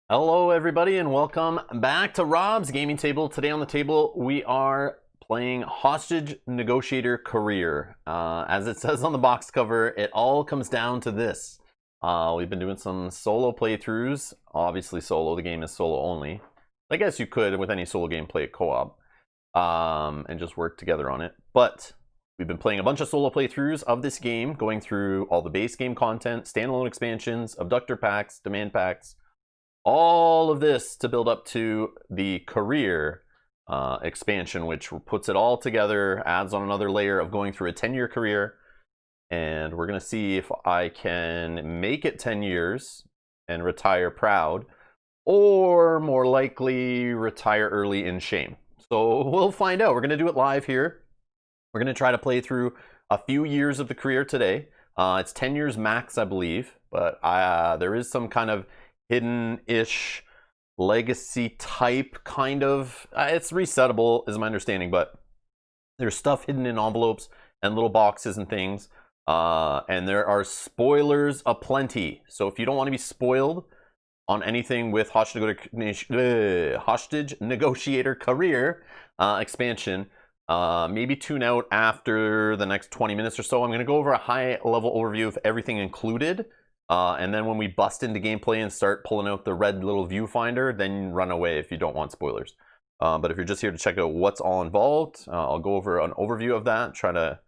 Hello everybody and welcome back to Rob's Gaming Table. Today on the table we are playing Hostage Negotiator Career. As it says on the box cover, it all comes down to this. We've been doing some solo playthroughs. Obviously solo, the game is solo only. I guess you could, with any solo game, play it co-op and just work together on it. But we've been playing a bunch of solo playthroughs of this game, going through all the base game content, standalone expansions, abductor packs, demand packs, all of this to build up to the career expansion, which puts it all together, adds on another layer of going through a 10-year career. And we're going to see if I can make it 10 years and retire proud, or more likely retire early in shame. So we'll find out. We're going to do it live here. We're going to try to play through a few years of the career today. It's 10 years max, I believe, but there is some kind of hidden-ish legacy type kind of. It's resettable is my understanding, but there's stuff hidden in envelopes and little boxes and things, and there are spoilers aplenty. So if you don't want to be spoiled on anything with Hostage Negotiator Career expansion, maybe tune out after the next 20 minutes or so. I'm going to go over a high-level overview of everything included. And then when we bust into gameplay and start pulling out the red little viewfinder, then run away if you don't want spoilers. But if you're just here to check out what's all involved, I'll go over an overview of that, try to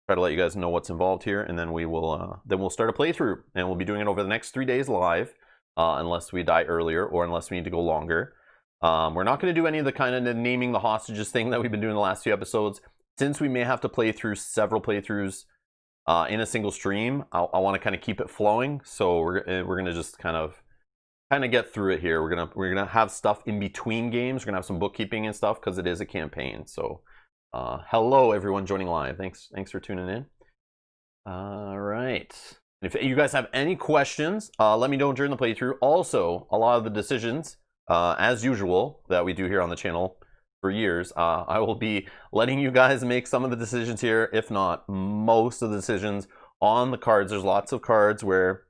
let you guys know what's involved here, and then we'll start a playthrough, and we'll be doing it over the next 3 days live, unless we die earlier or unless we need to go longer. We're not going to do any of the kind of naming the hostages thing that we've been doing the last few episodes, since we may have to play through several playthroughs in a single stream. I want to kind of keep it flowing, so we're gonna just kind of get through it here. We're gonna have stuff in between games. We're gonna have some bookkeeping and stuff because it is a campaign. So hello everyone joining live. Thanks for tuning in. All right. If you guys have any questions, let me know during the playthrough. Also, a lot of the decisions, as usual, that we do here on the channel for years, I will be letting you guys make some of the decisions here, if not most of the decisions on the cards. There's lots of cards where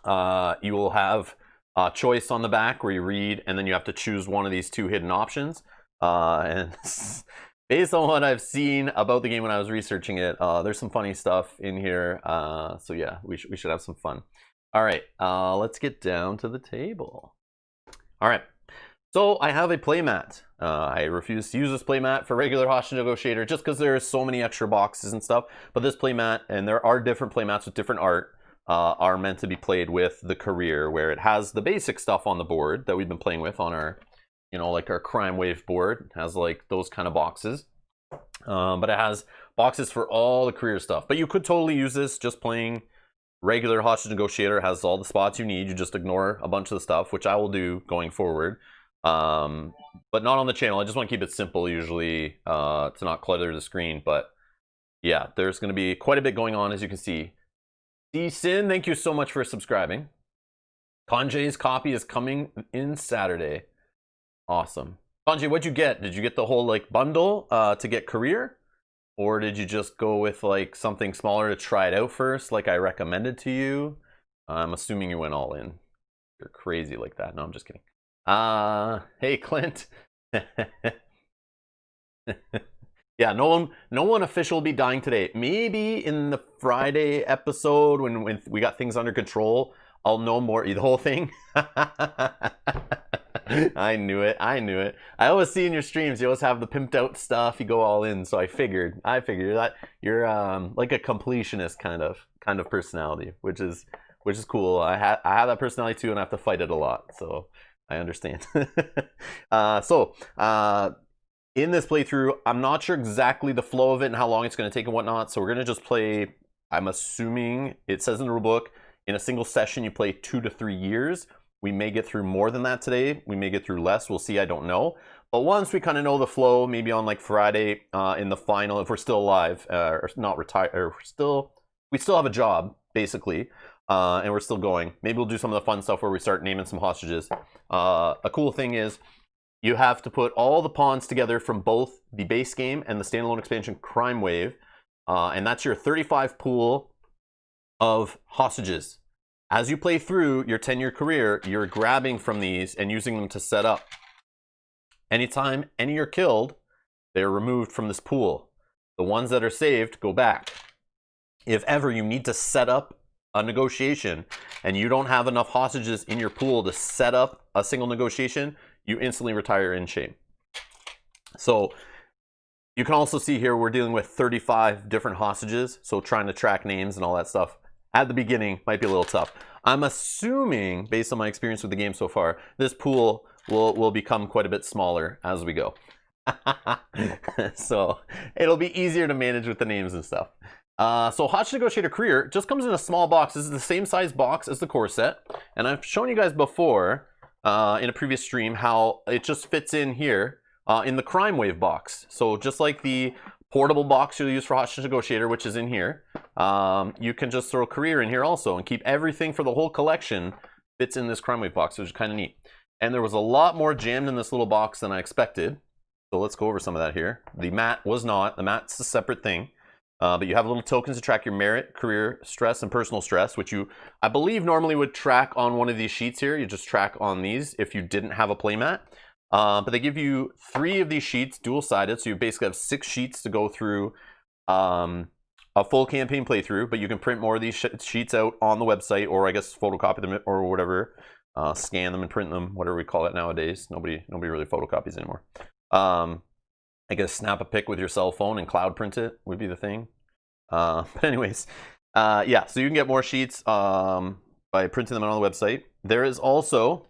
you will have a choice on the back where you read, and then you have to choose one of these two hidden options. And based on what I've seen about the game when I was researching it, there's some funny stuff in here. So yeah, we should have some fun. All right, let's get down to the table. All right. So I have a playmat. I refuse to use this playmat for regular Hostage Negotiator just because there are so many extra boxes and stuff. But this playmat, and there are different playmats with different art, are meant to be played with the career, where it has the basic stuff on the board that we've been playing with on our, like our crime wave board. It has like those kind of boxes. But it has boxes for all the career stuff. But you could totally use this just playing regular Hostage Negotiator. It has all the spots you need. You just ignore a bunch of the stuff, which I will do going forward. But not on the channel. I just want to keep it simple usually, to not clutter the screen. But yeah, there's going to be quite a bit going on, as you can see. D-Sin, thank you so much for subscribing. Kanje's copy is coming in Saturday. Awesome. Kanje, what'd you get? Did you get the whole like bundle to get career? Or did you just go with like something smaller to try it out first, like I recommended to you? I'm assuming you went all in. You're crazy like that. No, I'm just kidding. Hey Clint. Yeah, no one official will be dying today. Maybe in the Friday episode when we got things under control, I'll know more. The whole thing. I knew it. I always see in your streams you always have the pimped out stuff. You go all in, so I figured that you're like a completionist kind of personality, which is cool. I have that personality too, and I have to fight it a lot. So I understand. In this playthrough, I'm not sure exactly the flow of it and how long it's going to take and whatnot. So we're going to just play, I'm assuming it says in the rulebook, in a single session you play 2 to 3 years. We may get through more than that today. We may get through less. We'll see. I don't know. But once we kind of know the flow, maybe on like Friday in the final, if we're still alive, or not retired, or we still have a job, basically. And we're still going. Maybe we'll do some of the fun stuff where we start naming some hostages. A cool thing is you have to put all the pawns together from both the base game and the standalone expansion Crime Wave. And that's your 35 pool of hostages. As you play through your 10-year career, you're grabbing from these and using them to set up. Anytime any are killed, they're removed from this pool. The ones that are saved go back. If ever you need to set up a negotiation and you don't have enough hostages in your pool to set up a single negotiation, you instantly retire in shame. So you can also see here we're dealing with 35 different hostages, so trying to track names and all that stuff at the beginning might be a little tough. I'm assuming, based on my experience with the game so far, this pool will become quite a bit smaller as we go. So it'll be easier to manage with the names and stuff. So Hostage Negotiator Career just comes in a small box. This is the same size box as the core set. And I've shown you guys before in a previous stream how it just fits in here in the Crime Wave box. So just like the portable box you'll use for Hostage Negotiator, which is in here, you can just throw Career in here also and keep everything for the whole collection fits in this Crime Wave box, which is kind of neat. And there was a lot more jammed in this little box than I expected. So let's go over some of that here. The mat was not. The mat's a separate thing. But you have little tokens to track your merit, career, stress, and personal stress, which you, I believe, normally would track on one of these sheets here. You just track on these if you didn't have a playmat. But they give you 3 of these sheets, dual-sided, so you basically have 6 sheets to go through a full campaign playthrough, but you can print more of these sheets out on the website, or I guess photocopy them or whatever, scan them and print them, whatever we call it nowadays. Nobody really photocopies anymore. I guess snap a pic with your cell phone and cloud print it would be the thing. But anyways, yeah, so you can get more sheets by printing them on the website. There is also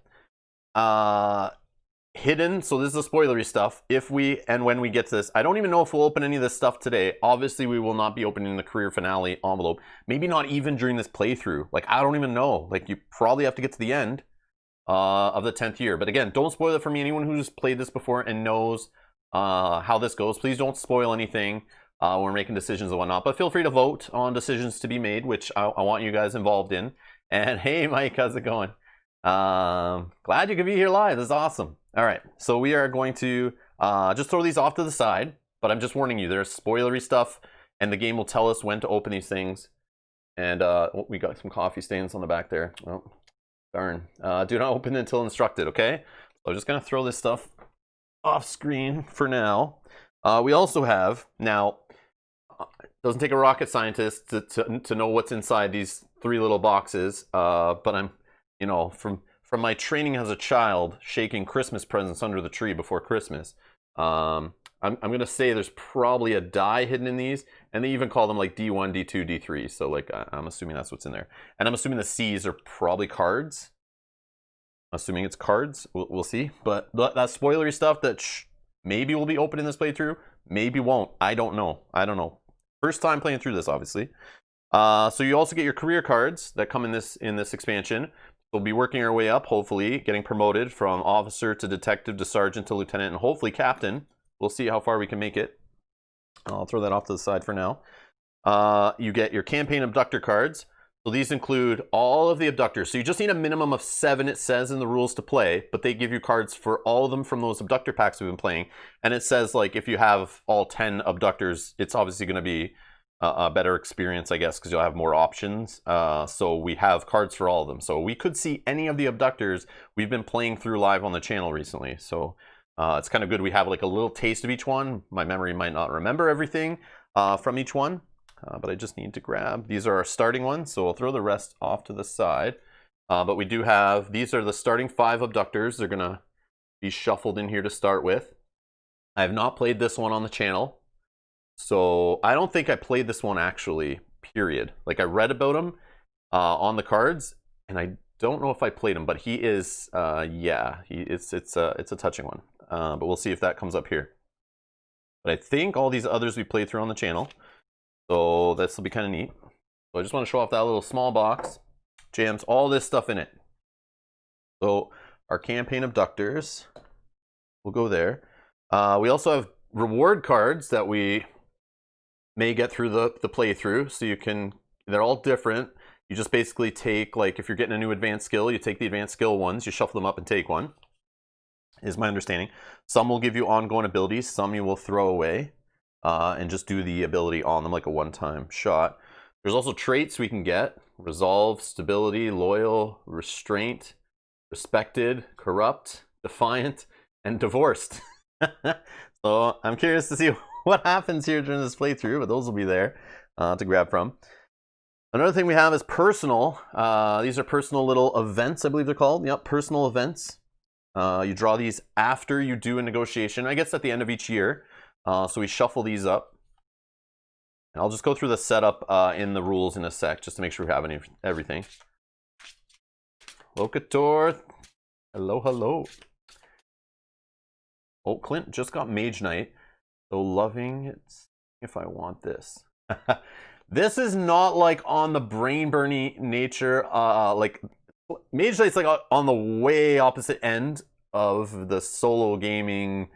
hidden, so this is the spoilery stuff, if we and when we get to this. I don't even know if we'll open any of this stuff today. Obviously, we will not be opening the career finale envelope. Maybe not even during this playthrough. Like, I don't even know. Like, you probably have to get to the end of the 10th year. But again, don't spoil it for me. Anyone who's played this before and knows how this goes, please don't spoil anything when we're making decisions and whatnot. But feel free to vote on decisions to be made, which I want you guys involved in. And hey, Mike, how's it going? Glad you could be here live. This is awesome. All right, so we are going to just throw these off to the side, but I'm just warning you, there's spoilery stuff, and the game will tell us when to open these things. And we got some coffee stains on the back there. Oh, darn. Do not open until instructed, okay? So I'm just gonna throw this stuff off screen for now. We also have, now, it doesn't take a rocket scientist to know what's inside these 3 little boxes, but I'm, you know, from my training as a child, shaking Christmas presents under the tree before Christmas, I'm going to say there's probably a die hidden in these, and they even call them like D1, D2, D3, so like I'm assuming that's what's in there. And I'm assuming the C's are probably cards. I'm assuming it's cards, we'll see. But that spoilery stuff that maybe will be open in this playthrough, maybe won't. I don't know. First time playing through this, obviously. So you also get your career cards that come in this expansion. We'll be working our way up, hopefully, getting promoted from officer to detective to sergeant to lieutenant and hopefully captain. We'll see how far we can make it. I'll throw that off to the side for now. You get your campaign abductor cards. So these include all of the abductors. So you just need a minimum of 7, it says in the rules to play, but they give you cards for all of them from those abductor packs we've been playing. And it says, like, if you have all 10 abductors, it's obviously going to be a better experience, I guess, because you'll have more options. So we have cards for all of them. So we could see any of the abductors we've been playing through live on the channel recently. So it's kind of good. We have like a little taste of each one. My memory might not remember everything from each one, but I just need to grab. These are our starting ones, so I'll throw the rest off to the side. But we do have, these are the starting 5 abductors. They're going to be shuffled in here to start with. I have not played this one on the channel. So I don't think I played this one actually, period. Like, I read about him on the cards, and I don't know if I played him, but he is, yeah, it's a touching one. But we'll see if that comes up here. But I think all these others we played through on the channel, so this will be kind of neat. So I just want to show off that little small box. Jams all this stuff in it. So our campaign abductors will go there. We also have reward cards that we may get through the playthrough, so you can, they're all different. You just basically take, like, if you're getting a new advanced skill, you take the advanced skill ones, you shuffle them up and take one, is my understanding. Some will give you ongoing abilities, some you will throw away and just do the ability on them like a one-time shot. There's also traits we can get: resolve, stability, loyal, restraint, respected, corrupt, defiant, and divorced. So I'm curious to see what happens here during this playthrough, but those will be there to grab from. Another thing we have is personal. These are personal little events, I believe they're called. Yep, personal events. You draw these after you do a negotiation. I guess at the end of each year. So we shuffle these up. And I'll just go through the setup in the rules in a sec, just to make sure we have everything. Locator. Hello, hello. Oh, Clint just got Mage Knight. So loving it. If I want this. This is not like on the brain burny nature. Like Mage Knight's like on the way opposite end of the solo gaming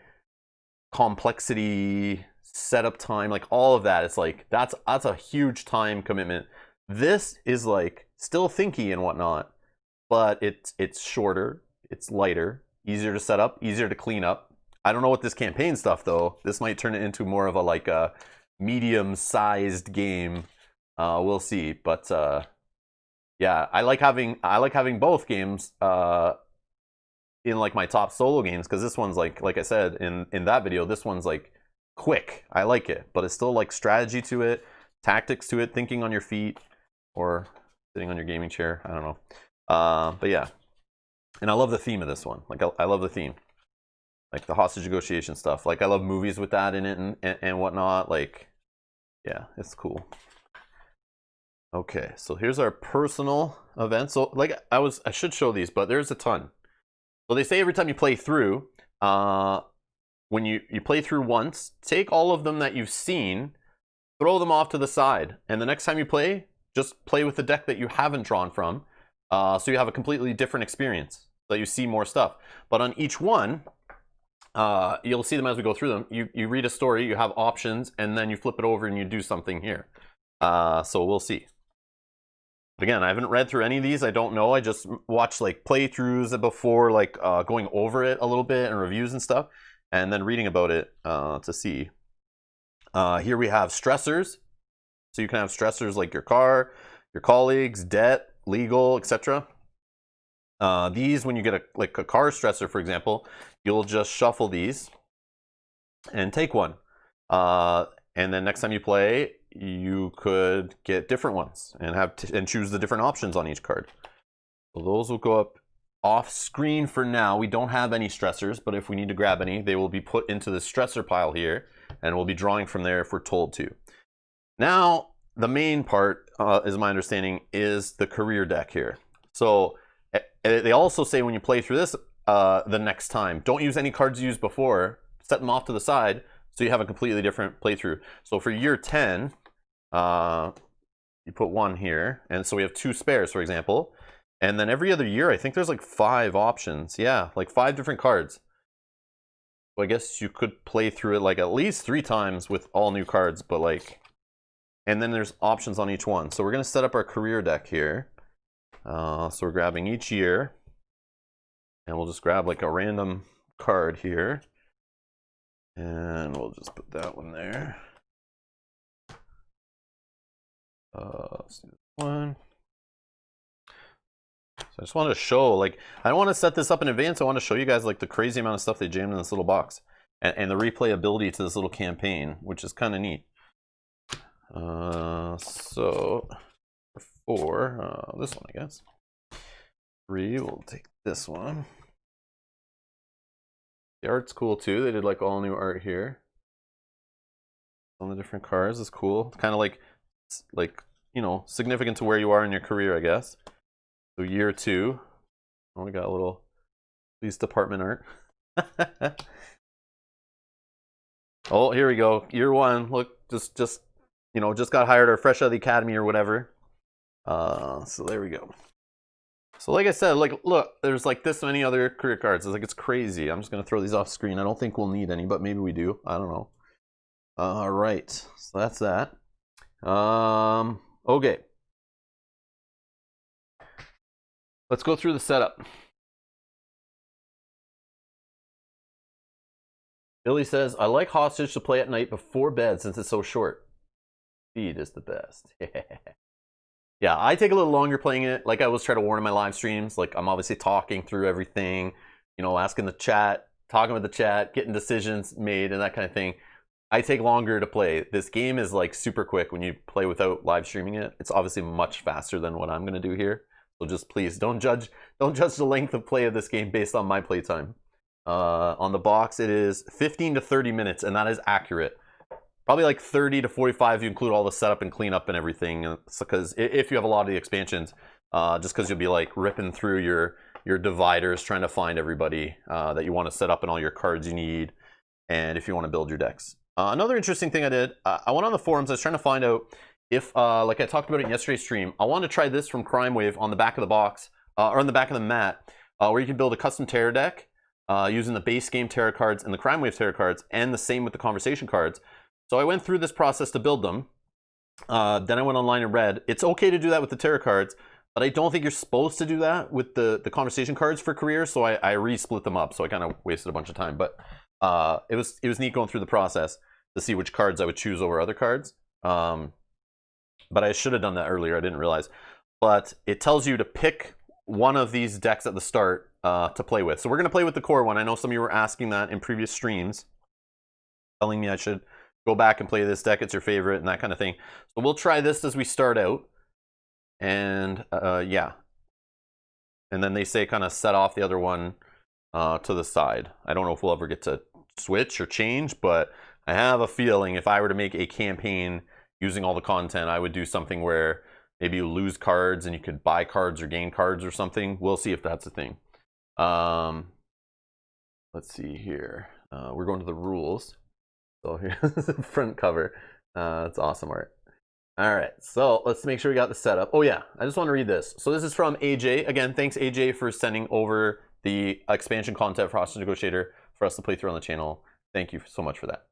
complexity, setup time, like all of that. It's like that's a huge time commitment. This is like still thinky and whatnot, but it's shorter, it's lighter, easier to set up, easier to clean up. I don't know what this campaign stuff though. This might turn it into more of a like a medium-sized game. We'll see. But yeah, I like having both games in like my top solo games, because this one's like I said in that video, this one's like quick. I like it, but it's still like strategy to it, tactics to it, thinking on your feet or sitting on your gaming chair. I don't know. But yeah, and I love the theme of this one. Like I love the theme. Like the hostage negotiation stuff. Like I love movies with that in it and whatnot. Like, yeah, it's cool. Okay, so here's our personal event. So like I should show these, but there's a ton. So they say every time you play through, when you play through once, take all of them that you've seen, throw them off to the side, and the next time you play, just play with the deck that you haven't drawn from, so you have a completely different experience, so you see more stuff. But on each one, you'll see them as we go through them. You read a story, you have options, and then you flip it over and you do something here. So we'll see. But again, I haven't read through any of these. I don't know. I just watched like playthroughs before, like going over it a little bit and reviews and stuff, and then reading about it to see. Here we have stressors. So you can have stressors like your car, your colleagues, debt, legal, etc. These, when you get a car stressor, for example, you'll just shuffle these and take one. And then next time you play, you could get different ones and and choose the different options on each card. So those will go up off screen for now. We don't have any stressors, but if we need to grab any, they will be put into the stressor pile here, and we'll be drawing from there if we're told to. Now, the main part, is my understanding, is the career deck here. So they also say when you play through this the next time, don't use any cards you used before, set them off to the side, so you have a completely different playthrough. So for year 10, you put one here, and so we have 2 spares, for example. And then every other year, I think there's like 5 options. Yeah, like 5 different cards. So I guess you could play through it like at least 3 times with all new cards, but like, and then there's options on each one. So we're gonna set up our career deck here. So we're grabbing each year, and we'll just grab like a random card here, and we'll just put that one there. Let's do this one. So I just wanted to show, like, I don't want to set this up in advance. I want to show you guys like the crazy amount of stuff they jammed in this little box, and the replayability to this little campaign, which is kind of neat. So for 4, this one, I guess. 3, we'll take this one. The art's cool too. They did like all new art here on the different cards. Is cool. It's kind of like you know, significant to where you are in your career, I guess. So year 2. Oh, we got a little police department art. Oh, here we go. Year 1. Look, just you know, just got hired or fresh out of the academy or whatever. So there we go. So like I said, like, look, there's like this many other career cards. It's like, it's crazy. I'm just gonna throw these off screen. I don't think we'll need any, but maybe we do. I don't know. All right, so that's that. Okay. Let's go through the setup. Billy says, I like Hostage to play at night before bed since it's so short. Speed is the best. Yeah, I take a little longer playing it. Like I always try to warn in my live streams. Like I'm obviously talking through everything, you know, asking the chat, talking with the chat, getting decisions made and that kind of thing. I take longer to play. This game is like super quick when you play without live streaming it. It's obviously much faster than what I'm gonna do here. So just please don't judge the length of play of this game based on my playtime. On the box, it is 15 to 30 minutes, and that is accurate. Probably like 30 to 45 if you include all the setup and cleanup and everything. Because if you have a lot of the expansions, just because you'll be like ripping through your dividers trying to find everybody that you want to set up and all your cards you need, and if you want to build your decks. Another interesting thing I did, I went on the forums. I was trying to find out if, like I talked about it in yesterday's stream, I wanted to try this from Crime Wave on the back of the box, or on the back of the mat, where you can build a custom tarot deck using the base game tarot cards and the Crime Wave tarot cards, and the same with the conversation cards. So I went through this process to build them. Then I went online and read. It's okay to do that with the tarot cards, but I don't think you're supposed to do that with the conversation cards for career. So I re-split them up. So I kind of wasted a bunch of time. But it was neat going through the process to see which cards I would choose over other cards. But I should have done that earlier. I didn't realize. But it tells you to pick one of these decks at the start to play with. So we're going to play with the core one. I know some of you were asking that in previous streams, telling me I should go back and play this deck, it's your favorite, and that kind of thing. So we'll try this as we start out. And yeah. And then they say kind of set off the other one to the side. I don't know if we'll ever get to switch or change, but I have a feeling if I were to make a campaign using all the content, I would do something where maybe you lose cards and you could buy cards or gain cards or something. We'll see if that's a thing. Let's see here. We're going to the rules. So here's the front cover. It's awesome art. All right, so let's make sure we got the setup. Oh yeah, I just want to read this. So this is from AJ. Again, thanks AJ for sending over the expansion content for Hostage Negotiator for us to play through on the channel. Thank you so much for that.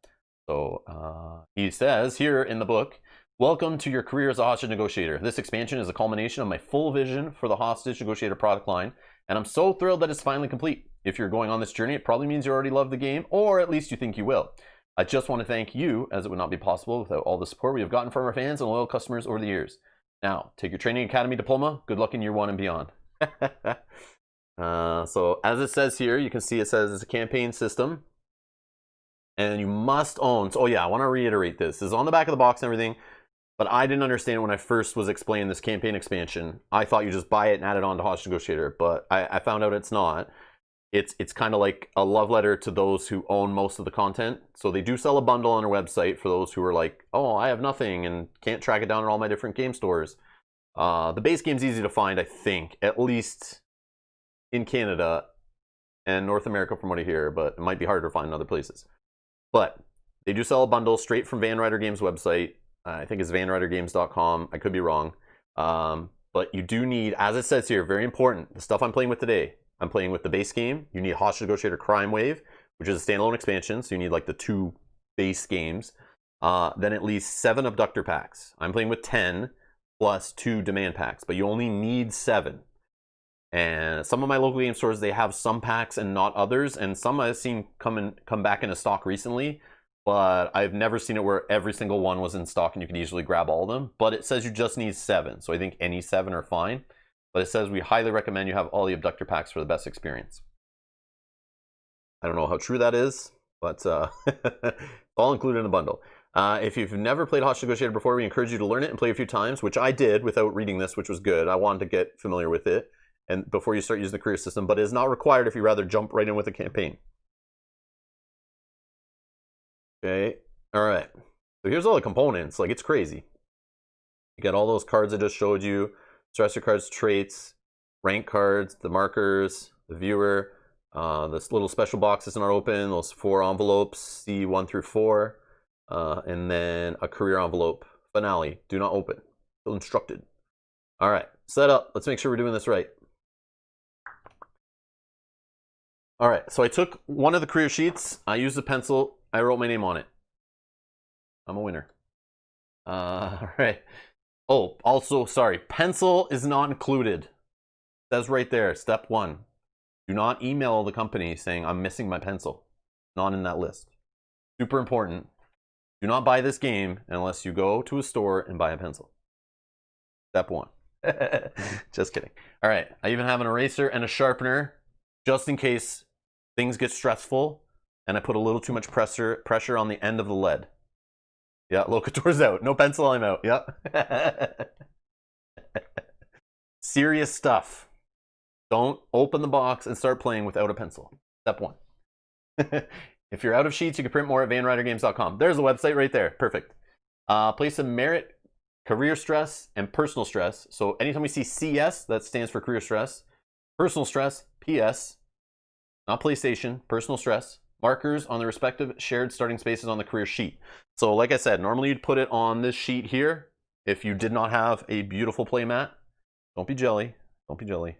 So he says here in the book, welcome to your career as a Hostage Negotiator. This expansion is a culmination of my full vision for the Hostage Negotiator product line, and I'm so thrilled that it's finally complete. If you're going on this journey, it probably means you already love the game, or at least you think you will. I just want to thank you, as it would not be possible without all the support we have gotten from our fans and loyal customers over the years. Now, take your Training Academy diploma. Good luck in year 1 and beyond. So, as it says here, you can see it says it's a campaign system. And you must own. So, oh yeah, I want to reiterate this. This is on the back of the box and everything. But I didn't understand it when I first was explaining this campaign expansion. I thought you just buy it and add it on to Hostage Negotiator. But I found out it's not. It's kind of like a love letter to those who own most of the content. So they do sell a bundle on their website for those who are like, oh, I have nothing and can't track it down in all my different game stores. The base game's easy to find, I think, at least in Canada and North America from what I hear, but it might be harder to find in other places. But they do sell a bundle straight from Ryder Games website. I think it's vanrydergames.com. I could be wrong. But you do need, as it says here, very important, the stuff I'm playing with today. I'm playing with the base game. You need Hostage Negotiator Crime Wave, which is a standalone expansion, so you need like the 2 base games. Then at least 7 abductor packs. I'm playing with 10 plus 2 demand packs, but you only need 7. And some of my local game stores, they have some packs and not others, and some I've seen come back into stock recently, but I've never seen it where every single one was in stock and you can easily grab all of them. But it says you just need 7, so I think any 7 are fine. But it says we highly recommend you have all the abductor packs for the best experience. I don't know how true that is, but all included in the bundle. If you've never played Hostage Negotiator before, we encourage you to learn it and play a few times, which I did without reading this, which was good. I wanted to get familiar with it and before you start using the career system, but it is not required if you rather jump right in with a campaign. Okay, all right. So here's all the components. Like, it's crazy. You got all those cards I just showed you. Stressor cards, traits, rank cards, the markers, the viewer, this little special box is not open, those 4 envelopes, C1 through 4, and then a career envelope. Finale, do not open. Feel instructed. All right, set up. Let's make sure we're doing this right. All right, so I took one of the career sheets. I used a pencil. I wrote my name on it. I'm a winner. All right. Oh, also, sorry, pencil is not included. It says right there, step 1. Do not email the company saying I'm missing my pencil. Not in that list. Super important. Do not buy this game unless you go to a store and buy a pencil. Step 1. Just kidding. All right, I even have an eraser and a sharpener just in case things get stressful and I put a little too much pressure on the end of the lead. Yeah, Locator's out. No pencil, I'm out. Yep. Serious stuff. Don't open the box and start playing without a pencil. Step 1. If you're out of sheets, you can print more at vanrydergames.com. There's the website right there. Perfect. Place of merit, career stress, and personal stress. So anytime we see CS, that stands for career stress. Personal stress, PS, not PlayStation, personal stress. Markers on the respective shared starting spaces on the career sheet. So like I said, normally you'd put it on this sheet here if you did not have a beautiful play mat. Don't be jelly. Don't be jelly.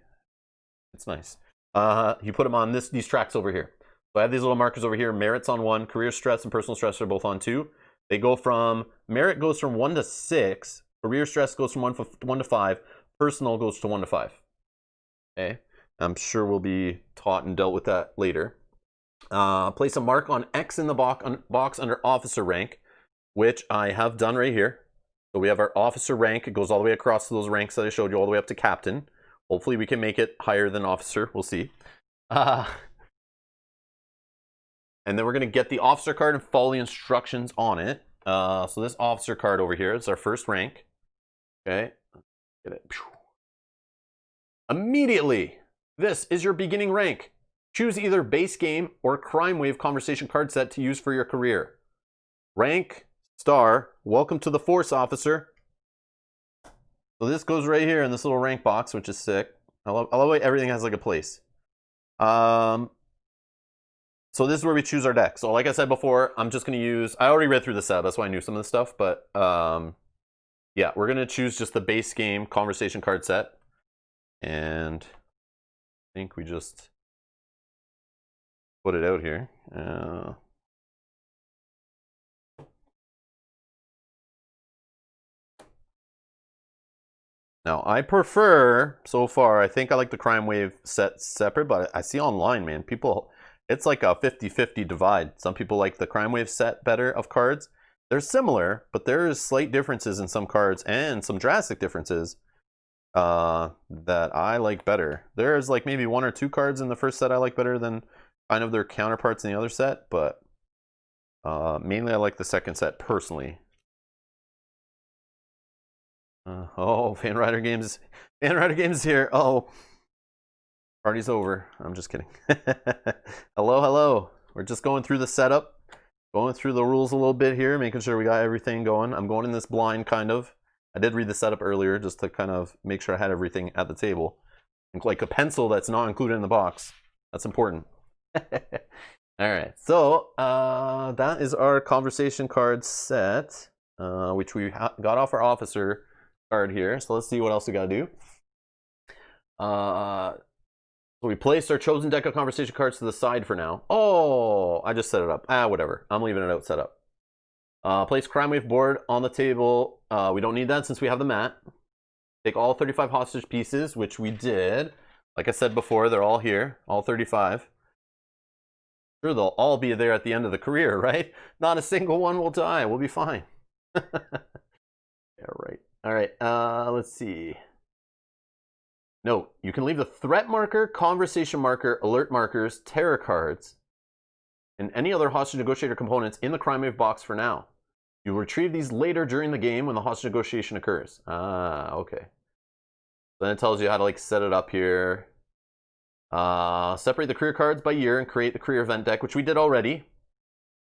It's nice. You put them on these tracks over here. So I have these little markers over here. Merit's on 1. Career stress and personal stress are both on 2. They go from, merit goes from 1 to 6. Career stress goes from 1 to 5. Personal goes to 1 to 5. Okay. I'm sure we'll be taught and dealt with that later. Place a mark on X in the box under officer rank, which I have done right here. So we have our officer rank. It goes all the way across to those ranks that I showed you, all the way up to captain. Hopefully we can make it higher than officer. We'll see. And then we're going to get the officer card and follow the instructions on it. So this officer card over here is our first rank. Okay. Get it. Immediately, this is your beginning rank. Choose either base game or crime wave conversation card set to use for your career. Rank, star, welcome to the force, officer. So this goes right here in this little rank box, which is sick. I love the way everything has like a place. So this is where we choose our deck. So like I said before, I'm just going to use, I already read through the set, that's why I knew some of this stuff, but yeah, we're going to choose just the base game conversation card set. And I think we just put it out here. Now, I prefer, so far, I think I like the crime wave set separate, but I see online, man, people, it's like a 50-50 divide. Some people like the crime wave set better of cards. They're similar, but there's slight differences in some cards and some drastic differences that I like better. There's like maybe 1 or 2 cards in the first set I like better than kind of their counterparts in the other set, but mainly I like the second set personally. Oh, Ryder Games. Ryder Games here. Oh, party's over. I'm just kidding. Hello. We're just going through the setup, going through the rules a little bit here, making sure we got everything going. I'm going in this blind kind of. I did read the setup earlier just to kind of make sure I had everything at the table. Like a pencil that's not included in the box. That's important. All right. So that is our conversation card set, which we got off our officer card here. So let's see what else we got to do. So we placed our chosen deck of conversation cards to the side for now. Oh, I just set it up. Whatever. I'm leaving it out set up. Place crime wave board on the table. We don't need that since we have the mat. Take all 35 hostage pieces, which we did. Like I said before, they're all here, all 35. Sure, they'll all be there at the end of the career, right? Not a single one will die. We'll be fine. Yeah, right. All right, let's see. Note, you can leave the threat marker, conversation marker, alert markers, terror cards, and any other hostage negotiator components in the crime wave box for now. You'll retrieve these later during the game when the hostage negotiation occurs. Okay. Then it tells you how to like set it up here. Separate the career cards by year and create the career event deck, which we did already.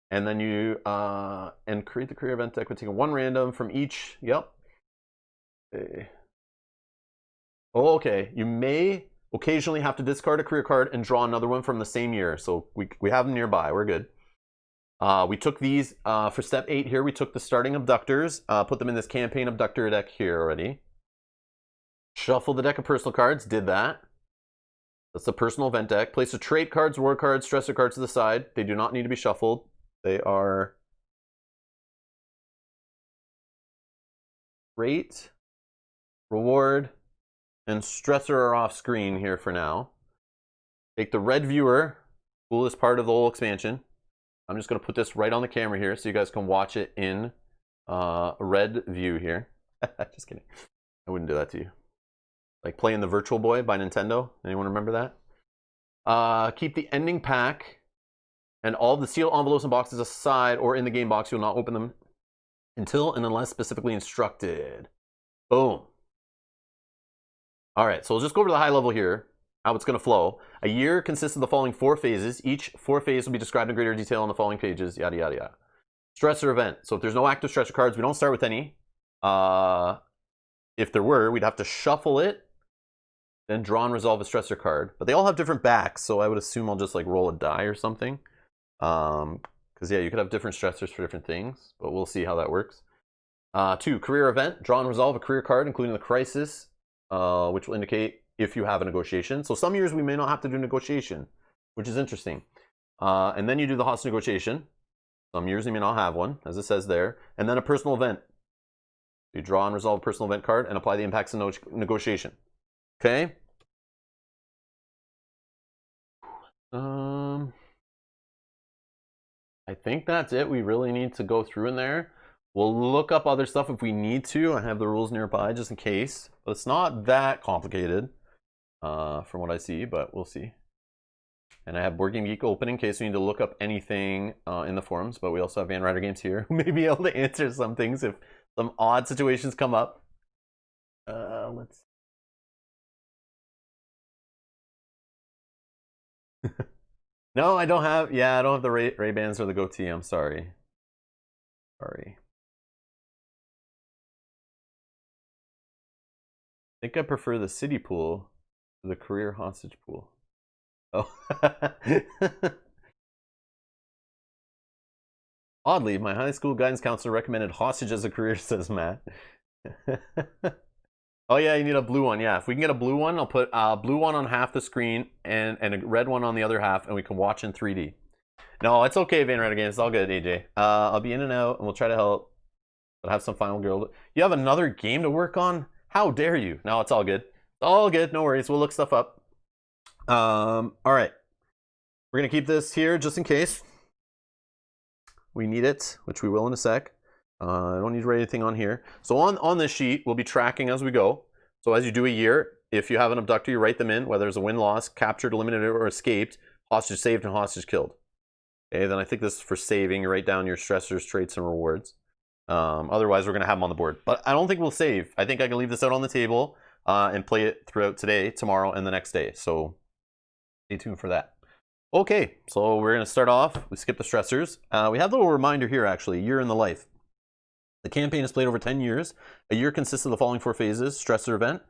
And then you and create the career event deck with taking 1 random from each. Yep. Okay. Oh, okay. You may occasionally have to discard a career card and draw another one from the same year. So we have them nearby. We're good. We took these for step 8 here. We took the starting abductors, put them in this campaign abductor deck here already. Shuffle the deck of personal cards. Did that. That's the personal event deck. Place the trait cards, reward cards, stressor cards to the side. They do not need to be shuffled. They are trait, reward, and stressor are off screen here for now. Take the red viewer, coolest part of the whole expansion. I'm just going to put this right on the camera here so you guys can watch it in red view here. Just kidding. I wouldn't do that to you. Like playing the Virtual Boy by Nintendo. Anyone remember that? Keep the ending pack and all of the sealed envelopes and boxes aside or in the game box. You will not open them until and unless specifically instructed. Boom. All right, so we'll just go over the high level here, how it's going to flow. A year consists of the following 4 phases. Each 4 phase will be described in greater detail on the following pages, yada, yada, yada. Stressor event. So if there's no active stressor cards, we don't start with any. If there were, we'd have to shuffle it, then draw and resolve a stressor card. But they all have different backs, so I would assume I'll just like roll a die or something. Because yeah, you could have different stressors for different things, but we'll see how that works. 2, career event. Draw and resolve a career card, including the crisis, which will indicate if you have a negotiation. So some years we may not have to do negotiation, which is interesting. And then you do the hostage negotiation. Some years you may not have one, as it says there. And then a personal event. You draw and resolve a personal event card and apply the impacts of negotiation. Okay? I think that's it. We really need to go through in there. We'll look up other stuff if we need to. I have the rules nearby just in case. But it's not that complicated from what I see, but we'll see. And I have Board Game Geek open in case we need to look up anything in the forums. But we also have Ryder Games here who may be able to answer some things if some odd situations come up. Let's No, I don't have, yeah, I don't have the Ray-Bans or the goatee. I'm sorry. Sorry. I think I prefer the city pool to the career hostage pool. Oh. Oddly, my high school guidance counselor recommended hostage as a career, says Matt. Oh yeah, you need a blue one. Yeah, if we can get a blue one, I'll put a blue one on half the screen and a red one on the other half, and we can watch in 3D. No, it's okay, Ryder Games. It's all good, AJ. I'll be in and out, and we'll try to help. But have some final girl. You have another game to work on? How dare you? No, it's all good. It's all good. No worries. We'll look stuff up. All right. We're gonna keep this here just in case we need it, which we will in a sec. I don't need to write anything on here. So on this sheet, we'll be tracking as we go. So as you do a year, if you have an abductor, you write them in, whether it's a win-loss, captured, eliminated, or escaped, hostage saved, and hostage killed. Okay, then I think this is for saving. You write down your stressors, traits, and rewards. Otherwise, we're going to have them on the board. But I don't think we'll save. I think I can leave this out on the table and play it throughout today, tomorrow, and the next day. So stay tuned for that. Okay, so we're going to start off. We skip the stressors. We have a little reminder here, actually, year in the life. The campaign is played over 10 years. A year consists of the following 4 phases. Stressor event.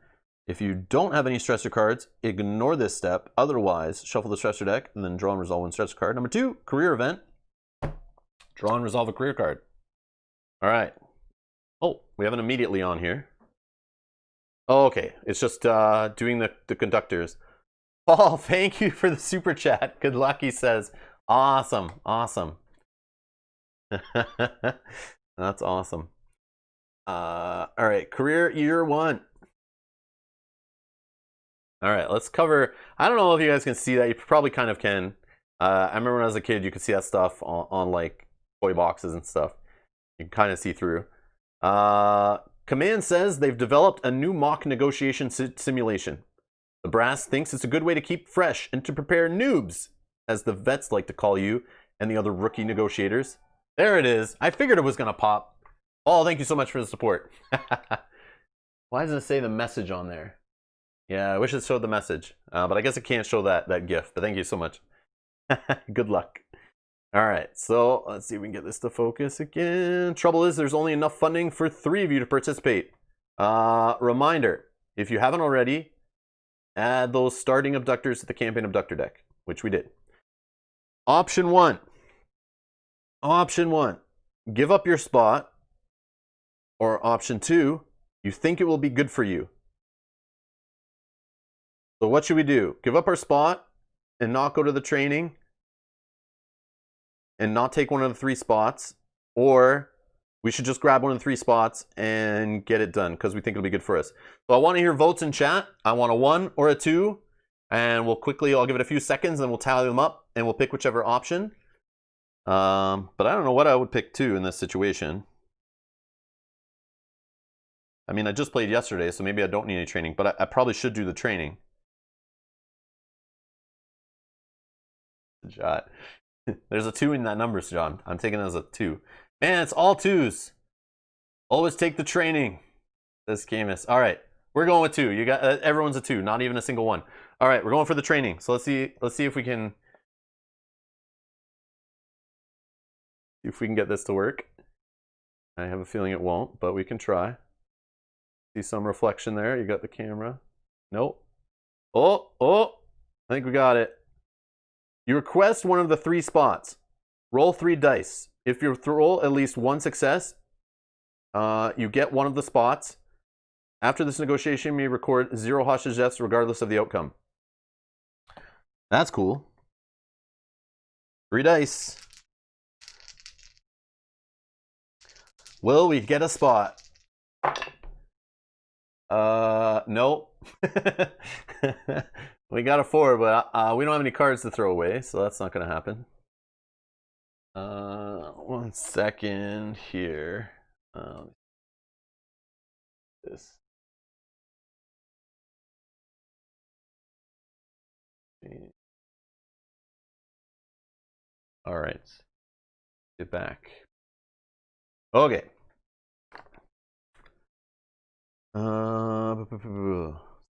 If you don't have any stressor cards, ignore this step. Otherwise, shuffle the stressor deck and then draw and resolve one stressor card. Number 2, career event. Draw and resolve a career card. All right. Oh, we have an immediately on here. Oh, okay. It's just doing the conductors. Paul, thank you for the super chat. Good luck, he says. Awesome. Awesome. That's awesome. All right, career year 1. All right, let's cover. I don't know if you guys can see that. You probably kind of can. I remember when I was a kid, you could see that stuff on like toy boxes and stuff. You can kind of see through. Command says they've developed a new mock negotiation simulation. The brass thinks it's a good way to keep fresh and to prepare noobs, as the vets like to call you, and the other rookie negotiators. There it is. I figured it was going to pop. Oh, thank you so much for the support. Why doesn't it say the message on there? Yeah, I wish it showed the message. But I guess it can't show that GIF. But thank you so much. Good luck. All right, so let's see if we can get this to focus again. Trouble is, there's only enough funding for 3 of you to participate. Reminder, if you haven't already, add those starting abductors to the campaign abductor deck, which we did. Option 1. Option 1, give up your spot. Or option 2, you think it will be good for you. So what should we do? Give up our spot and not go to the training and not take one of the 3 spots, or we should just grab one of the 3 spots and get it done because we think it'll be good for us. So I want to hear votes in chat. I want a 1 or a 2, and I'll give it a few seconds and we'll tally them up and we'll pick whichever option. But I don't know what I would pick too in this situation. I mean, I just played yesterday, so maybe I don't need any training, but I probably should do the training. Shot. There's a 2 in that number, John. I'm taking it as a 2. Man, it's all 2s. Always take the training. This Camus. All right, we're going with 2. You got everyone's a 2, not even a single one. All right, we're going for the training. So let's see if we can get this to work. I have a feeling it won't, but we can try. See some reflection there. You got the camera. Nope. Oh, I think we got it. You request one of the 3 spots. Roll 3 dice. If you roll at least 1 success, you get one of the spots. After this negotiation, you may record 0 hostage deaths regardless of the outcome. That's cool. 3 dice. Will we get a spot? Nope. We got a 4, but we don't have any cards to throw away, so that's not going to happen. 1 second here. This. All right. Get back. Okay.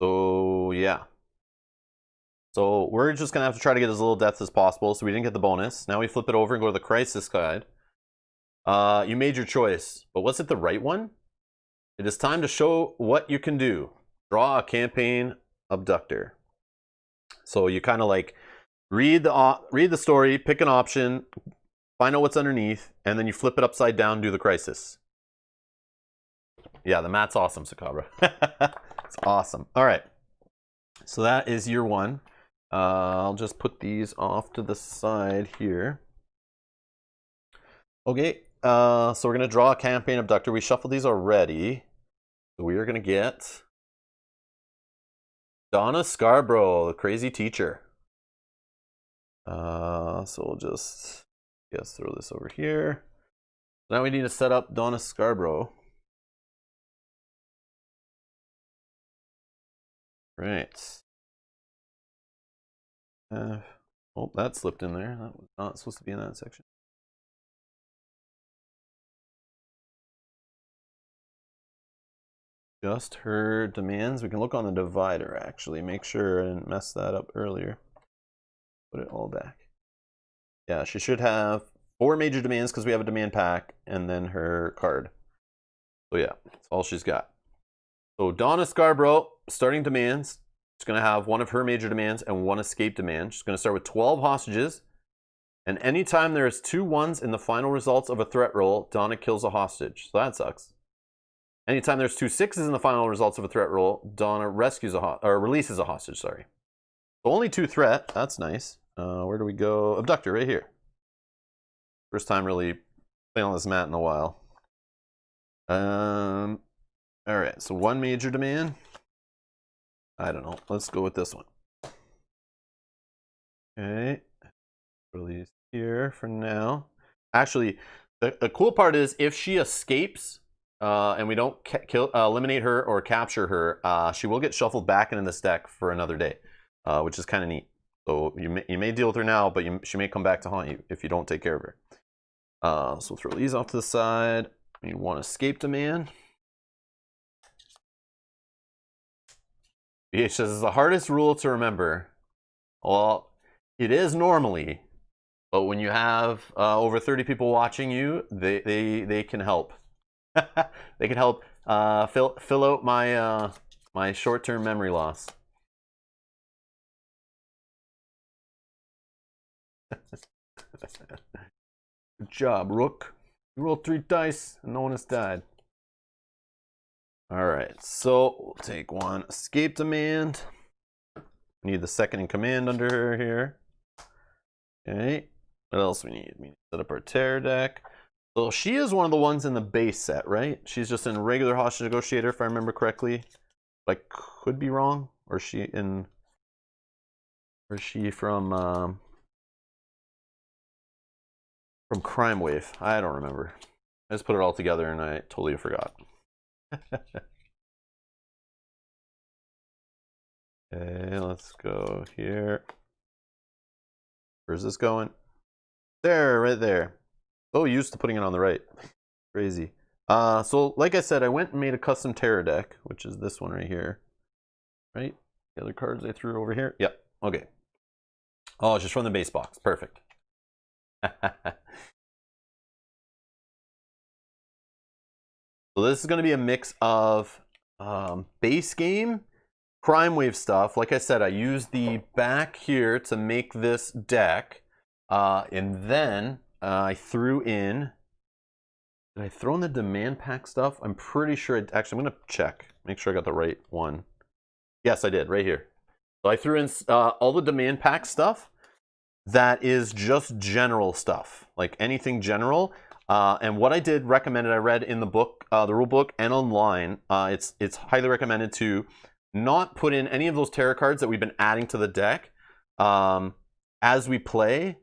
So yeah. So we're just gonna have to try to get as little deaths as possible. So we didn't get the bonus. Now we flip it over and go to the crisis guide. You made your choice, but was it the right one? It is time to show what you can do. Draw a campaign abductor. So you kind of like read the story, pick an option, find out what's underneath, and then you flip it upside down, do the crisis. Yeah, the mat's awesome, Sakabra. It's awesome. All right. So that is year 1. I'll just put these off to the side here. Okay. So we're going to draw a campaign abductor. We shuffled these already. So we are going to get Donna Scarborough, the crazy teacher. So we'll just, throw this over here. Now we need to set up Donna Scarborough. Right. Oh, that slipped in there. That was not supposed to be in that section. Just her demands. We can look on the divider, actually. Make sure I didn't mess that up earlier. Put it all back. Yeah, she should have 4 major demands because we have a demand pack, and then her card. So yeah, that's all she's got. So Donna Scarborough, starting demands. She's going to have 1 of her major demands and 1 escape demand. She's going to start with 12 hostages. And anytime there is 2 1s in the final results of a threat roll, Donna kills a hostage. So that sucks. Anytime there's 2 6s in the final results of a threat roll, Donna releases a hostage. Sorry. So only 2 threat. That's nice. Where do we go? Abductor, right here. First time really playing on this mat in a while. All right. So 1 major demand. I don't know. Let's go with this one. Okay. Release here for now. Actually, the cool part is if she escapes and we don't eliminate her or capture her, she will get shuffled back into this deck for another day, which is kind of neat. So you may deal with her now, but she may come back to haunt you if you don't take care of her. So we'll throw these off to the side. We need 1 escape demand. BH says, it's the hardest rule to remember. Well, it is normally, but when you have over 30 people watching you, they can help. They can help fill out my my short-term memory loss. Good job, Rook. You rolled 3 dice and no one has died. All right, so we'll take 1 escape demand. We need the second in command under her here. Okay, what else we need? We need to set up our terror deck. So she is one of the ones in the base set, right? She's just in regular Hostage Negotiator, if I remember correctly. I could be wrong. Or is she from From Crime Wave. I don't remember. I just put it all together and I totally forgot. Okay, let's go here. Where's this going? There, right there. So used to putting it on the right. Crazy. So like I said, I went and made a custom Terror deck, which is this one right here. Right? The other cards I threw over here. Yep. Okay. Oh, it's just from the base box. Perfect. So this is going to be a mix of base game, Crime Wave stuff. Like I said, I used the back here to make this deck. And then I threw in... Did I throw in the demand pack stuff? I'm pretty sure... Actually, I'm going to check. Make sure I got the right one. Yes, I did. Right here. So I threw in all the demand pack stuff. That is just general stuff. Like anything general. And what I did recommended, I read in the book, the rule book, and online, it's highly recommended to not put in any of those tarot cards that we've been adding to the deck as we play.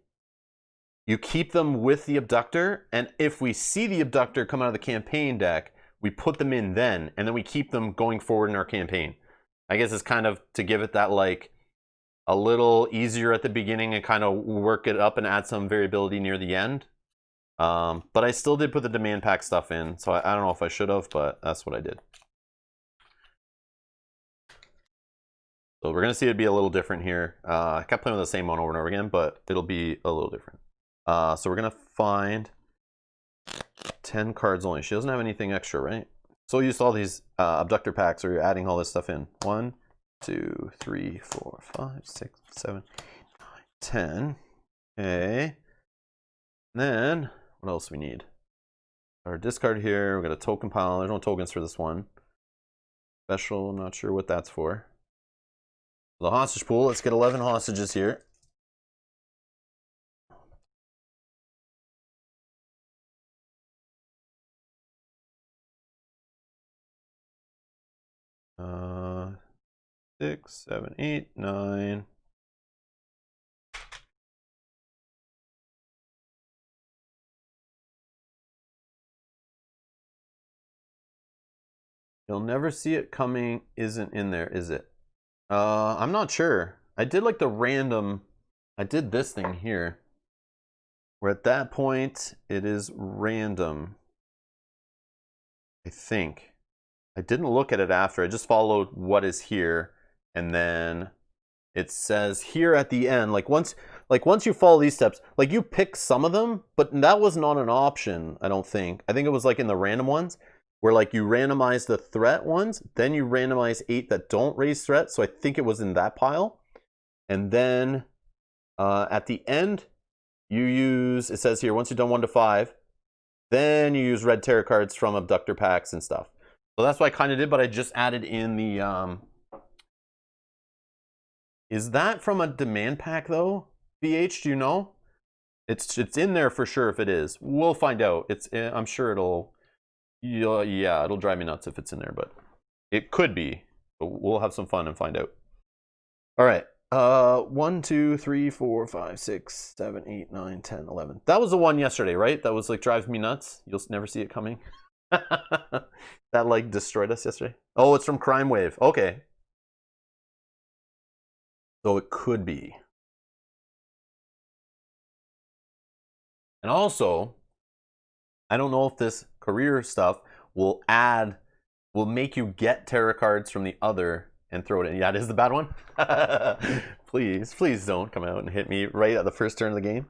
You keep them with the abductor, and if we see the abductor come out of the campaign deck, we put them in then, and then we keep them going forward in our campaign. I guess it's kind of to give it that like a little easier at the beginning and kind of work it up and add some variability near the end. But I still did put the demand pack stuff in, so I don't know if I should have, but that's what I did. So we're going to see it be a little different here. I kept playing with the same one over and over again, but it'll be a little different. So we're going to find 10 cards only. She doesn't have anything extra, right? So you saw these abductor packs where you're adding all this stuff in. 1, 2, 3, 4, 5, 6, 7, 9, 10. Okay. And then, what else we need? Our discard here. We got a token pile. There's no tokens for this one. Special, not sure what that's for. The hostage pool. Let's get 11 hostages here. Uh, 6, 7, 8, 9. You'll never see it coming isn't in there, is it? I'm not sure. I did like the random, I did this thing here. Where at that point, it is random. I think. I didn't look at it after. I just followed what is here. And then it says here at the end, like once you follow these steps, like you pick some of them, but that was not an option, I don't think. I think it was like in the random ones, where like you randomize the threat ones, then you randomize 8 that don't raise threat. So I think it was in that pile. And then at the end, you use, it says here, once you've done 1 to 5, then you use red tarot cards from abductor packs and stuff. So that's what I kind of did, but I just added in the, is that from a demand pack though? BH, do you know? It's in there for sure if it is. We'll find out. I'm sure it'll, yeah, it'll drive me nuts if it's in there, but it could be. But we'll have some fun and find out. All right. 1, 2, 3, 4, 5, 6, 7, 8, 9, 10, 11. That was the one yesterday, right? That was like drives me nuts. You'll never see it coming. That like destroyed us yesterday. Oh, it's from Crime Wave. Okay. So it could be. And also, I don't know if this career stuff will make you get tarot cards from the other and throw it in. Yeah, it is the bad one. Please don't come out and hit me right at the first turn of the game.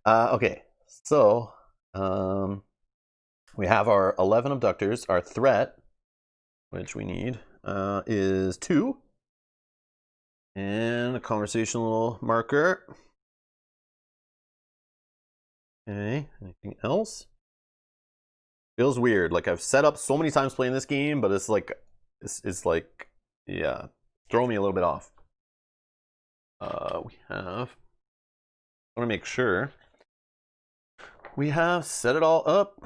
Okay, so we have our 11 abductors. Our threat, which we need, is 2. And a conversational marker. Okay, anything else? Feels weird. Like I've set up so many times playing this game, but it's like, yeah, throw me a little bit off. We have, I want to make sure we have set it all up.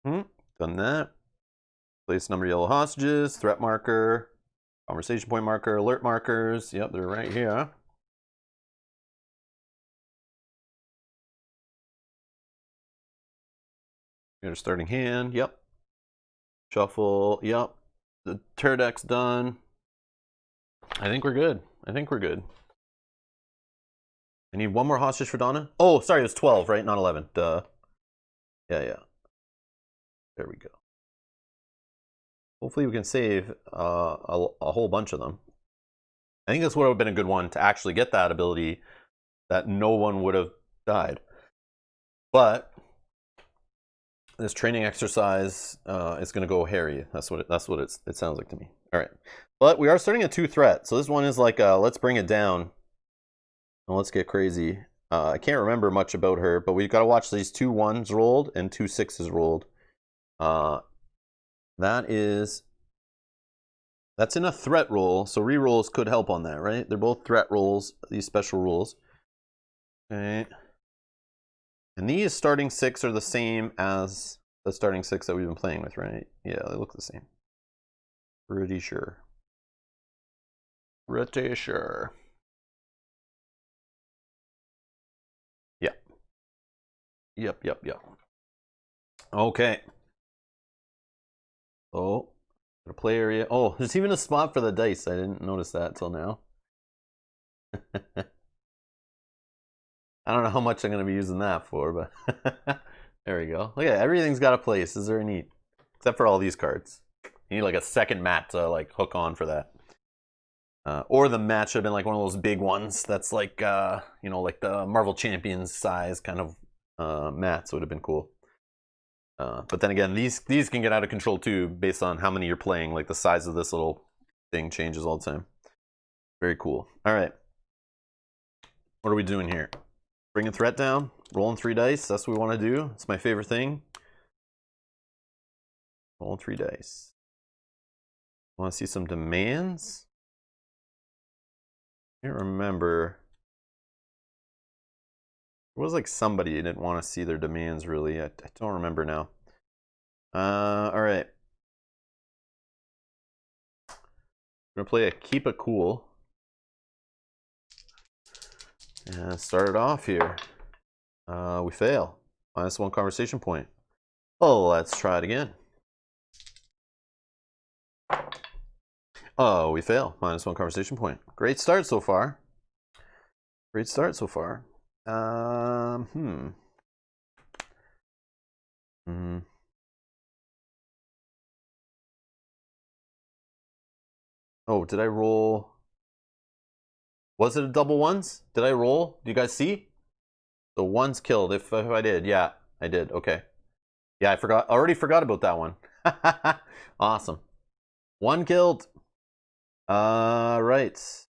Done that. Place number of yellow hostages, threat marker, conversation point marker, alert markers. Yep, they're right here. Your starting hand. Yep. Shuffle. Yep. The Terror deck's done. I think we're good. I think we're good. I need one more hostage for Donna. Oh, sorry, it was 12, right? Not 11. Duh. Yeah. There we go. Hopefully we can save a whole bunch of them. I think this would have been a good one to actually get that ability that no one would have died. But this training exercise is going to go hairy. That's what it sounds like to me. All right. But we are starting a 2 threat. So this one is like, let's bring it down. And let's get crazy. I can't remember much about her, but we've got to watch these 2 1s rolled and 2 6s rolled. That's in a threat roll, so re-rolls could help on that, right? They're both threat rolls, these special rules. Okay. And these starting 6 are the same as the starting 6 that we've been playing with, right? Yeah, they look the same. Pretty sure. Pretty sure. Yep. Okay. Oh, the play area. Oh, there's even a spot for the dice. I didn't notice that till now. I don't know how much I'm going to be using that for, but there we go. Look at it. Everything's got a place. This is very neat. Except for all these cards. You need like a second mat to like hook on for that. Or the mat should have been like one of those big ones that's like, you know, like the Marvel Champions size kind of mats would have been cool. But then again, these can get out of control too based on how many you're playing. Like the size of this little thing changes all the time. Very cool. All right. What are we doing here? Bringing threat down, rolling 3 dice. That's what we want to do. It's my favorite thing. Rolling 3 dice. Want to see some demands? I can't remember. It was like somebody didn't want to see their demands really. I don't remember now. All right. We're gonna play a keep it cool. And start it off here. We fail. -1 conversation point. Oh, let's try it again. Oh, we fail. -1 conversation point. Great start so far. Great start so far. Oh, did I roll? Was it a double ones? Did I roll? Do you guys see? The ones killed. If I did, yeah, I did. Okay. Yeah, I forgot. Already forgot about that one. Awesome. 1 killed. Right.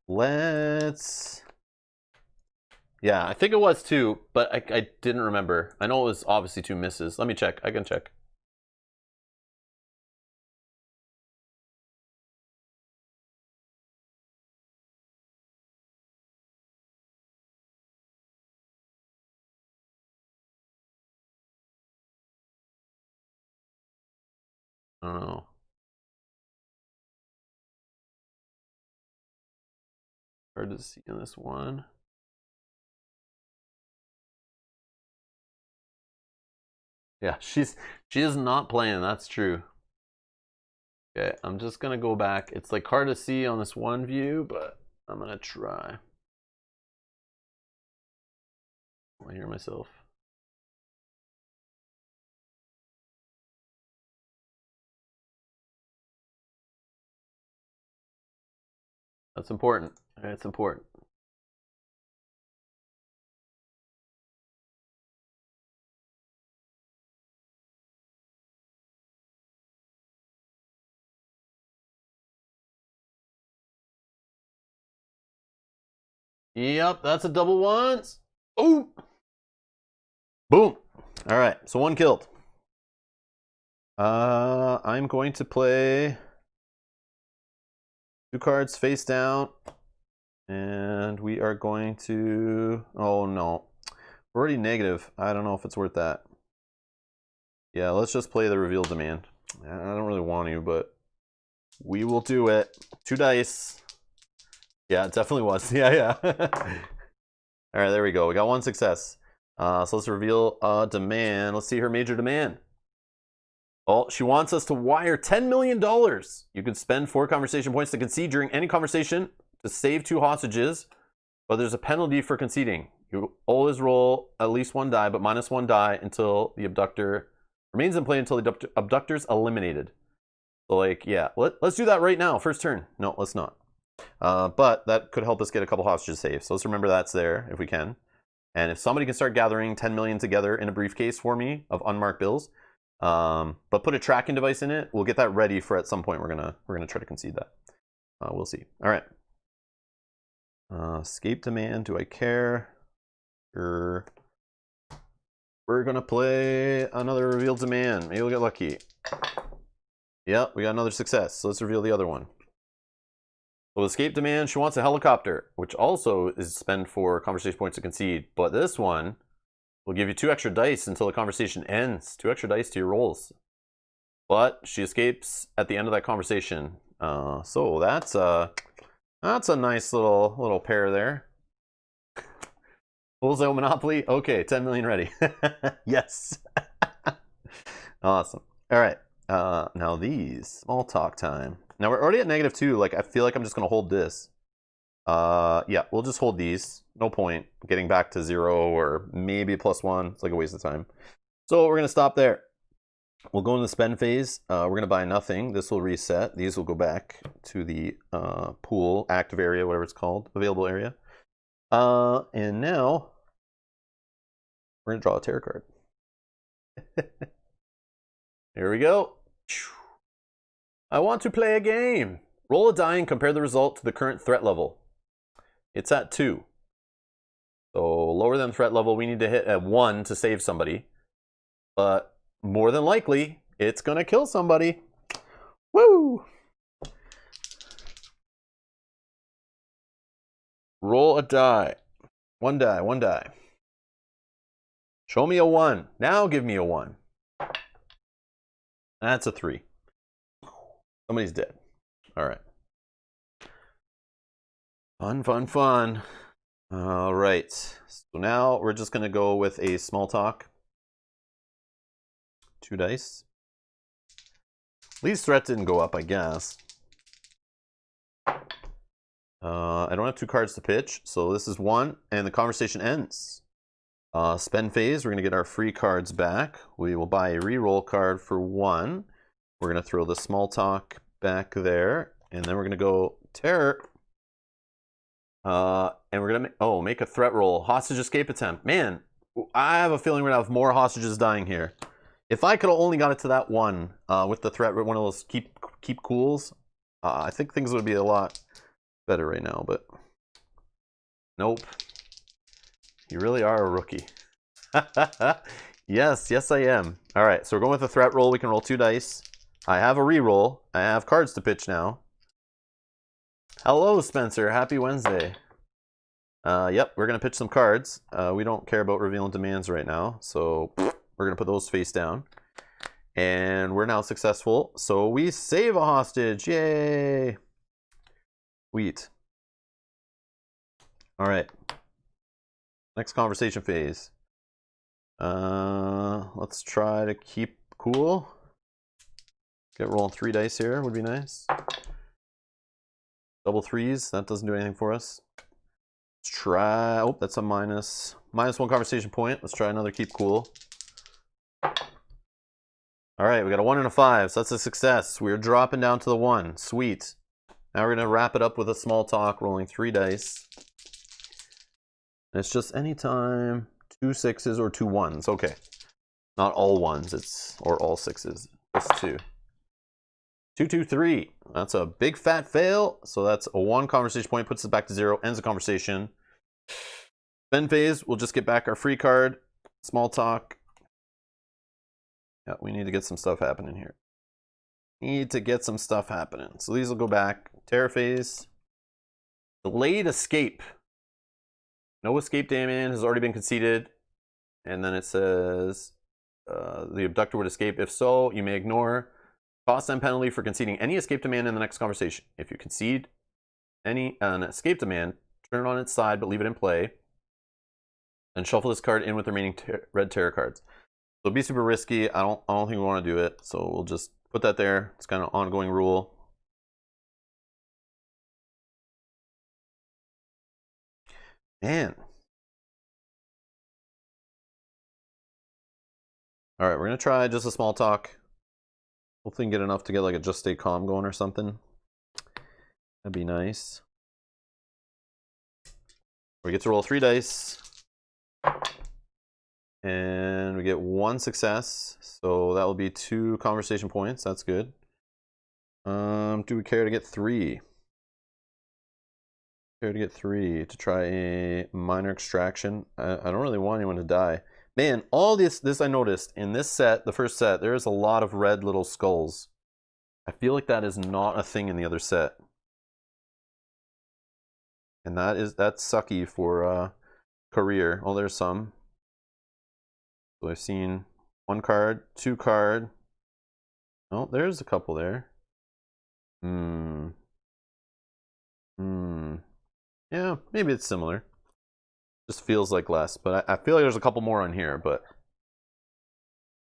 Let's. Yeah, I think it was 2, but I didn't remember. I know it was obviously 2 misses. Let me check. I can check. I don't know. Hard to see in this one. Yeah, she is not playing. That's true. Okay, I'm just gonna go back. It's like hard to see on this one view, but I'm gonna try. I hear myself. That's important. It's important. Yep, that's a double ones. Oh! Boom. All right, so 1 killed. I'm going to play 2 cards face down. And we are going to... Oh, no. We're already negative. I don't know if it's worth that. Yeah, let's just play the reveal demand. I don't really want to, but we will do it. 2 dice. Yeah, it definitely was. Yeah. All right, there we go. We got 1 success. So let's reveal a demand. Let's see her major demand. Oh, she wants us to wire $10 million. You can spend 4 conversation points to concede during any conversation to save 2 hostages, but there's a penalty for conceding. You always roll at least 1 die, but minus 1 die until the abductor remains in play until the abductor's eliminated. So like, yeah, let's do that right now. First turn. No, let's not. But that could help us get a couple hostages saved. So let's remember that's there if we can. And if somebody can start gathering 10 million together in a briefcase for me of unmarked bills, but put a tracking device in it, we'll get that ready for at some point we're gonna try to concede that. We'll see. All right. Escape demand. Do I care? Sure. We're gonna play another reveal demand. Maybe we'll get lucky. Yep, we got another success. So let's reveal the other one. So escape demand, she wants a helicopter, which also is spend 4 conversation points to concede. But this one will give you 2 extra dice until the conversation ends. 2 extra dice to your rolls. But she escapes at the end of that conversation. So that's a nice little pair there. Pulls out Monopoly. Okay, 10 million ready. Yes. Awesome. All right. Now these, small talk time. Now we're already at -2. Like, I feel like I'm just going to hold this. Yeah, we'll just hold these. No point getting back to 0 or maybe +1. It's like a waste of time. So we're going to stop there. We'll go in the spend phase. We're going to buy nothing. This will reset. These will go back to the pool, active area, whatever it's called, available area. And now we're going to draw a tarot card. Here we go. I want to play a game. Roll a die and compare the result to the current threat level. It's at 2. So lower than threat level, we need to hit at 1 to save somebody. But more than likely, it's going to kill somebody. Woo! Roll a die. 1 die, 1 die. Show me a 1. Now give me a 1. That's a 3. Somebody's dead. All right. Fun, fun, fun. All right. So now we're just going to go with a small talk. 2 dice. Lee's threat didn't go up, I guess. I don't have 2 cards to pitch, so this is 1, and the conversation ends. Spend phase, we're going to get our free cards back. We will buy a reroll card for 1. We're going to throw the small talk back there, and then we're going to go terror. And we're going to make a threat roll. Hostage escape attempt. Man, I have a feeling we're going to have more hostages dying here. If I could have only got it to that 1 with the threat, one of those keep cools, I think things would be a lot better right now, but nope. You really are a rookie. Yes, I am. All right, so we're going with a threat roll. We can roll 2 dice. I have a reroll. I have cards to pitch now. Hello, Spencer. Happy Wednesday. Yep, we're going to pitch some cards. We don't care about revealing demands right now, so we're going to put those face down. And we're now successful, so we save a hostage. Yay! Sweet. All right. Next conversation phase. Let's try to keep cool. Get rolling 3 dice here would be nice. Double 3s, that doesn't do anything for us. Let's try, oh, that's a minus. -1 conversation point. Let's try another keep cool. All right, we got a 1 and a 5, so that's a success. We're dropping down to the 1. Sweet. Now we're going to wrap it up with a small talk, rolling 3 dice. And it's just anytime 2 6s or 2 1s. Okay. Not all 1s, or all 6s. Just 2. 2 2 3. That's a big fat fail. So that's a 1 conversation point, puts it back to 0, ends the conversation. Spend phase, we'll just get back our free card. Small talk. Yeah, we need to get some stuff happening here. Need to get some stuff happening. So these will go back. Terror phase. Delayed escape. No escape demand has already been conceded. And then it says the abductor would escape. If so, you may ignore cost and penalty for conceding any escape demand in the next conversation. If you concede an escape demand, turn it on its side but leave it in play. and shuffle this card in with the remaining red tarot cards. So it'd be super risky. I don't think we want to do it. So we'll just put that there. It's kind of ongoing rule. Man. All right, we're gonna try just a small talk. Hopefully, we can get enough to get like a just stay calm going or something. That'd be nice. We get to roll 3 dice. And we get 1 success. So that will be 2 conversation points. That's good. Do we care to get 3? Care to get 3 to try a minor extraction? I don't really want anyone to die. Man, all this I noticed in this set, the first set, there's a lot of red little skulls. I feel like that is not a thing in the other set. And that's sucky for career. Oh, there's some. So I've seen 1 card, 2 card. Oh, there's a couple there. Yeah, maybe it's similar. Just feels like less, but I feel like there's a couple more on here, but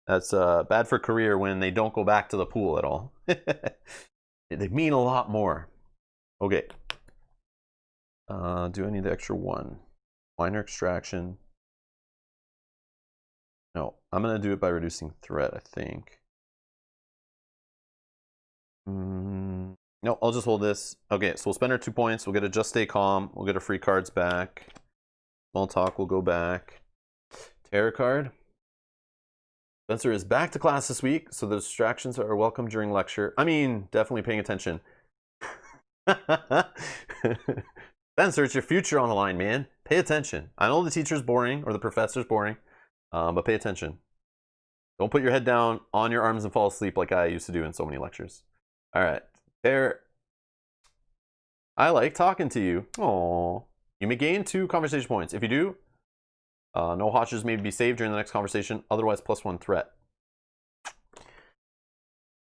that's bad for career when they don't go back to the pool at all. They mean a lot more. Okay. Do I need the extra 1? Minor extraction. No, I'm gonna do it by reducing threat, I think. No, I'll just hold this. Okay, so we'll spend our 2 points. We'll get a just stay calm. We'll get our free cards back. Small talk will go back. Tarot card. Spencer is back to class this week, so the distractions are welcome during lecture. I mean, definitely paying attention. Spencer, it's your future on the line, man. Pay attention. I know the teacher's boring or the professor's boring, but pay attention. Don't put your head down on your arms and fall asleep like I used to do in so many lectures. All right. There. I like talking to you. Aww. You may gain 2 conversation points. If you do, no hostages may be saved during the next conversation. Otherwise, +1 threat.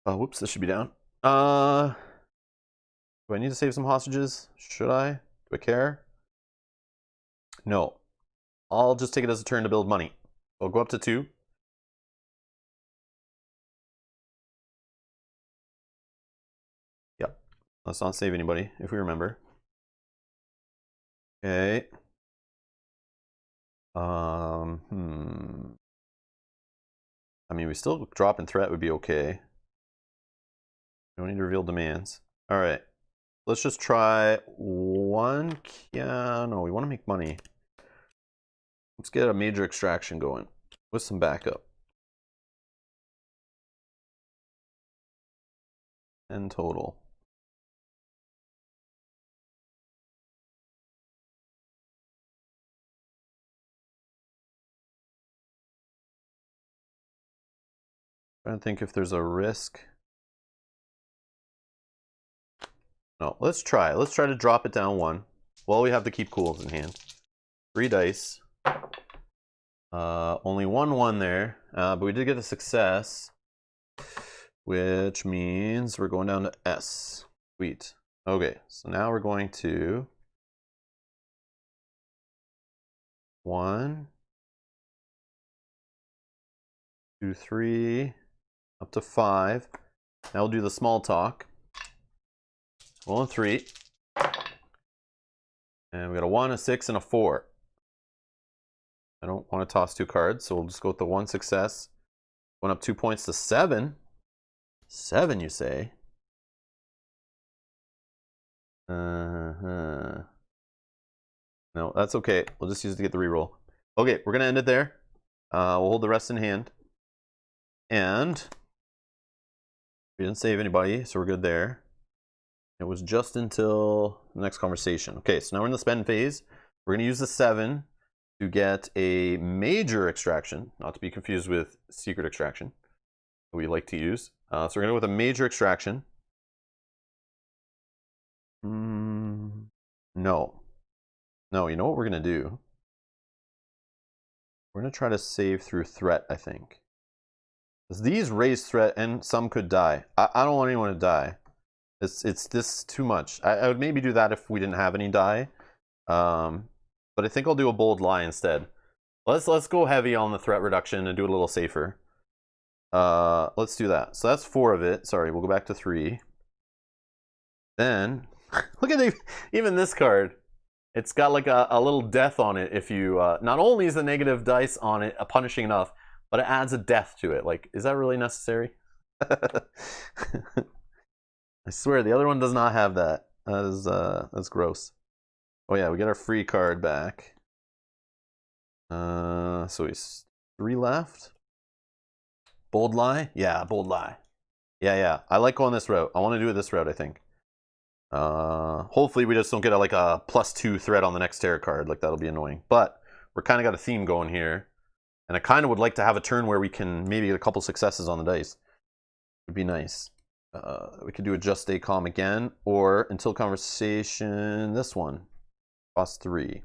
Whoops, this should be down. Do I need to save some hostages? Should I? Do I care? No. I'll just take it as a turn to build money. I'll go up to 2. Yep. Let's not save anybody, if we remember. Okay. I mean, we still drop in threat would be okay. Don't need to reveal demands. All right. Let's just try 1. Yeah, no, we want to make money. Let's get a major extraction going with some backup. 10 total. Trying to think if there's a risk. No, let's try. Let's try to drop it down 1. Well, we have to keep cools in hand. 3 dice. Only 1 there, but we did get a success, which means we're going down to S. Sweet. Okay, so now we're going to 1, 2, 3, up to 5. Now we'll do the small talk. 1 and 3. And we got a 1, a 6, and a 4. I don't want to toss 2 cards, so we'll just go with the 1 success. Going up 2 points to 7. 7, you say? No, that's okay. We'll just use it to get the reroll. Okay, we're gonna end it there. We'll hold the rest in hand. And we didn't save anybody, so we're good there. It was just until the next conversation. Okay, so now we're in the spend phase. We're gonna use the 7 to get a major extraction, not to be confused with secret extraction that we like to use. So we're gonna go with a major extraction. No. No, you know what we're gonna do? We're gonna try to save through threat, I think. Because these raise threat and some could die. I don't want anyone to die. It's this too much. I would maybe do that if we didn't have any die. But I think I'll do a bold lie instead. Let's go heavy on the threat reduction and do it a little safer. Let's do that. So that's 4 of it. Sorry, we'll go back to 3. Then, look at even this card. It's got like a little death on it. If you not only is the negative dice on it punishing enough, but it adds a death to it. Like, is that really necessary? I swear the other one does not have that. That's gross. Oh yeah, we get our free card back. So he's 3 left. Bold lie? Yeah, bold lie. Yeah. I like going this route. I want to do it this route, I think. Hopefully we just don't get like a +2 threat on the next tarot card. Like, that'll be annoying. But we're kind of got a theme going here. And I kind of would like to have a turn where we can maybe get a couple successes on the dice. Would be nice. We could do a just stay calm again, or until conversation, this one. Cost 3.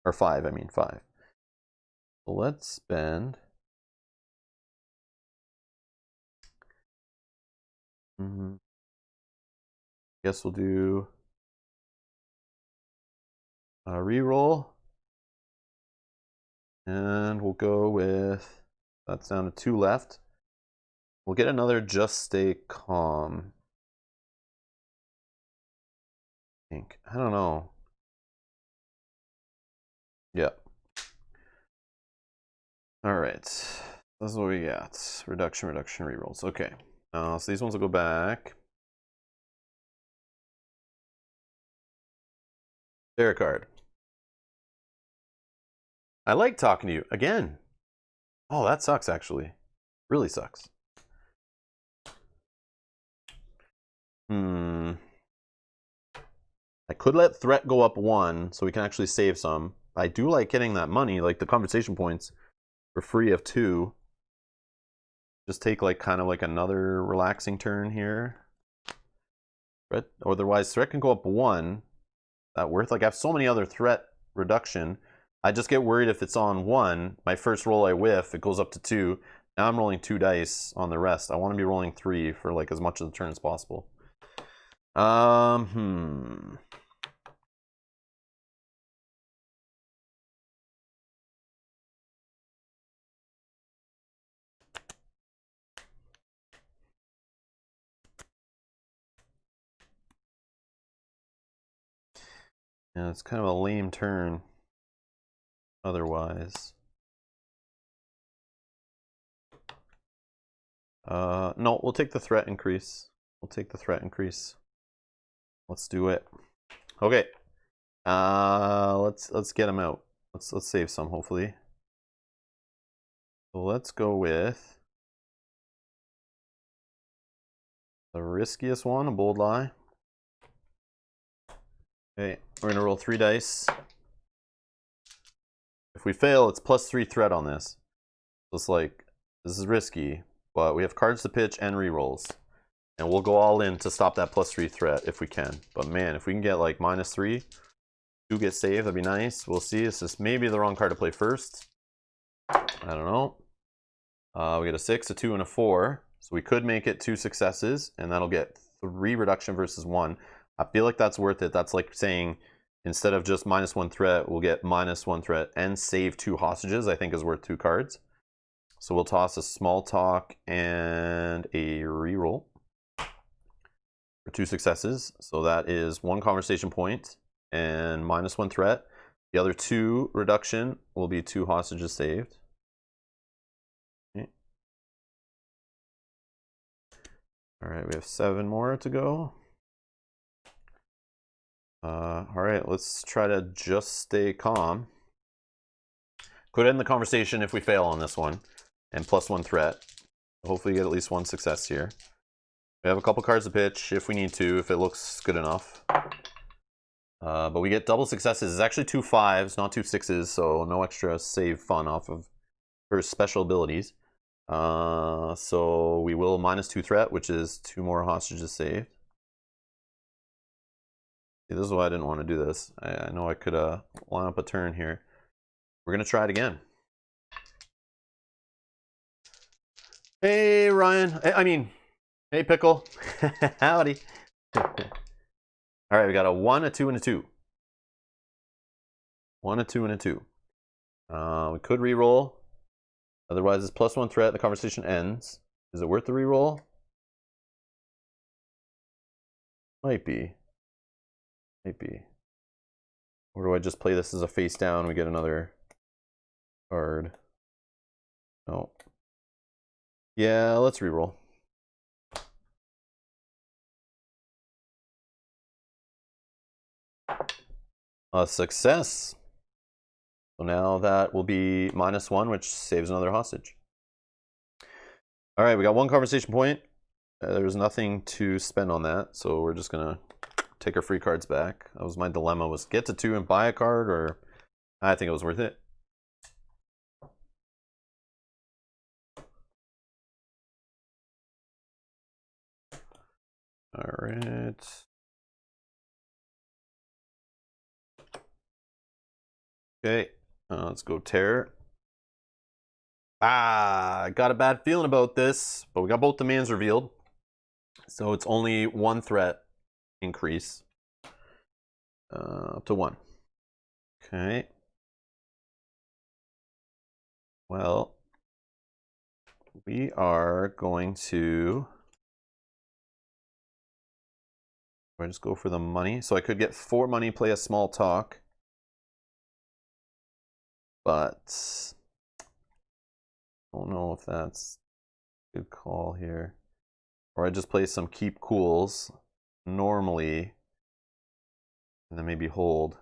Or 5, I mean 5. So let's spend... Guess we'll do a reroll. And we'll go with... That's down to 2 left. We'll get another just stay calm. I think. I don't know. Yep. Alright. This is what we got. Reduction, rerolls. Okay. So these ones will go back. Tarot card. I like talking to you. Again. Oh, that sucks, actually. Really sucks. I could let threat go up 1 so we can actually save some. I do like getting that money, like the conversation points, for free of 2. Just take like kind of like another relaxing turn here. Threat, otherwise threat can go up 1. That worth? Like, I have so many other threat reduction. I just get worried if it's on 1, my first roll I whiff, it goes up to 2. Now I'm rolling 2 dice on the rest. I want to be rolling 3 for like as much of the turn as possible. Yeah, it's kind of a lame turn otherwise. No, we'll take the threat increase. We'll take the threat increase. Let's do it. Okay. Let's get him out. Let's save some, hopefully. So let's go with the riskiest one, a bold lie. Okay, we're gonna roll 3 dice. If we fail, it's +3 threat on this. So it's like, this is risky, but we have cards to pitch and rerolls. And we'll go all in to stop that +3 threat if we can. But man, if we can get like -3, 2 get saved, that'd be nice. We'll see. It's just maybe the wrong card to play first. I don't know. We get a 6, a 2, and a 4. So we could make it 2 successes, and that'll get 3 reduction versus 1. I feel like that's worth it. That's like saying, instead of just -1 threat, we'll get -1 threat and save 2 hostages, I think is worth 2 cards. So we'll toss a small talk and a reroll for 2 successes. So that is 1 conversation point and -1 threat. The other 2 reduction will be 2 hostages saved. Okay. All right, we have 7 more to go. All right, let's try to just stay calm. Could end the conversation if we fail on this one, and +1 threat. Hopefully get at least 1 success here. We have a couple cards to pitch if we need to, if it looks good enough. But we get double successes. It's actually 2 5s, not 2 6s, so no extra save fun off of her special abilities. So we will -2 threat, which is 2 more hostages saved. See, this is why I didn't want to do this. I know I could line up a turn here. We're going to try it again. Hey, Ryan. Hey, Pickle. Howdy. All right, we got a 1, a 2, and a 2. 1, a 2, and a 2. We could reroll. Otherwise, it's +1 threat. The conversation ends. Is it worth the reroll? Might be. Might be. Or do I just play this as a face down? We get another card. No. Yeah, let's reroll. A success. So now that will be -1, which saves another hostage. All right, we got 1 conversation point. There's nothing to spend on that, so we're just gonna take our free cards back. That was my dilemma: was get to 2 and buy a card, or I think it was worth it. All right. Okay, let's go terror. I got a bad feeling about this, but we got both demands revealed. So it's only 1 threat increase. Up to 1. Okay. Well, we are going to... I just go for the money. So I could get 4 money, play a small talk. But I don't know if that's a good call here. Or I just play some keep cools normally. And then maybe hold.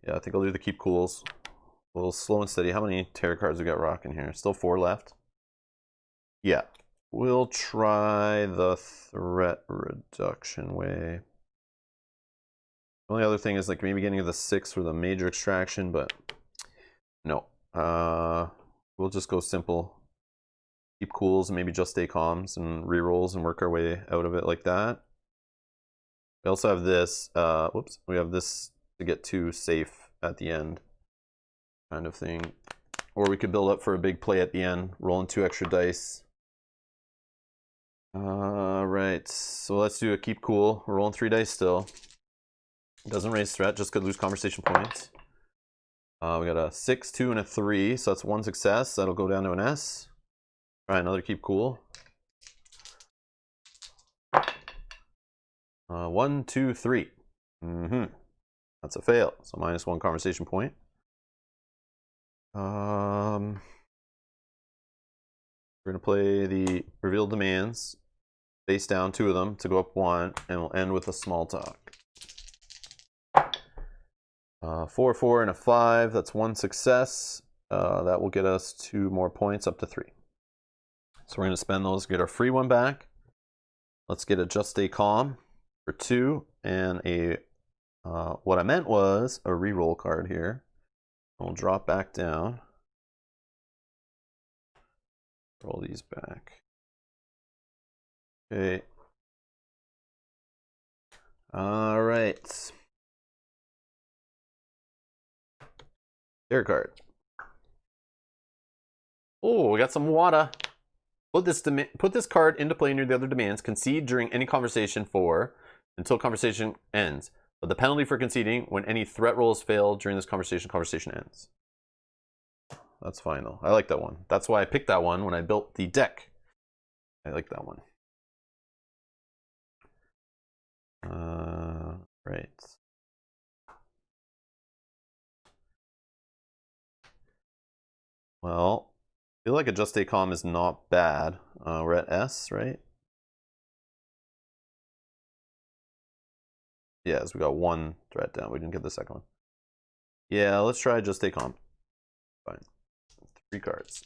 Yeah, I think I'll do the keep cools. A little slow and steady. How many tarot cards we got rocking here? Still 4 left? Yeah. We'll try the threat reduction way. The only other thing is like maybe getting to the 6 for the major extraction, but no. We'll just go simple. Keep cools and maybe just stay calms and rerolls and work our way out of it like that. We also have this, whoops, we have this to get to safe at the end kind of thing. Or we could build up for a big play at the end, rolling 2 extra dice. Right, so let's do a keep cool. We're rolling 3 dice still. Doesn't raise threat, just could lose conversation points. We got a 6, 2, and a 3, so that's 1 success. That'll go down to an S. Try another keep cool. 1, 2, 3. That's a fail, so -1 conversation point. We're gonna play the revealed demands, face down 2 of them to go up 1, and we'll end with a small talk. 4, 4, and a 5. That's 1 success. That will get us 2 more points, up to 3. So we're gonna spend those, get our free 1 back. Let's get a just stay calm for 2, and a what I meant was a reroll card here. We'll drop back down. Roll these back. Okay. All right. Tarot card. Oh, we got some water. Put this card into play near the other demands. Concede during any conversation until conversation ends. But the penalty for conceding: when any threat rolls fail during this conversation ends. That's fine though. I like that one. That's why I picked that one when I built the deck. I like that one. Right. Well, I feel like a just stay calm is not bad. We're at S, right? Yes, we got 1 threat down. We didn't get the second one. Yeah, let's try just stay calm. Fine. 3 cards.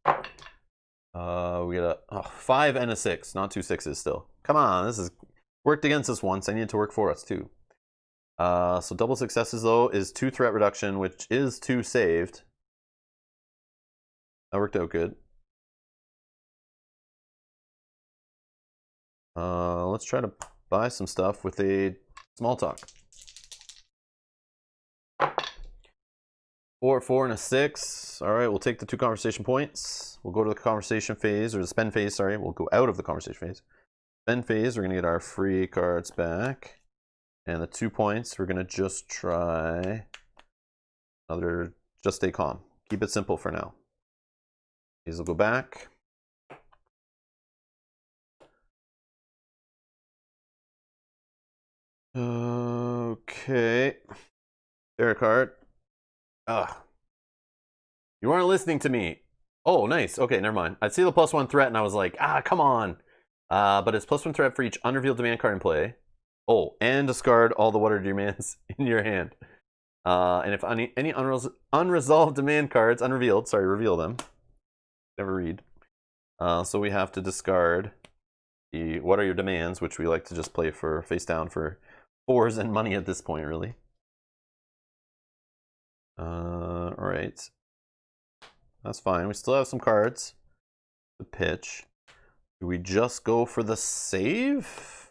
We got a 5 and a 6, not 2 6s still. Come on, this is worked against us once. I need it to work for us too. So double successes though is 2 threat reduction, which is 2 saved. That worked out good. Let's try to buy some stuff with a small talk. 4, 4, and a 6. All right, we'll take the 2 conversation points. We'll go to the conversation phase, or the spend phase, sorry. We'll go out of the conversation phase. Spend phase, we're going to get our free cards back. And the 2 points, we're going to just try Another just stay calm. Keep it simple for now. These will go back. Okay. There a card. Ugh. You aren't listening to me. Oh, nice. Okay, never mind. I see the +1 threat and I was like, come on. But it's +1 threat for each unrevealed demand card in play. Oh, and discard all the water demands in your hand. And if any unresolved demand cards, unrevealed, sorry, reveal them. Never read. So we have to discard the what are your demands, which we like to just play for face down for 4s and money at this point, really. All right. That's fine. We still have some cards to pitch. Do we just go for the save?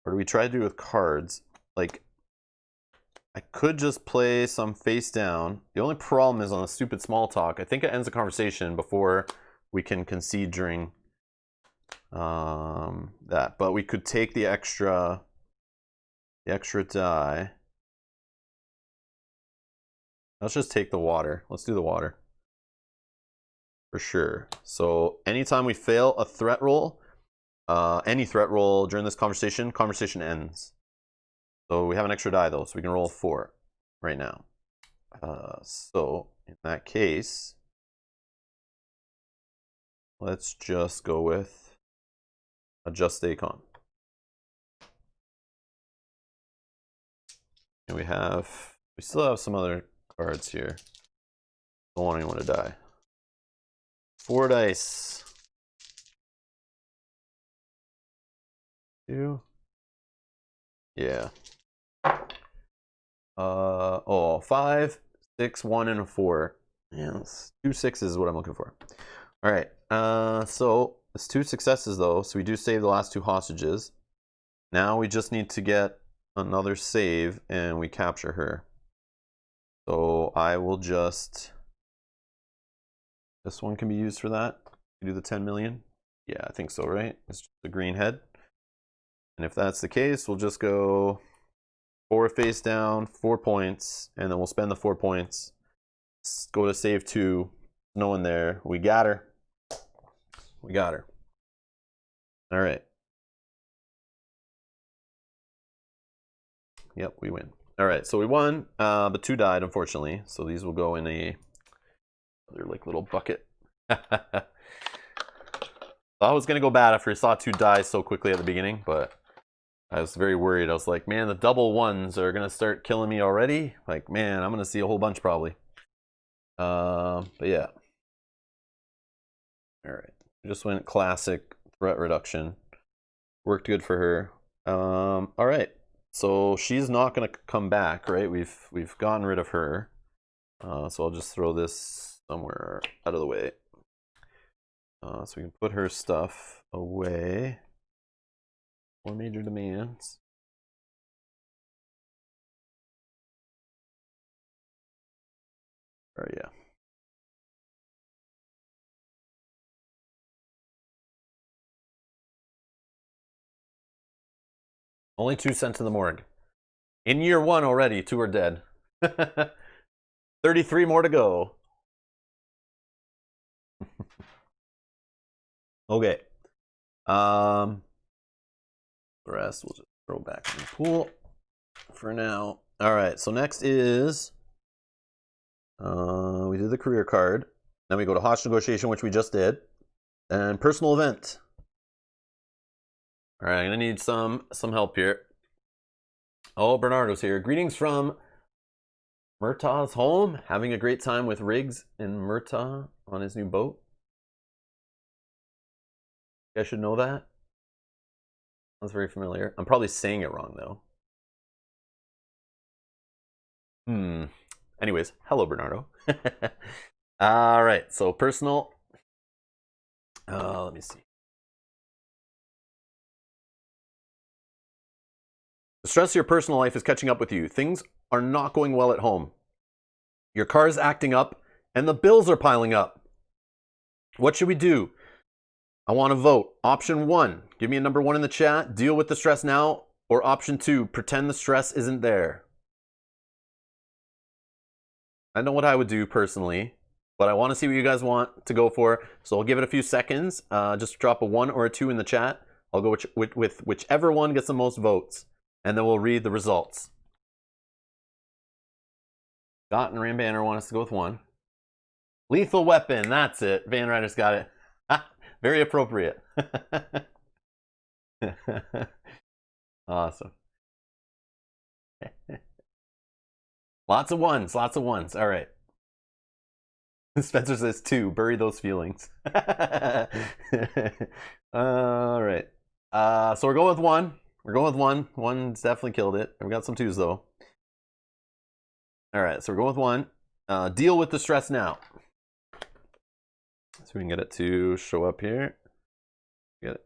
Or do we try to do it with cards? Like, I could just play some face down. The only problem is on the stupid small talk. I think it ends the conversation before we can concede during that. But we could take the extra die. Let's just take the water. Let's do the water. For sure. So anytime we fail a threat roll, any threat roll during this conversation ends. So we have an extra die though, so we can roll 4 right now. So in that case, let's just go with a just stay calm. And we still have some other cards here. Don't want anyone to die. 4 dice. 2. Yeah. 5, 6, 1, and a 4. Yeah, 2 6s is what I'm looking for. All right. So it's 2 successes though, so we do save the last 2 hostages. Now we just need to get another save and we capture her. So I will just. This one can be used for that. You do the 10 million. Yeah, I think so, right? It's just the green head. And if that's the case, we'll just go 4 face down, 4 points, and then we'll spend the 4 points. Go to save 2. No one there. We got her. We got her. All right. Yep, we win. All right, so we won, but 2 died, unfortunately. So these will go in a other like little bucket. I was gonna go bad after I saw 2 die so quickly at the beginning, but I was very worried. I was like, man, the double 1s are gonna start killing me already. Like, man, I'm gonna see a whole bunch probably. But yeah. All right, we just went classic threat reduction. Worked good for her. All right, so she's not gonna come back, right? We've gotten rid of her. So I'll just throw this somewhere out of the way. So we can put her stuff away. 4 major demands. Or yeah. Only 2 sent to the morgue. In year 1 already, 2 are dead. 33 more to go. Okay. The rest we'll just throw back in the pool for now. All right, so next is we did the career card. Then we go to hostage negotiation, which we just did, and personal event. All right, I'm gonna need some help here. Oh, Bernardo's here. Greetings from Murtaugh's home. Having a great time with Riggs and Murtaugh on his new boat. You guys should know that. Sounds very familiar. I'm probably saying it wrong though. Anyways, hello Bernardo. All right, so personal. Let me see. The stress of your personal life is catching up with you. Things are not going well at home. Your car is acting up and the bills are piling up. What should we do? I want to vote. Option 1, give me a number 1 in the chat. Deal with the stress now. Or option 2, pretend the stress isn't there. I know what I would do personally, but I want to see what you guys want to go for. So I'll give it a few seconds. Just drop a 1 or a 2 in the chat. I'll go with whichever one gets the most votes, and then we'll read the results. Scott and Rambanner want us to go with 1. Lethal Weapon, that's it. Van Ryder's got it. Very appropriate. Awesome. Lots of ones, lots of ones. All right. Spencer says 2. Bury those feelings. All right. So we're going with 1. We're going with 1. 1's definitely killed it. We got some 2s though. All right. So we're going with 1. Deal with the stress now. So we can get it to show up here. Get it.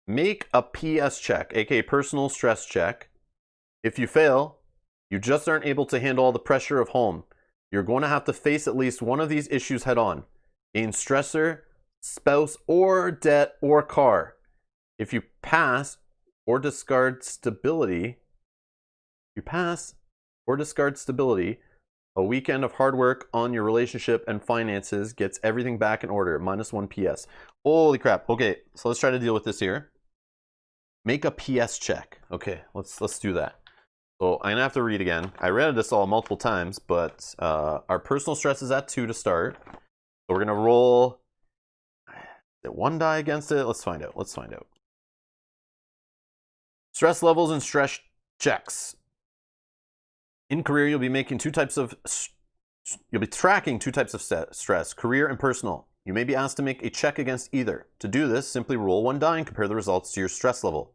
Make a PS check, aka personal stress check. If you fail, you just aren't able to handle all the pressure of home. You're going to have to face at least one of these issues head on. Gain stressor, spouse, or debt, or car. If you pass or discard stability, a weekend of hard work on your relationship and finances gets everything back in order. -1 PS. Holy crap. Okay, so let's try to deal with this here. Make a PS check. Okay, let's do that. So I'm gonna have to read again. I read this all multiple times, but our personal stress is at 2 to start. So we're gonna roll 1 die against it. Let's find out. Let's find out. Stress levels and stress checks. In career, you'll be tracking 2 types of stress, career and personal. You may be asked to make a check against either. To do this, simply roll 1 die and compare the results to your stress level.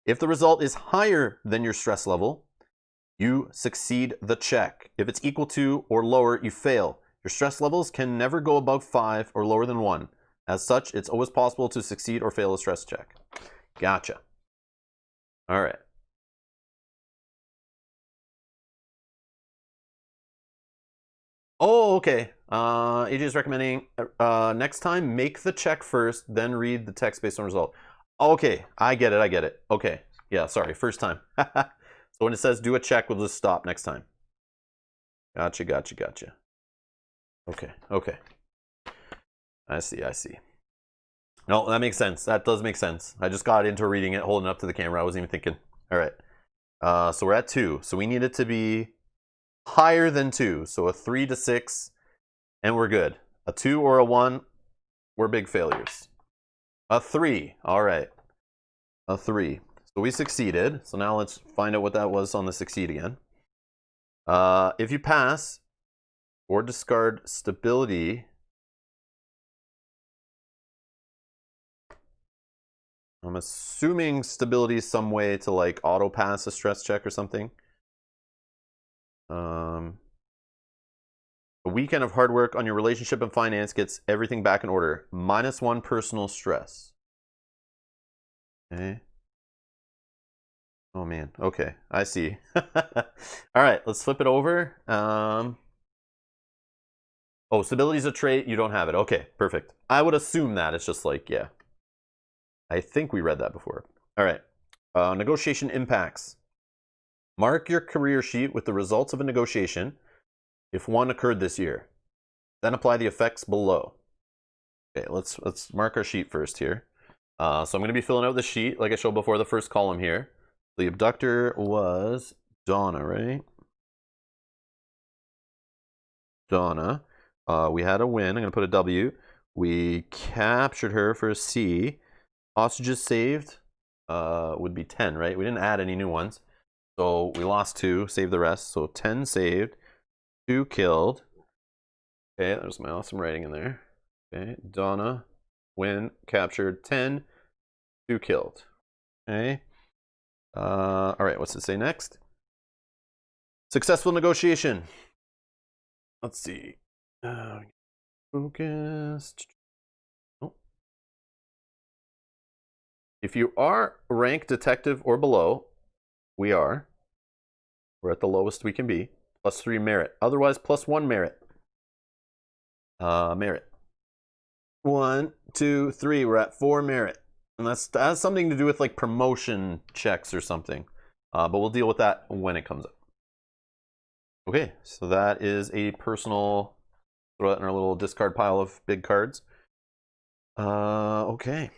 If the result is higher than your stress level, you succeed the check. If it's equal to or lower, you fail. Your stress levels can never go above 5 or lower than 1. As such, it's always possible to succeed or fail a stress check. Gotcha. All right. Oh, okay. AJ is recommending next time, make the check first, then read the text based on result. Okay, I get it. Okay, yeah, sorry, first time. So when it says do a check, we'll just stop next time. Gotcha. Okay. I see. No, that makes sense. That does make sense. I just got into reading it, holding it up to the camera. I wasn't even thinking. All right. So we're at 2. So we need it to be higher than 2. So a 3 to 6, and we're good. A 2 or a 1, we're big failures. A 3. All right. A 3. So we succeeded. So now let's find out what that was on the succeed again. If you pass or discard stability, I'm assuming stability is some way to like auto pass a stress check or something. A weekend of hard work on your relationship and finance gets everything back in order. -1 personal stress. Okay. Oh man. Okay, I see. All right, let's flip it over. Oh, stability is a trait. You don't have it. Okay, perfect. I would assume that. It's just like, yeah. I think we read that before. All right. Negotiation impacts. Mark your career sheet with the results of a negotiation if one occurred this year. Then apply the effects below. Okay, let's mark our sheet first here. So I'm going to be filling out the sheet like I showed before, the first column here. The abductor was Donna, right? Donna. We had a win. I'm going to put a W. We captured her for a C. Hostages saved would be 10, right? We didn't add any new ones. So we lost 2, saved the rest. So 10 saved, 2 killed. Okay, there's my awesome writing in there. Okay, Donna, win, captured, 10, 2 killed. Okay. All right, what's it say next? Successful negotiation. Let's see. Focused. Oh. If you are rank detective or below, we are. We're at the lowest we can be. +3 merit. Otherwise, +1 merit. Merit. 1, 2, 3. We're at 4 merit. And that has something to do with like promotion checks or something. But we'll deal with that when it comes up. Okay, so that is a personal, throw that in our little discard pile of big cards. Okay.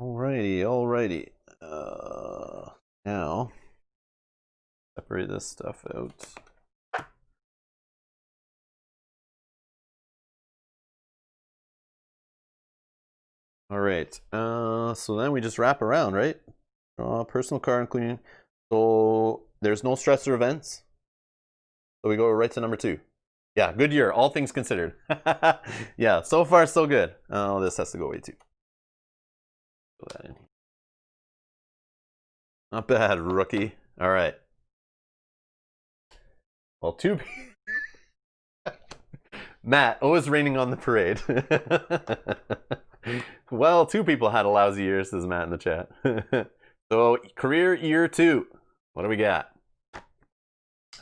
Alrighty. Now, separate this stuff out. All right. So then we just wrap around, right? Draw a personal card, including. So there's no stressor events. So we go right to number 2. Yeah, good year, all things considered. Yeah, so far so good. Oh, this has to go away too. Put that in here. Not bad, rookie. All right. Well, 2. Matt, always raining on the parade. Well, 2 people had a lousy year, says Matt in the chat. So, career year 2. What do we got?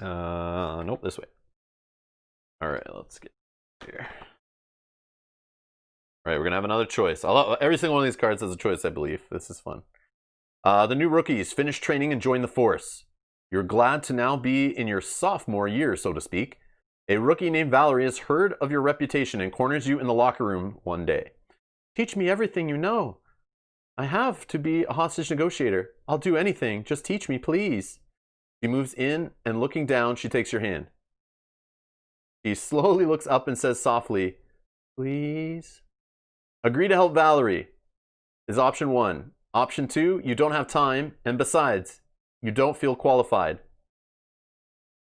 Nope, this way. All right, let's get here. All right, we're gonna have another choice. Every single one of these cards has a choice, I believe. This is fun. The new rookies finish training and join the force. You're glad to now be in your sophomore year, so to speak. A rookie named Valerie has heard of your reputation and corners you in the locker room one day. Teach me everything you know. I have to be a hostage negotiator. I'll do anything. Just teach me, please. She moves in, and looking down, she takes your hand. She slowly looks up and says softly, please. Agree to help Valerie is option 1. Option 2, you don't have time, and besides, you don't feel qualified.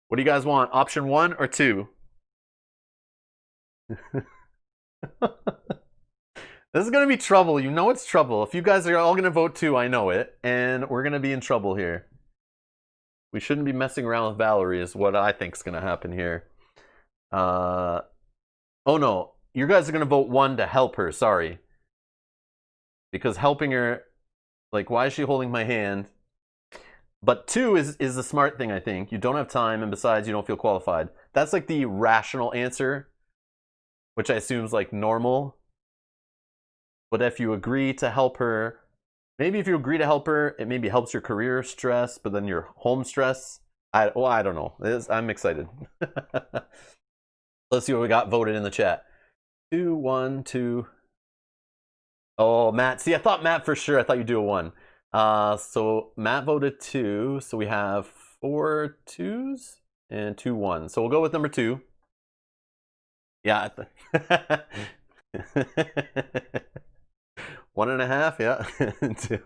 What do you guys want? Option 1 or 2? This is going to be trouble. You know it's trouble. If you guys are all going to vote 2, I know it. And we're going to be in trouble here. We shouldn't be messing around with Valerie is what I think is going to happen here. Oh no. You guys are going to vote 1 to help her. Sorry. Because helping her, like, why is she holding my hand? But 2 is the smart thing, I think. You don't have time, and besides, you don't feel qualified. That's like the rational answer, which I assume is like normal. But if you agree to help her, maybe if you agree to help her, it maybe helps your career stress, but then your home stress. I don't know. I'm excited. Let's see what we got voted in the chat. 2, 1, 2. Oh, Matt. See, I thought Matt for sure. I thought you'd do a 1. So Matt voted 2. So we have 4 2s and 2 1s. So we'll go with number 2. Yeah. 1.5. Yeah. 2.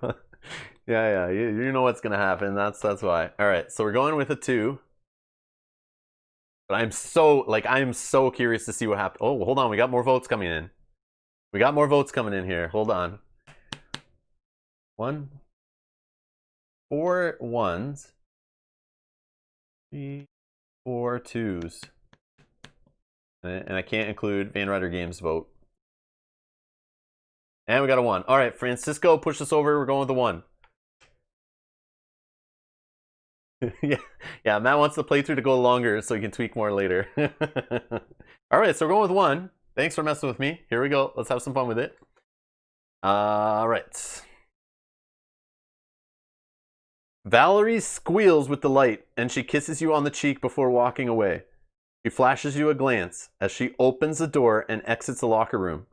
Yeah. You know what's gonna happen. That's why. All right. So we're going with a 2. But I'm so curious to see what happens. Oh, hold on. We got more votes coming in. We got more votes coming in here. Hold on. 1, 4 1s, 3, 4 2s. And I can't include Ryder Games vote. And we got a 1. All right, Francisco, push us over. We're going with the 1. Yeah, Matt wants the playthrough to go longer so he can tweak more later. All right, so we're going with 1. Thanks for messing with me. Here we go. Let's have some fun with it. All right. Valerie squeals with delight, and she kisses you on the cheek before walking away. She flashes you a glance as she opens the door and exits the locker room.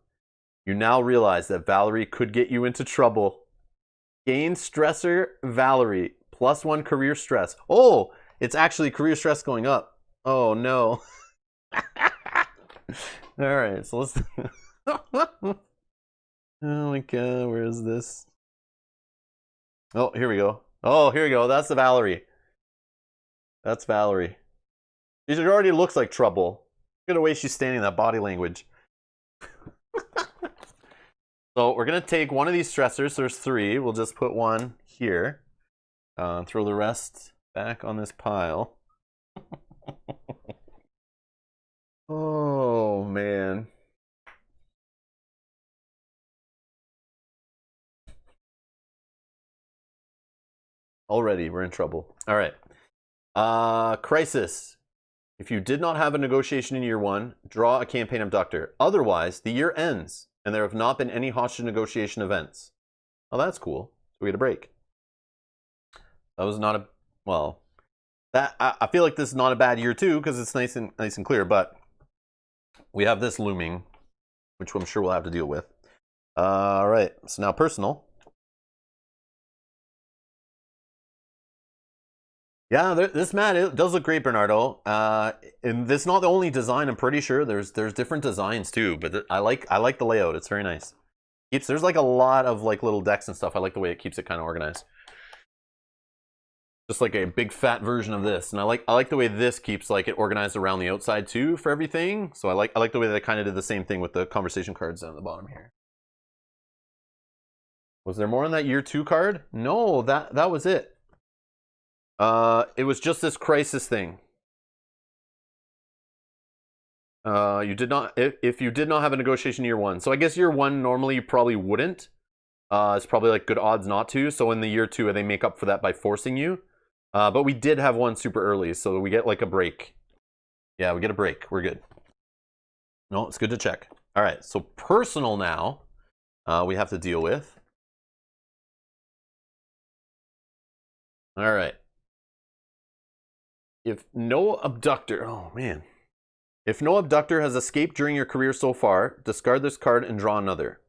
You now realize that Valerie could get you into trouble. Gain stressor Valerie, +1 career stress. Oh, it's actually career stress going up. Oh no. All right, so let's. Oh my god, where is this? Oh, here we go. Oh, here we go. That's the Valerie. That's Valerie. She already looks like trouble. Look at the way she's standing, that body language. So we're going to take one of these stressors. There's 3. We'll just put 1 here. Throw the rest back on this pile. Oh, man. Already, we're in trouble. All right. Crisis. If you did not have a negotiation in year 1, draw a campaign abductor. Otherwise, the year ends. and there have not been any hostage negotiation events. Oh, that's cool. So we get a break. That was not a, well, that I feel like this is not a bad year too, because it's nice and clear, but we have this looming, which I'm sure we'll have to deal with. All right, so now personal. Yeah, this mat, it does look great, Bernardo. And this is not the only design. I'm pretty sure there's different designs too, but I like the layout. It's very nice. There's like a lot of like little decks and stuff. I like the way it keeps it kind of organized. Just like a big fat version of this, and I like the way this keeps like it organized around the outside too for everything. So I like the way that they kind of did the same thing with the conversation cards down at the bottom here. Was there more on that year 2 card? No, that was it. It was just this crisis thing. You did not, if you did not have a negotiation year 1. So I guess year 1 normally you probably wouldn't. It's probably like good odds not to. So in the year 2 they make up for that by forcing you. But we did have one super early, so we get like a break. Yeah, we get a break. We're good. No, it's good to check. All right, so personal now we have to deal with. All right. If no abductor, oh man. If no abductor has escaped during your career so far, discard this card and draw another.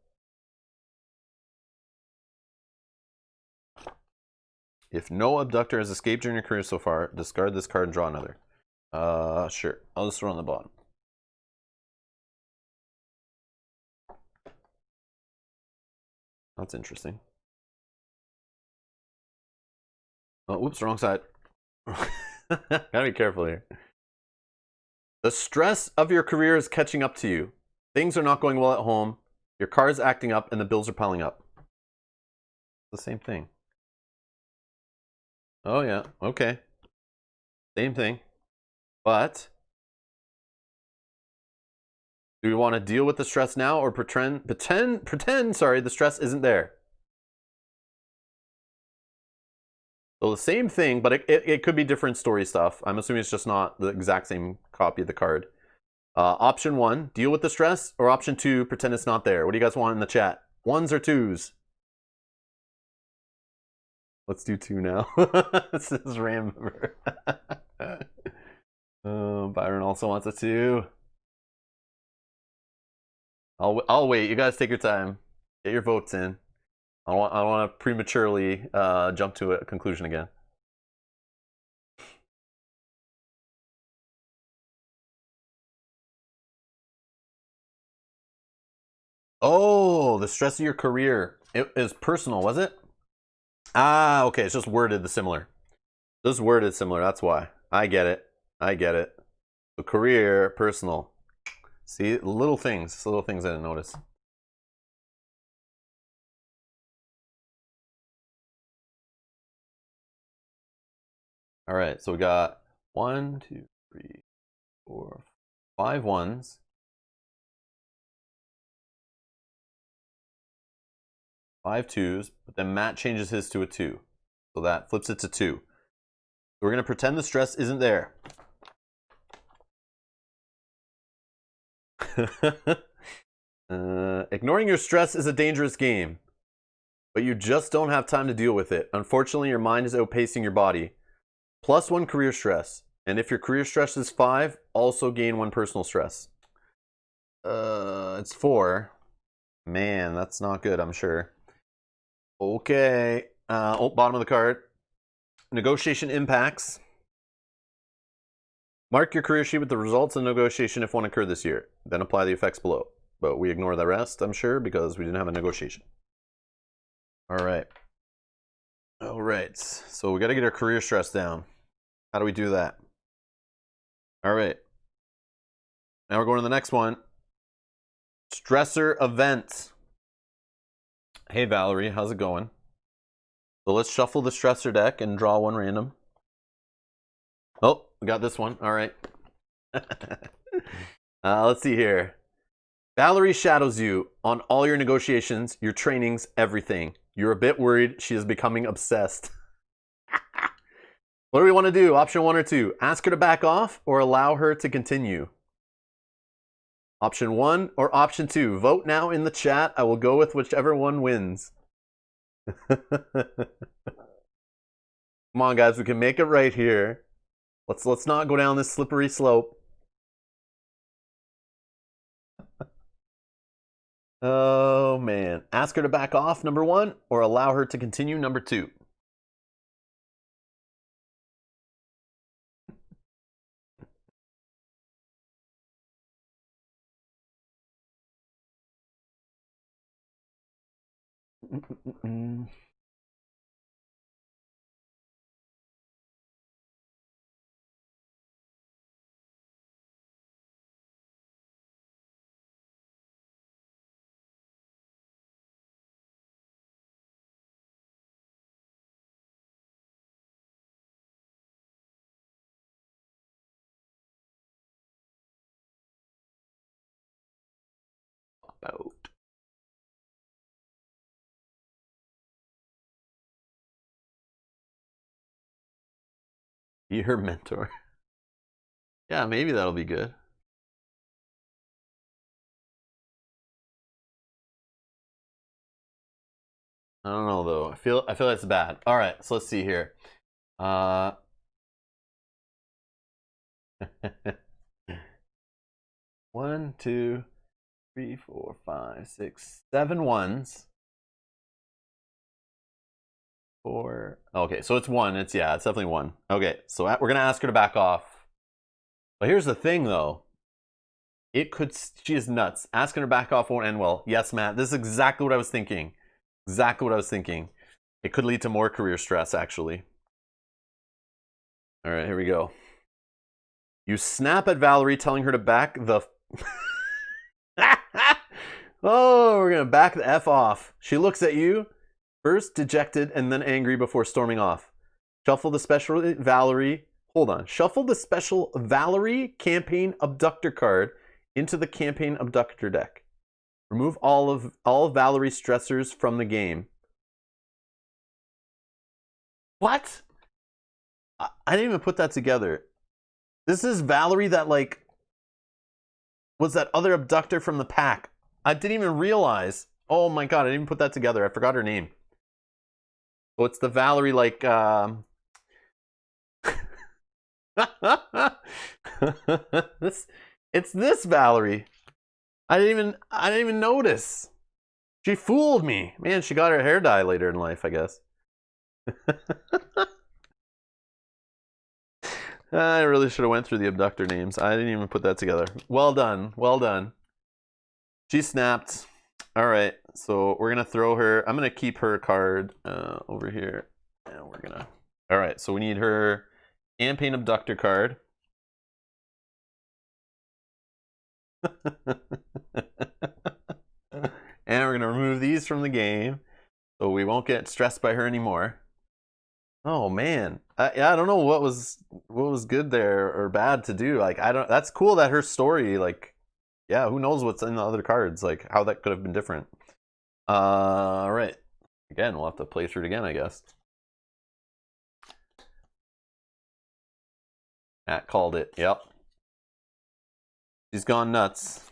If no abductor has escaped during your career so far, discard this card and draw another. Sure. I'll just throw it on the bottom. That's interesting. Oh, whoops, wrong side. Gotta be careful here. The stress of your career is catching up to you. Things are not going well at home. Your car is acting up and the bills are piling up. The same thing. Oh yeah, okay. Same thing. But do we want to deal with the stress now or pretend, sorry, the stress isn't there? So the same thing, but it could be different story stuff. I'm assuming it's just not the exact same copy of the card. Option 1, deal with the stress, or option 2, pretend it's not there. What do you guys want in the chat? 1s or 2s? Let's do 2 now. This is Ramber. Byron also wants a 2. I'll wait. You guys take your time. Get your votes in. I don't want to prematurely jump to a conclusion again. Oh, the stress of your career. It is personal, was it? Ah, okay. It's just worded similar. Just worded similar. That's why. I get it. I get it. So career, personal. See, little things I didn't notice. All right, so we got 1, 2, 3, 4, 5 1s. 5 2s, but then Matt changes his to a 2. So that flips it to 2. So we're going to pretend the stress isn't there. Ignoring your stress is a dangerous game, but you just don't have time to deal with it. Unfortunately, your mind is outpacing your body. +1 career stress. And if your career stress is 5, also gain 1 personal stress. It's 4. Man, that's not good, I'm sure. Okay. Bottom of the card. Negotiation impacts. Mark your career sheet with the results of negotiation if one occurred this year. Then apply the effects below. But we ignore the rest, I'm sure, because we didn't have a negotiation. All right. All right. So we got to get our career stress down. How do we do that? All right. Now we're going to the next one. Stressor events. Hey, Valerie, how's it going? So let's shuffle the stressor deck and draw one random. Oh, we got this one. All right. Let's see here. Valerie shadows you on all your negotiations, your trainings, everything. You're a bit worried she is becoming obsessed. What do we want to do? Option 1 or 2? Ask her to back off or allow her to continue? Option 1 or option 2? Vote now in the chat. I will go with whichever one wins. Come on, guys. We can make it right here. Let's not go down this slippery slope. Oh, man. Ask her to back off, number 1, or allow her to continue, number 2. About. Be her mentor. Yeah, maybe that'll be good. I don't know though. I feel that's bad. All right, so let's see here. 1, 2, 3, 4, 5, 6, 7 ones. 4. Okay, so it's 1. It's definitely 1. Okay, so we're gonna ask her to back off. But here's the thing, though. She is nuts. Asking her to back off won't end well. Yes, Matt. This is exactly what I was thinking. Exactly what I was thinking. It could lead to more career stress, actually. All right, here we go. You snap at Valerie, telling her to back the... Oh, we're going to back the F off. She looks at you, first dejected and then angry before storming off. Shuffle the special Valerie... Hold on. Shuffle the special Valerie campaign abductor card into the campaign abductor deck. Remove all of Valerie's stressors from the game. What? I didn't even put that together. This is Valerie that, like, was that other abductor from the pack. I didn't even realize. Oh my god, I didn't even put that together. I forgot her name. Oh, it's the Valerie, like, it's this Valerie. I didn't even notice. She fooled me. Man, she got her hair dye later in life, I guess. I really should have went through the abductor names. I didn't even put that together. Well done. Well done. She snapped. All right. So we're going to throw her. I'm going to keep her card over here. And we're going to... All right. So we need her campaign abductor card. And we're going to remove these from the game. So we won't get stressed by her anymore. Oh man, I don't know what was good there or bad to do. Like that's cool that her story, like, yeah, who knows what's in the other cards, like how that could have been different. All right, again, we'll have to play through it again, I guess. Matt called it. Yep, she's gone nuts.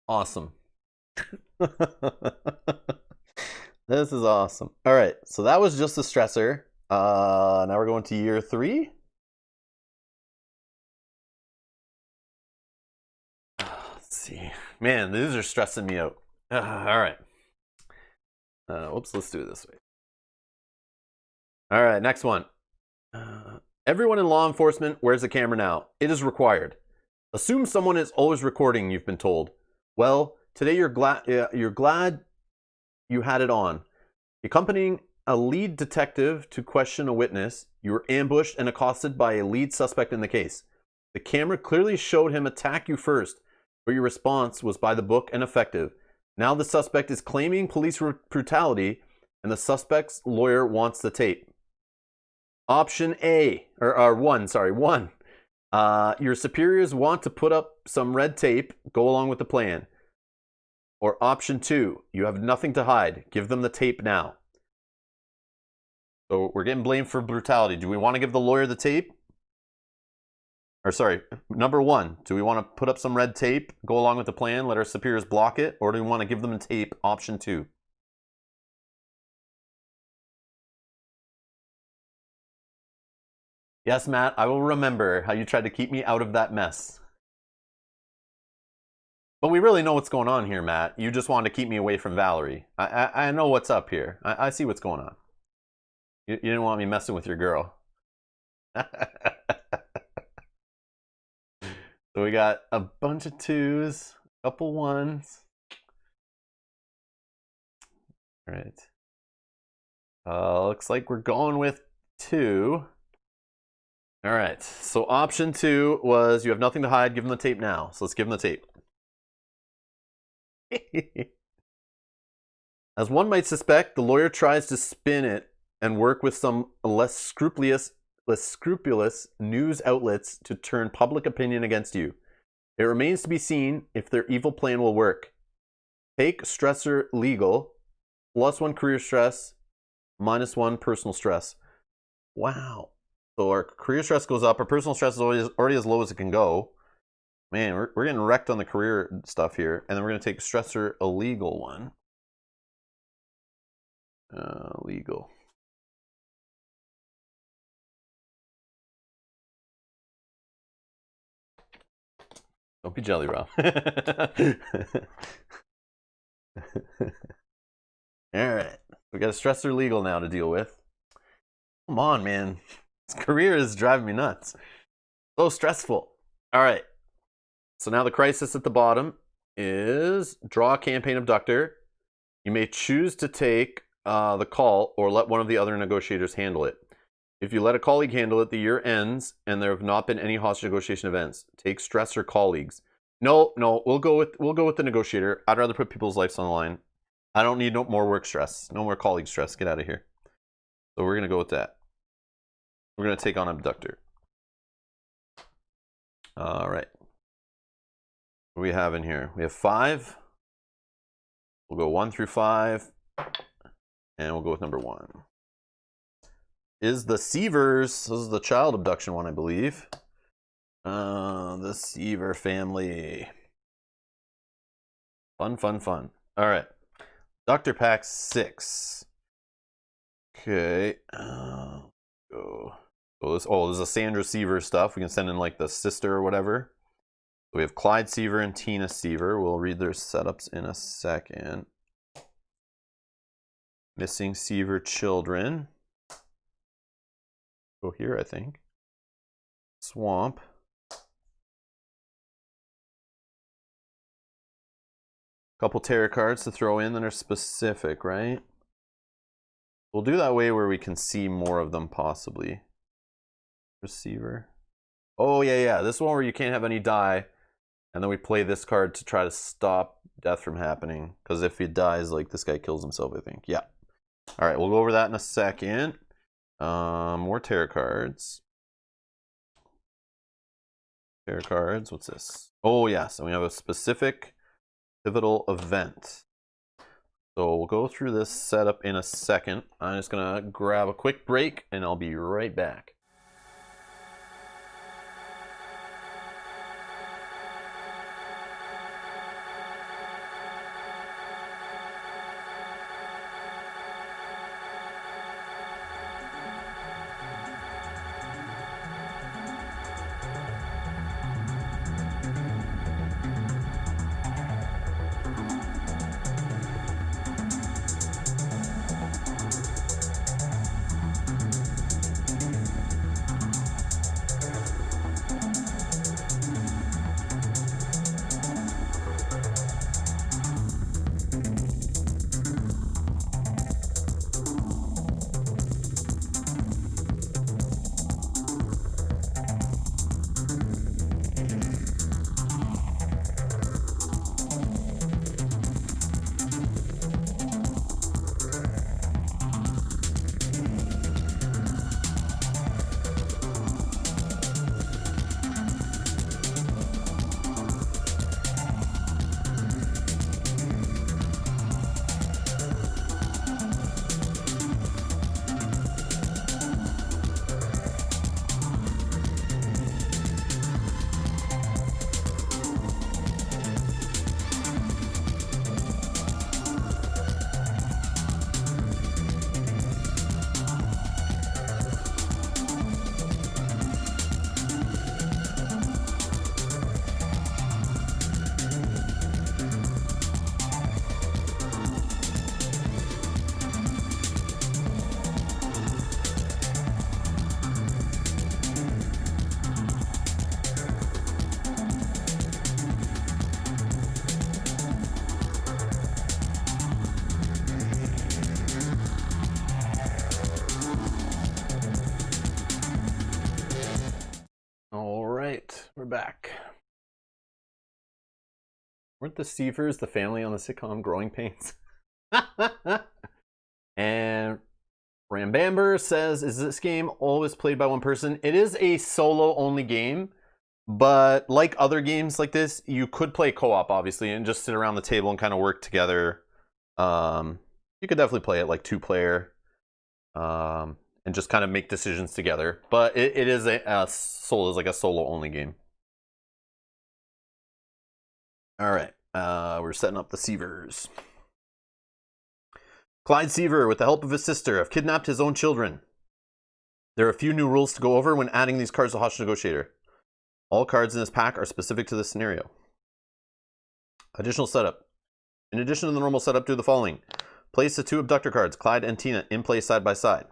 Awesome. This is awesome. All right, so that was just a stressor. Now we're going to year 3. Let's see. Man, these are stressing me out. All right. Whoops, let's do it this way. All right, next one. Everyone in law enforcement wears a camera now. It is required. Assume someone is always recording, you've been told. Well, today you're glad you had it on. Accompanying a lead detective to question a witness, you were ambushed and accosted by a lead suspect in the case. The camera clearly showed him attack you first, but your response was by the book and effective. Now the suspect is claiming police brutality, and the suspect's lawyer wants the tape. Option A, or 1, sorry, 1. Your superiors want to put up some red tape, go along with the plan. Or option 2, you have nothing to hide. Give them the tape now. So we're getting blamed for brutality. Do we want to give the lawyer the tape? Or sorry, number one, do we want to put up some red tape, go along with the plan, let our superiors block it, or do we want to give them a tape? Option 2. Yes, Matt, I will remember how you tried to keep me out of that mess. But we really know what's going on here, Matt. You just wanted to keep me away from Valerie. I know what's up here. I see what's going on. You didn't want me messing with your girl. So we got a bunch of 2s, a couple 1s. All right. Looks like we're going with 2. All right. So option 2 was you have nothing to hide. Give them the tape now. So let's give them the tape. As one might suspect, the lawyer tries to spin it and work with some less scrupulous news outlets to turn public opinion against you. It remains to be seen if their evil plan will work. Take stressor legal, +1 career stress, -1 personal stress. Wow. So our career stress goes up. Our personal stress is already as low as it can go. Man, we're getting wrecked on the career stuff here. And then we're going to take stressor illegal one. Legal. Don't be jelly, Rob. All right. We got a stressor legal now to deal with. Come on, man. This career is driving me nuts. So stressful. All right. So now the crisis at the bottom is draw a campaign abductor. You may choose to take the call or let one of the other negotiators handle it. If you let a colleague handle it, the year ends and there have not been any hostage negotiation events. Take stressor colleagues. No, we'll go with the negotiator. I'd rather put people's lives on the line. I don't need no more work stress. No more colleague stress. Get out of here. So we're gonna go with that. We're gonna take on abductor. All right. What do we have in here? We have 5. We'll go 1 through 5. And we'll go with number 1. Is the Sievers. This is the child abduction one, I believe. The Siever family. Fun. All right. Dr. Pack 6. Okay. Go. So there's a Sandra Siever stuff. We can send in like the sister or whatever. So we have Clyde Siever and Tina Siever. We'll read their setups in a second. Missing Siever children. Go here, I think. Swamp. Couple tarot cards to throw in that are specific, right? We'll do that way where we can see more of them possibly. Receiver. Oh, yeah. This one where you can't have any die. And then we play this card to try to stop death from happening. Because if he dies, like, this guy kills himself, I think. Yeah. All right, we'll go over that in a second. More tarot cards. Tarot cards. What's this? Oh, yes. And we have a specific pivotal event. So we'll go through this setup in a second. I'm just going to grab a quick break, and I'll be right back. right, we're back. Weren't the Sievers the family on the sitcom Growing Pains? And Rambamber says, is this game always played by one person? It is a solo-only game, but like other games like this, you could play co-op, obviously, and just sit around the table and kind of work together. You could definitely play it like two-player, and just kind of make decisions together. But it is like a solo-only game. All right, we're setting up the Sievers. Clyde Siever, with the help of his sister, have kidnapped his own children. There are a few new rules to go over when adding these cards to Hostage Negotiator. All cards in this pack are specific to this scenario. Additional setup. In addition to the normal setup, do the following. Place the two abductor cards, Clyde and Tina, in place side by side.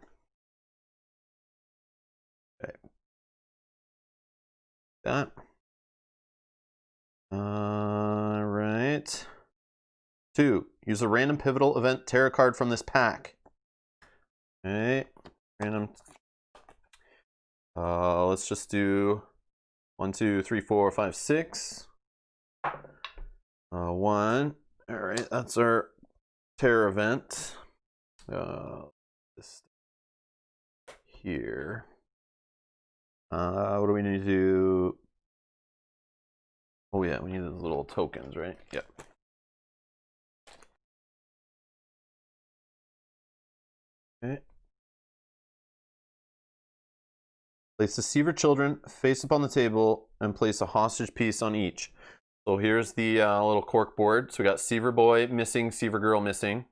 Okay. That. All right. 2. Use a random pivotal event tarot card from this pack. Okay. Random. Let's just do 1, 2, 3, 4, 5, 6. 1. All right, that's our terror event. This here. What do we need to do? Oh yeah, we need those little tokens, right? Yep. Okay. Place the Siever children face up on the table and place a hostage piece on each. So here's the little cork board. So we got Siever boy missing, Siever girl missing.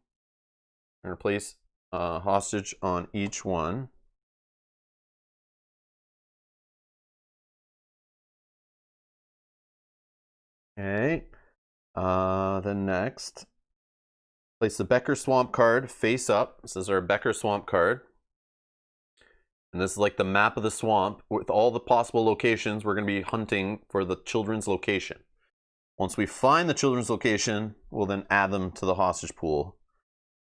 I'm gonna place hostage on each one. Okay. Then next, place the Becker Swamp card face up. This is our Becker Swamp card. And this is like the map of the swamp with all the possible locations. We're going to be hunting for the children's location. Once we find the children's location, we'll then add them to the hostage pool.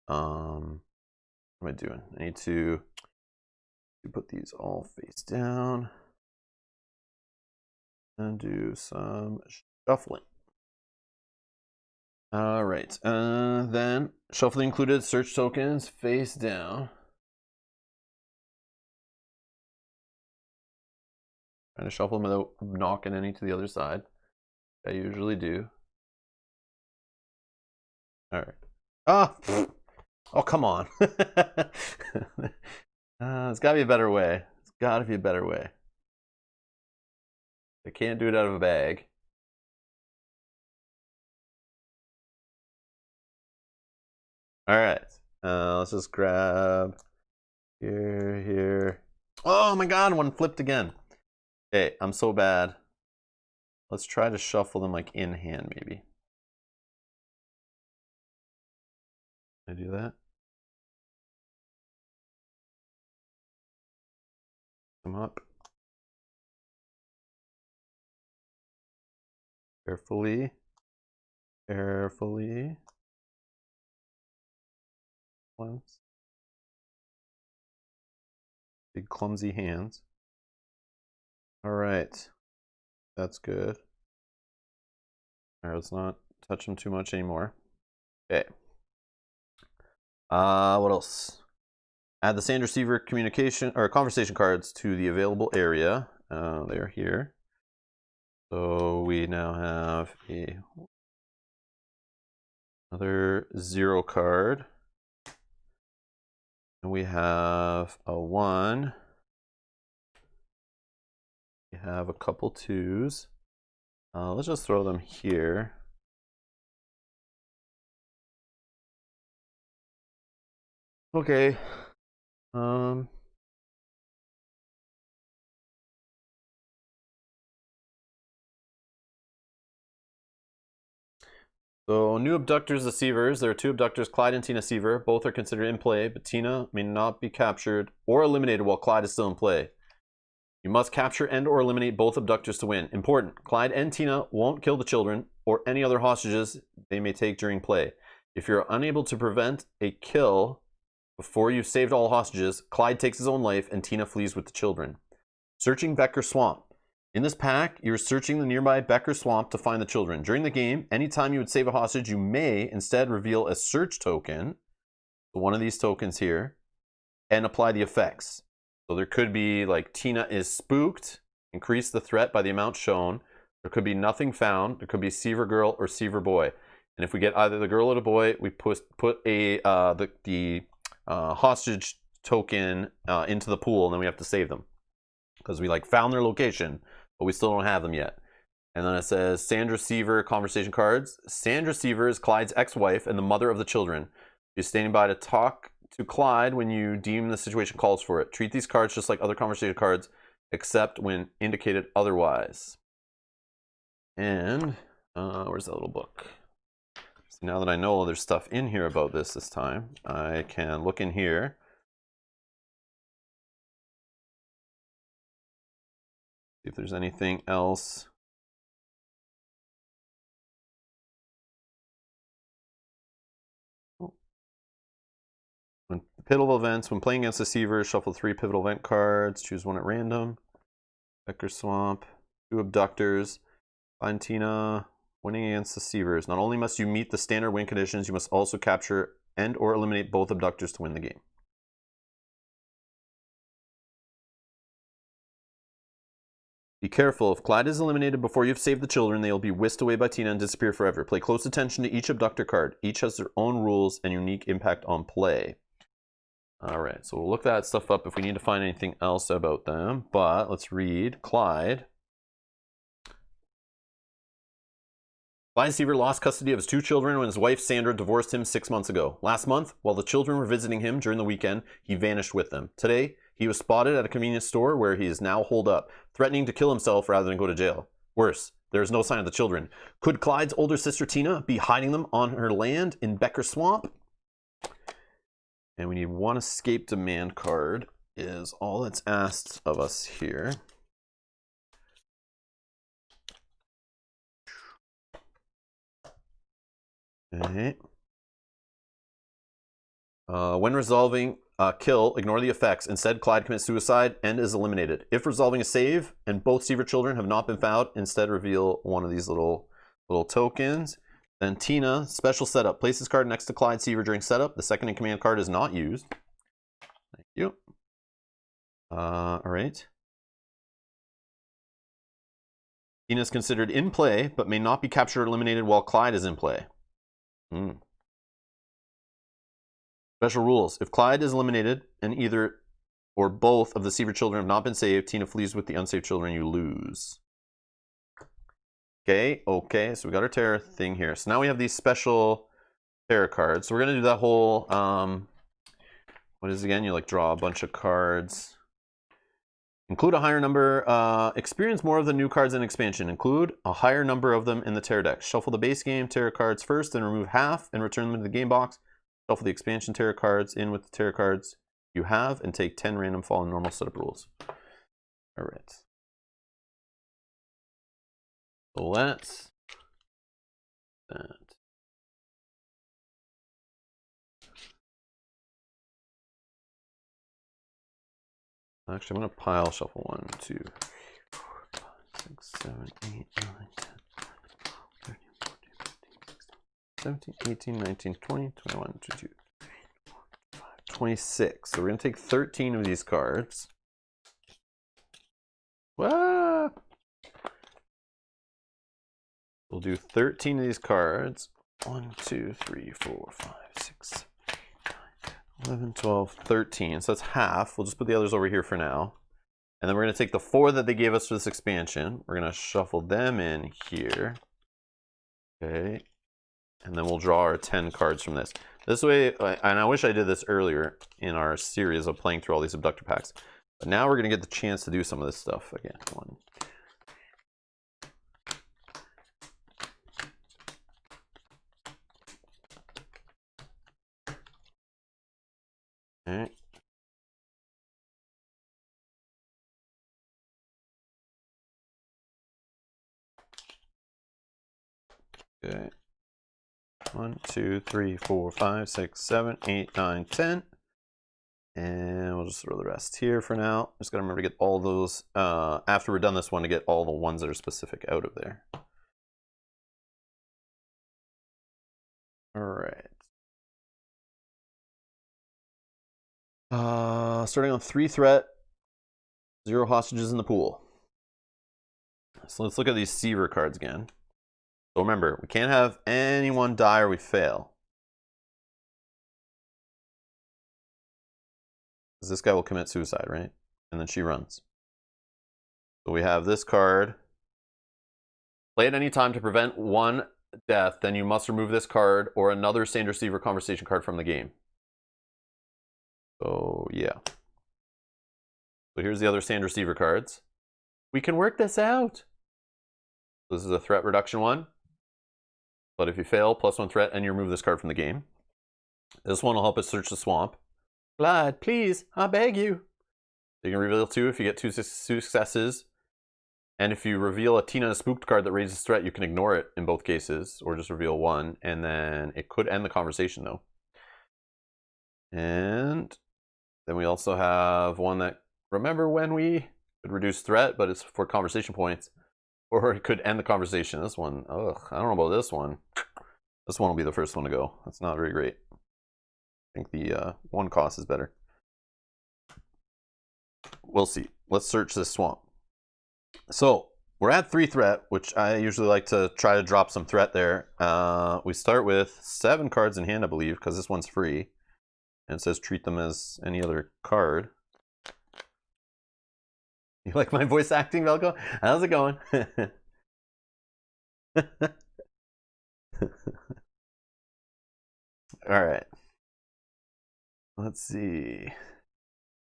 What am I doing? I need to put these all face down and do some shuffling. All right, then shuffling included search tokens face down. Trying to shuffle them without knocking any to the other side. I usually do. All right. Oh, come on. There's got to be a better way. There's got to be a better way. I can't do it out of a bag. All right. Let's just grab here. Oh my God, one flipped again. Okay, I'm so bad. Let's try to shuffle them like in hand, maybe. Can I do that? Come up. Carefully. Carefully. Once. Big clumsy hands. All right. That's good. All right, let's not touch them too much anymore. Okay. What else? Add the Sandra Siever communication or conversation cards to the available area. They're here. So we now have another 0 card. And we have a 1. We have a couple 2s. Let's just throw them here. Okay. So new abductors, the Sievers. There are 2 abductors, Clyde and Tina Siever. Both are considered in play, but Tina may not be captured or eliminated while Clyde is still in play. You must capture and or eliminate both abductors to win. Important, Clyde and Tina won't kill the children or any other hostages they may take during play. If you're unable to prevent a kill before you've saved all hostages, Clyde takes his own life and Tina flees with the children. Searching Becker Swamp. In this pack, you're searching the nearby Becker Swamp to find the children. During the game, anytime you would save a hostage, you may instead reveal a search token, one of these tokens here, and apply the effects. So there could be like Tina is spooked, increase the threat by the amount shown. There could be nothing found. There could be Siever girl or Siever boy. And if we get either the girl or the boy, we put a the hostage token into the pool, and then we have to save them because we like found their location, but we still don't have them yet. And then it says Sandra Siever conversation cards. Sandra Siever is Clyde's ex-wife and the mother of the children. She's standing by to talk to Clyde when you deem the situation calls for it. Treat these cards just like other conversation cards, except when indicated otherwise. And where's that little book? So now that I know there's stuff in here about this time, I can look in here. See if there's anything else. When pivotal events, when playing against the Siever, shuffle 3 pivotal event cards, choose one at random. Becker Swamp, 2 abductors, find Tina, winning against the Sievers. Not only must you meet the standard win conditions, you must also capture and or eliminate both abductors to win the game. Be careful, if Clyde is eliminated before you've saved the children, they will be whisked away by Tina and disappear forever. Play close attention to each abductor card. Each has their own rules and unique impact on play. Alright, so we'll look that stuff up if we need to find anything else about them, but let's read Clyde. Clyde Siever lost custody of his 2 children when his wife Sandra divorced him 6 months ago. Last month, while the children were visiting him during the weekend, he vanished with them. Today, he was spotted at a convenience store where he is now holed up, threatening to kill himself rather than go to jail. Worse, there is no sign of the children. Could Clyde's older sister Tina be hiding them on her land in Becker Swamp? And we need 1 escape demand card is all that's asked of us here. Okay. When resolving kill, ignore the effects. Instead, Clyde commits suicide and is eliminated. If resolving a save and both Siever children have not been found, instead reveal one of these little tokens. Then Tina, special setup. Place this card next to Clyde Siever during setup. The second in command card is not used. Thank you. All right. Tina is considered in play, but may not be captured or eliminated while Clyde is in play. Special rules. If Clyde is eliminated and either or both of the Siever children have not been saved, Tina flees with the unsaved children, you lose. Okay, so we got our terror thing here. So now we have these special terror cards. So we're going to do that whole, what is it again? You like draw a bunch of cards. Include a higher number, experience more of the new cards in expansion. Include a higher number of them in the terror deck. Shuffle the base game terror cards first, then remove half and return them to the game box. Shuffle the expansion terror cards in with the terror cards you have and take 10 random fallen normal setup rules. All right. So let's that. Actually, I'm going to pile shuffle 1, 2, 3, 4, 5, 6, 7, 8, 9, 10, 13, 14, 15, 16, 17, 18, 19, 20, 21, 22, 23, 24, 25, 26. So we're going to take 13 of these cards. Wah! We'll do 13 of these cards. 1, 2, 3, 4, 5, 6, 11, 12, 13. So that's half. We'll just put the others over here for now. And then we're going to take the 4 that they gave us for this expansion. We're going to shuffle them in here. Okay. And then we'll draw our 10 cards from this. This way, and I wish I did this earlier in our series of playing through all these abductor packs. But now we're going to get the chance to do some of this stuff again. 1, okay. Okay. 1, 2, 3, 4, 5, 6, 7, 8, 9, 10. And we'll just throw the rest here for now. Just gotta remember to get all those, after we're done this one, to get all the ones that are specific out of there. All right. Starting on 3 threat, 0 hostages in the pool. So let's look at these Siever cards again. So remember, we can't have anyone die or we fail. Because this guy will commit suicide, right? And then she runs. So we have this card. Play at any time to prevent 1 death, then you must remove this card or another Sandra Siever conversation card from the game. So yeah. So here's the other Sandra Siever cards. We can work this out. This is a threat reduction one. But if you fail, +1 threat, and you remove this card from the game. This one will help us search the swamp. Glad, please, I beg you. You can reveal 2 if you get 2 successes. And if you reveal a Tina and a Spooked card that raises threat, you can ignore it in both cases, or just reveal 1, and then it could end the conversation though. And then we also have one that, remember when we could reduce threat, but it's for conversation points, or it could end the conversation. This one, ugh, I don't know about this one. This one will be the first one to go. That's not very great. I think the 1 cost is better. We'll see. Let's search this swamp. So we're at 3 threat, which I usually like to try to drop some threat there. We start with 7 cards in hand, I believe, because this one's free. And it says treat them as any other card. You like my voice acting, Velko? How's it going? All right. Let's see.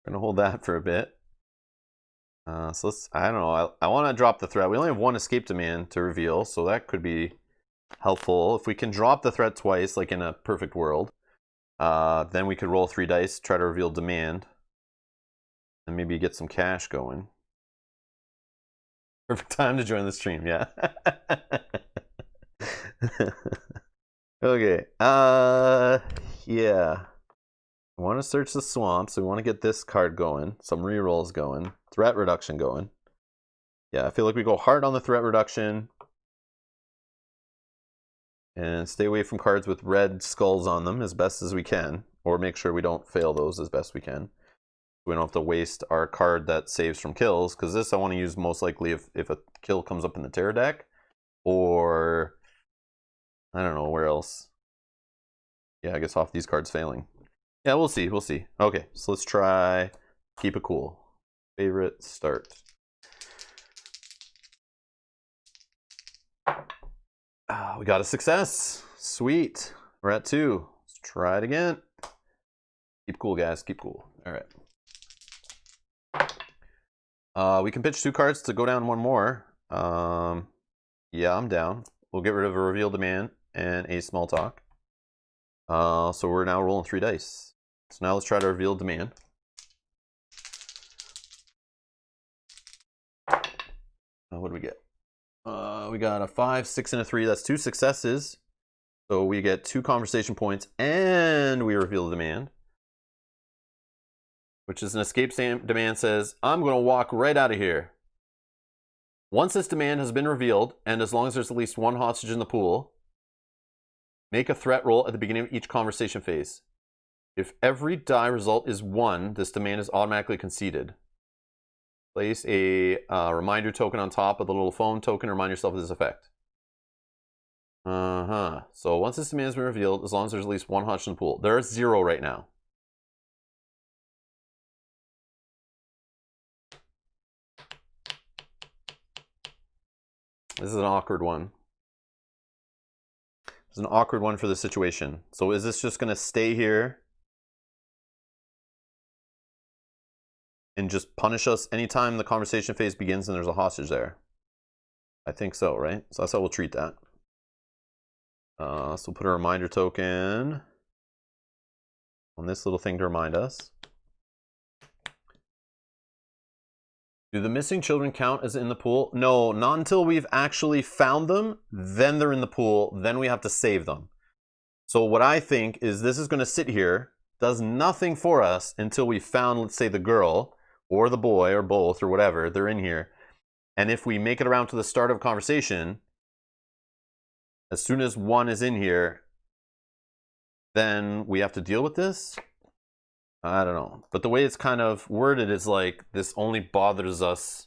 We're gonna hold that for a bit. So let's, I don't know, I want to drop the threat. We only have 1 escape demand to reveal, so that could be helpful. If we can drop the threat twice, like in a perfect world, then we could roll 3 dice, try to reveal demand, and maybe get some cash going. Perfect time to join the stream, yeah. Okay, yeah. I want to search the swamp, so we want to get this card going, some rerolls going, threat reduction going. Yeah, I feel like we go hard on the threat reduction and stay away from cards with red skulls on them as best as we can, or make sure we don't fail those as best we can. We don't have to waste our card that saves from kills, because this I want to use most likely if a kill comes up in the terror deck, or I don't know where else. Yeah, I guess off these cards failing. Yeah, we'll see, we'll see. Okay, so let's try keep it cool. Favorite, start. We got a success. Sweet. We're at 2. Let's try it again. Keep cool, guys, keep cool. All right. We can pitch 2 cards to go down 1 more. Yeah, I'm down. We'll get rid of a reveal demand and a small talk. So we're now rolling 3 dice. So now let's try to reveal demand. What do we get? We got a 5, 6, and a 3. That's 2 successes. So we get 2 conversation points, and we reveal the demand, which is an escape demand. Says, I'm going to walk right out of here. Once this demand has been revealed, and as long as there's at least 1 hostage in the pool, make a threat roll at the beginning of each conversation phase. If every die result is 1, this demand is automatically conceded. Place a reminder token on top of the little phone token to remind yourself of this effect. So once this demand has been revealed, as long as there's at least 1 hostage in the pool. There is 0 right now. This is an awkward one. This is an awkward one for the situation. So is this just going to stay here and just punish us anytime the conversation phase begins and there's a hostage there? I think so, right? So that's how we'll treat that. So we'll put a reminder token on this little thing to remind us. Do the missing children count as in the pool? No, not until we've actually found them. Then they're in the pool. Then we have to save them. So what I think is this is going to sit here. does nothing for us until we found, let's say, the girl or the boy or both or whatever. They're in here. And if we make it around to the start of a conversation, as soon as one is in here, then we have to deal with this. I don't know. But the way it's kind of worded is like, this only bothers us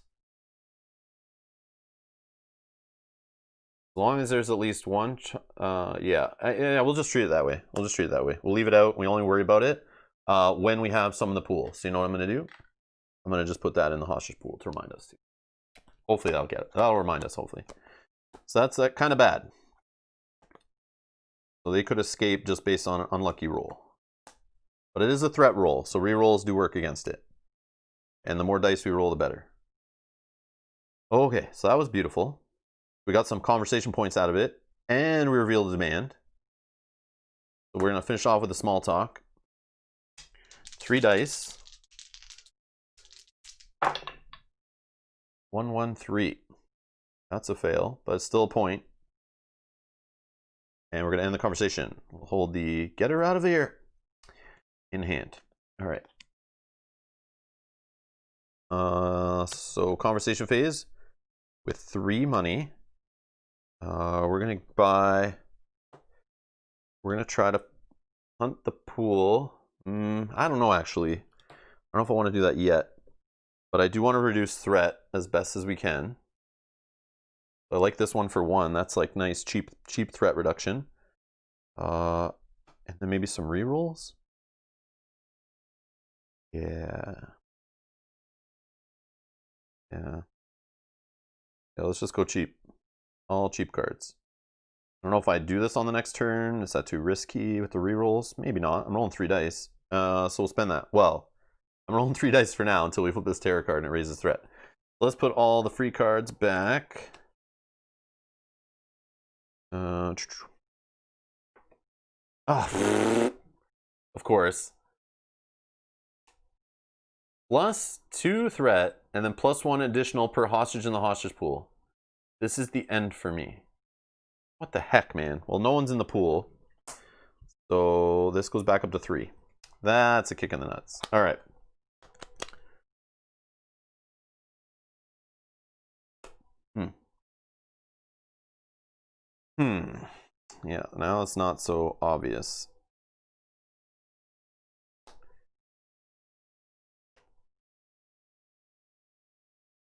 as long as there's at least one. Yeah, we'll just treat it that way. We'll just treat it that way. We'll leave it out. We only worry about it when we have some in the pool. So you know what I'm going to do? I'm going to just put that in the hostage pool to remind us. Hopefully that'll get it. That'll remind us, hopefully. So that's that kind of bad. So they could escape just based on an unlucky roll. But it is a threat roll, so rerolls do work against it. And the more dice we roll, the better. Okay, so that was beautiful. We got some conversation points out of it, and we revealed the demand. So we're going to finish off with a small talk. 3 dice. 1, 1, 3. That's a fail, but it's still a point. And we're going to end the conversation. We'll hold the get her out of here in hand. All right. So conversation phase with 3 money. We're going to buy. We're going to try to hunt the pool. I don't know, actually. I don't know if I want to do that yet. But I do want to reduce threat as best as we can. I like this one for 1. That's like nice, cheap threat reduction. And then maybe some rerolls. Yeah. Yeah, let's just go cheap. All cheap cards. I don't know if I do this on the next turn. Is that too risky with the rerolls? Maybe not. I'm rolling 3 dice. So we'll spend that. Well, I'm rolling 3 dice for now until we flip this terror card and it raises threat. Let's put all the free cards back. Of course. +2 threat, and then +1 additional per hostage in the hostage pool. This is the end for me. What the heck, man? Well, no one's in the pool. So this goes back up to 3. That's a kick in the nuts. All right. Yeah, now it's not so obvious.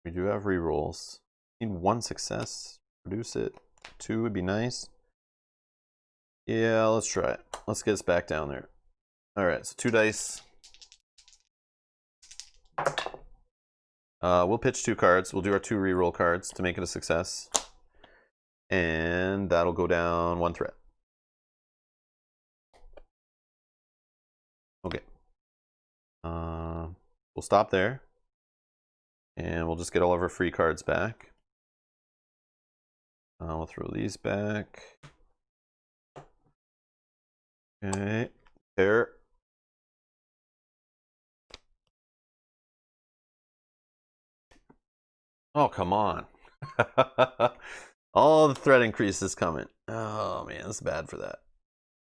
We do have rerolls. Need 1 success. Produce it. 2 would be nice. Yeah, let's try it. Let's get us back down there. All right, so 2 dice. We'll pitch 2 cards. We'll do our 2 reroll cards to make it a success. And that'll go down 1 threat. Okay. We'll stop there. And we'll just get all of our free cards back. We'll throw these back. Okay. There. Oh, come on. All the threat increase is coming. Oh, man, that's bad for that.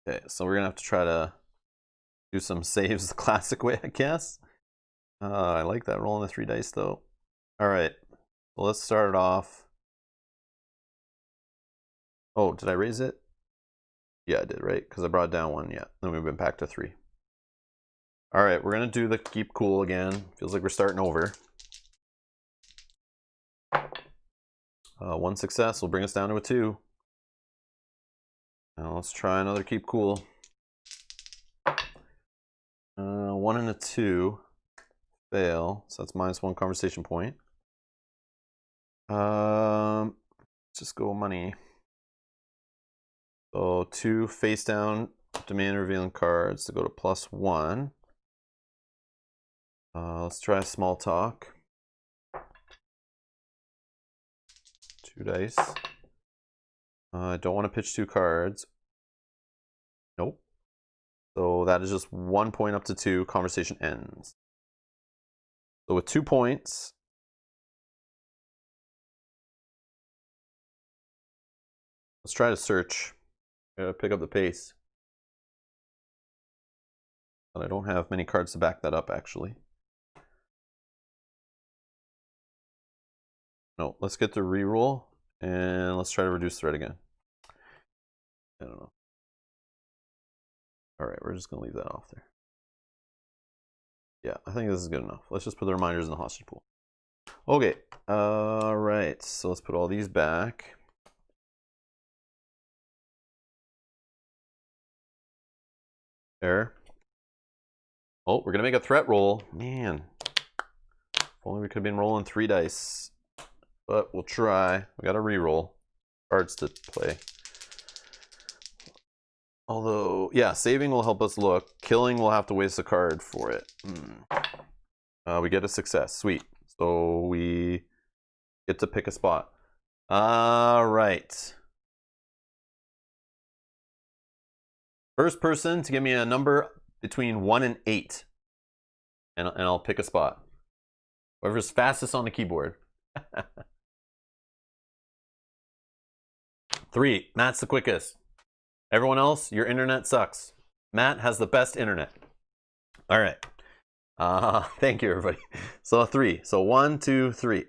Okay, so we're going to have to try to do some saves the classic way, I guess. I like that rolling the 3 dice, though. All right, well, let's start it off. Oh, did I raise it? Yeah, I did, right? Because I brought it down 1, yeah. Then we went back to 3. All right, we're going to do the keep cool again. Feels like we're starting over. 1 success will bring us down to a 2. Now let's try another keep cool. 1 and a 2. Fail. So that's -1 conversation point. Let's just go money. So 2 face down demand revealing cards to go to +1. Let's try small talk. 2 dice. I don't want to pitch 2 cards. Nope. So that is just 1 point up to 2. Conversation ends. So with 2 points, let's try to search. Pick up the pace. But I don't have many cards to back that up, actually. No, let's get the reroll, and let's try to reduce threat again. I don't know. All right, we're just going to leave that off there. Yeah, I think this is good enough. Let's just put the reminders in the hostage pool. Okay, all right, so let's put all these back. There. Oh, we're going to make a threat roll. Man, if only we could have been rolling 3 dice. But we'll try. We got to reroll. Cards to play. Although, yeah, saving will help us look. Killing, we'll have to waste a card for it. We get a success. Sweet. So we get to pick a spot. All right. First person to give me a number between 1 and 8. And I'll pick a spot. Whoever's fastest on the keyboard. 3. Matt's the quickest. Everyone else, your internet sucks. Matt has the best internet. All right. Thank you, everybody. So 3. So 1, 2, 3.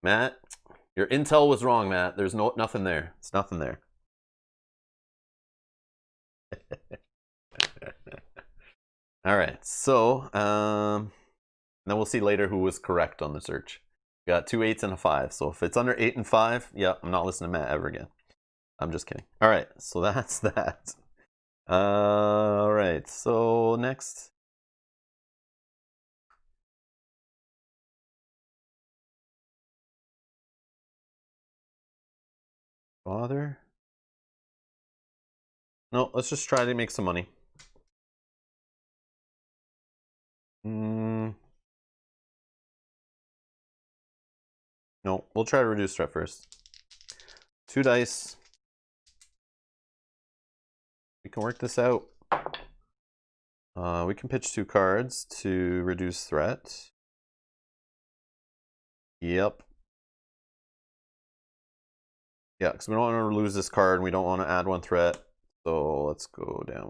Matt, your intel was wrong, Matt. There's nothing there. It's nothing there. All right. So then we'll see later who was correct on the search. We got 2 8s and a 5. So if it's under 8 and 5, yeah, I'm not listening to Matt ever again. I'm just kidding. All right. So that's that. All right. So next. Father. No, let's just try to make some money. No, we'll try to reduce threat first. 2 dice. We can work this out. We can pitch 2 cards to reduce threat. Yep. Yeah, because we don't want to lose this card and we don't want to add 1 threat. So let's go down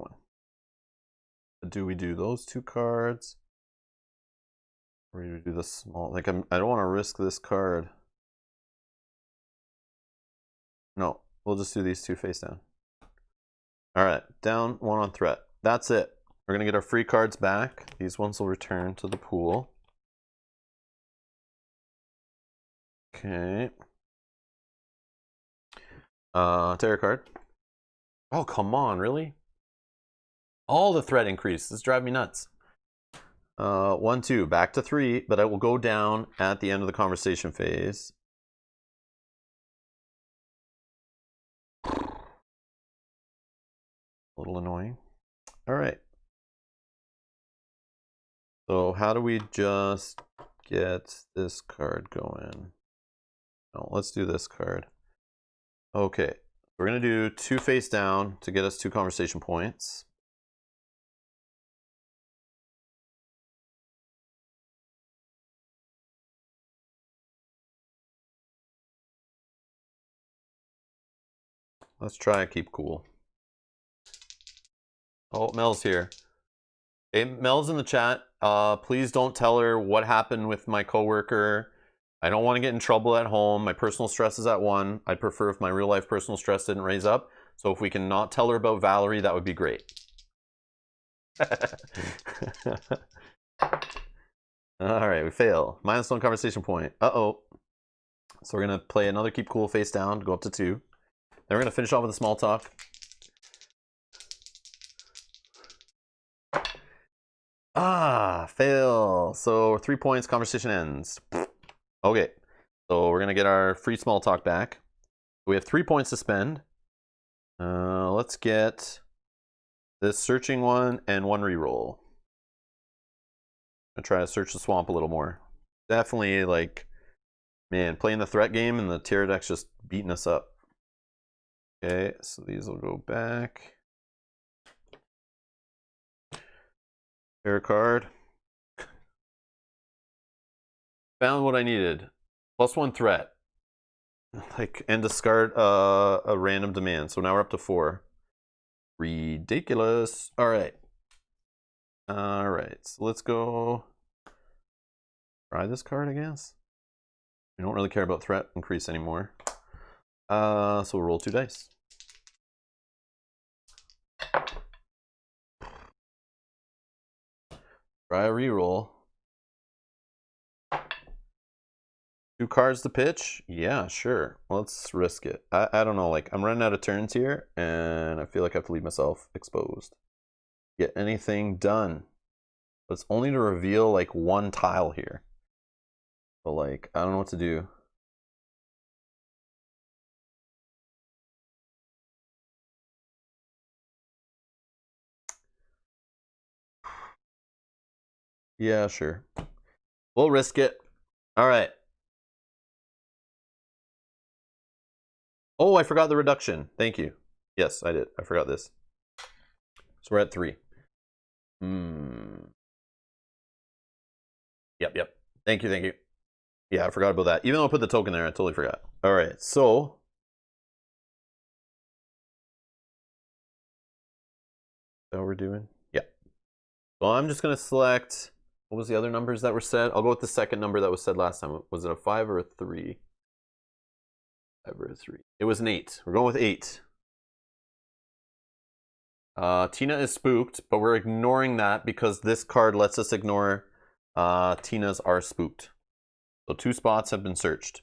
1. Do we do those 2 cards? Or do we do the small? Like I don't want to risk this card. No, we'll just do these 2 face down. All right, down 1 on threat. That's it. We're gonna get our free cards back. These ones will return to the pool. Okay. Tarot card. Oh, come on, really? All the threat increase. This drives me nuts. 1, 2, back to 3, but I will go down at the end of the conversation phase. A little annoying. All right. So how do we just get this card going? No, let's do this card. Okay, we're gonna do 2 face down to get us 2 conversation points. Let's try and keep cool. Oh, Mel's here. Hey, Mel's in the chat. Please don't tell her what happened with my coworker. I don't want to get in trouble at home. My personal stress is at 1. I'd prefer if my real life personal stress didn't raise up. So if we can not tell her about Valerie, that would be great. All right, we fail. -1 conversation point. Uh-oh. So we're going to play another keep cool face down, go up to 2. Then we're going to finish off with a small talk. Fail. So 3 points, conversation ends. Okay, so we're going to get our free small talk back. We have 3 points to spend. Let's get this searching one and 1 reroll. I'm going to try to search the swamp a little more. Definitely, like, man, playing the threat game and the tier deck's just beating us up. Okay, so these will go back. Pair card. Found what I needed. +1 threat. Like, and discard a random demand. So now we're up to 4. Ridiculous. All right. All right. So let's go try this card, I guess. We don't really care about threat increase anymore. So we'll roll 2 dice. Try a reroll. 2 cards to pitch? Yeah, sure. Let's risk it. I don't know, like, I'm running out of turns here, and I feel like I have to leave myself exposed. Get anything done. But it's only to reveal, like, 1 tile here. But, like, I don't know what to do. Yeah, sure. We'll risk it. All right. Oh, I forgot the reduction. Thank you. Yes, I did. I forgot this. So we're at 3. Yep. Thank you. Yeah, I forgot about that. Even though I put the token there, I totally forgot. All right, so what we're doing? Yeah. So I'm just gonna select. What was the other numbers that were said? I'll go with the second number that was said last time. Was it a 5 or a 3? 5 or a 3? It was an 8. We're going with 8. Tina is spooked, but we're ignoring that because this card lets us ignore Tina's are spooked. So 2 spots have been searched.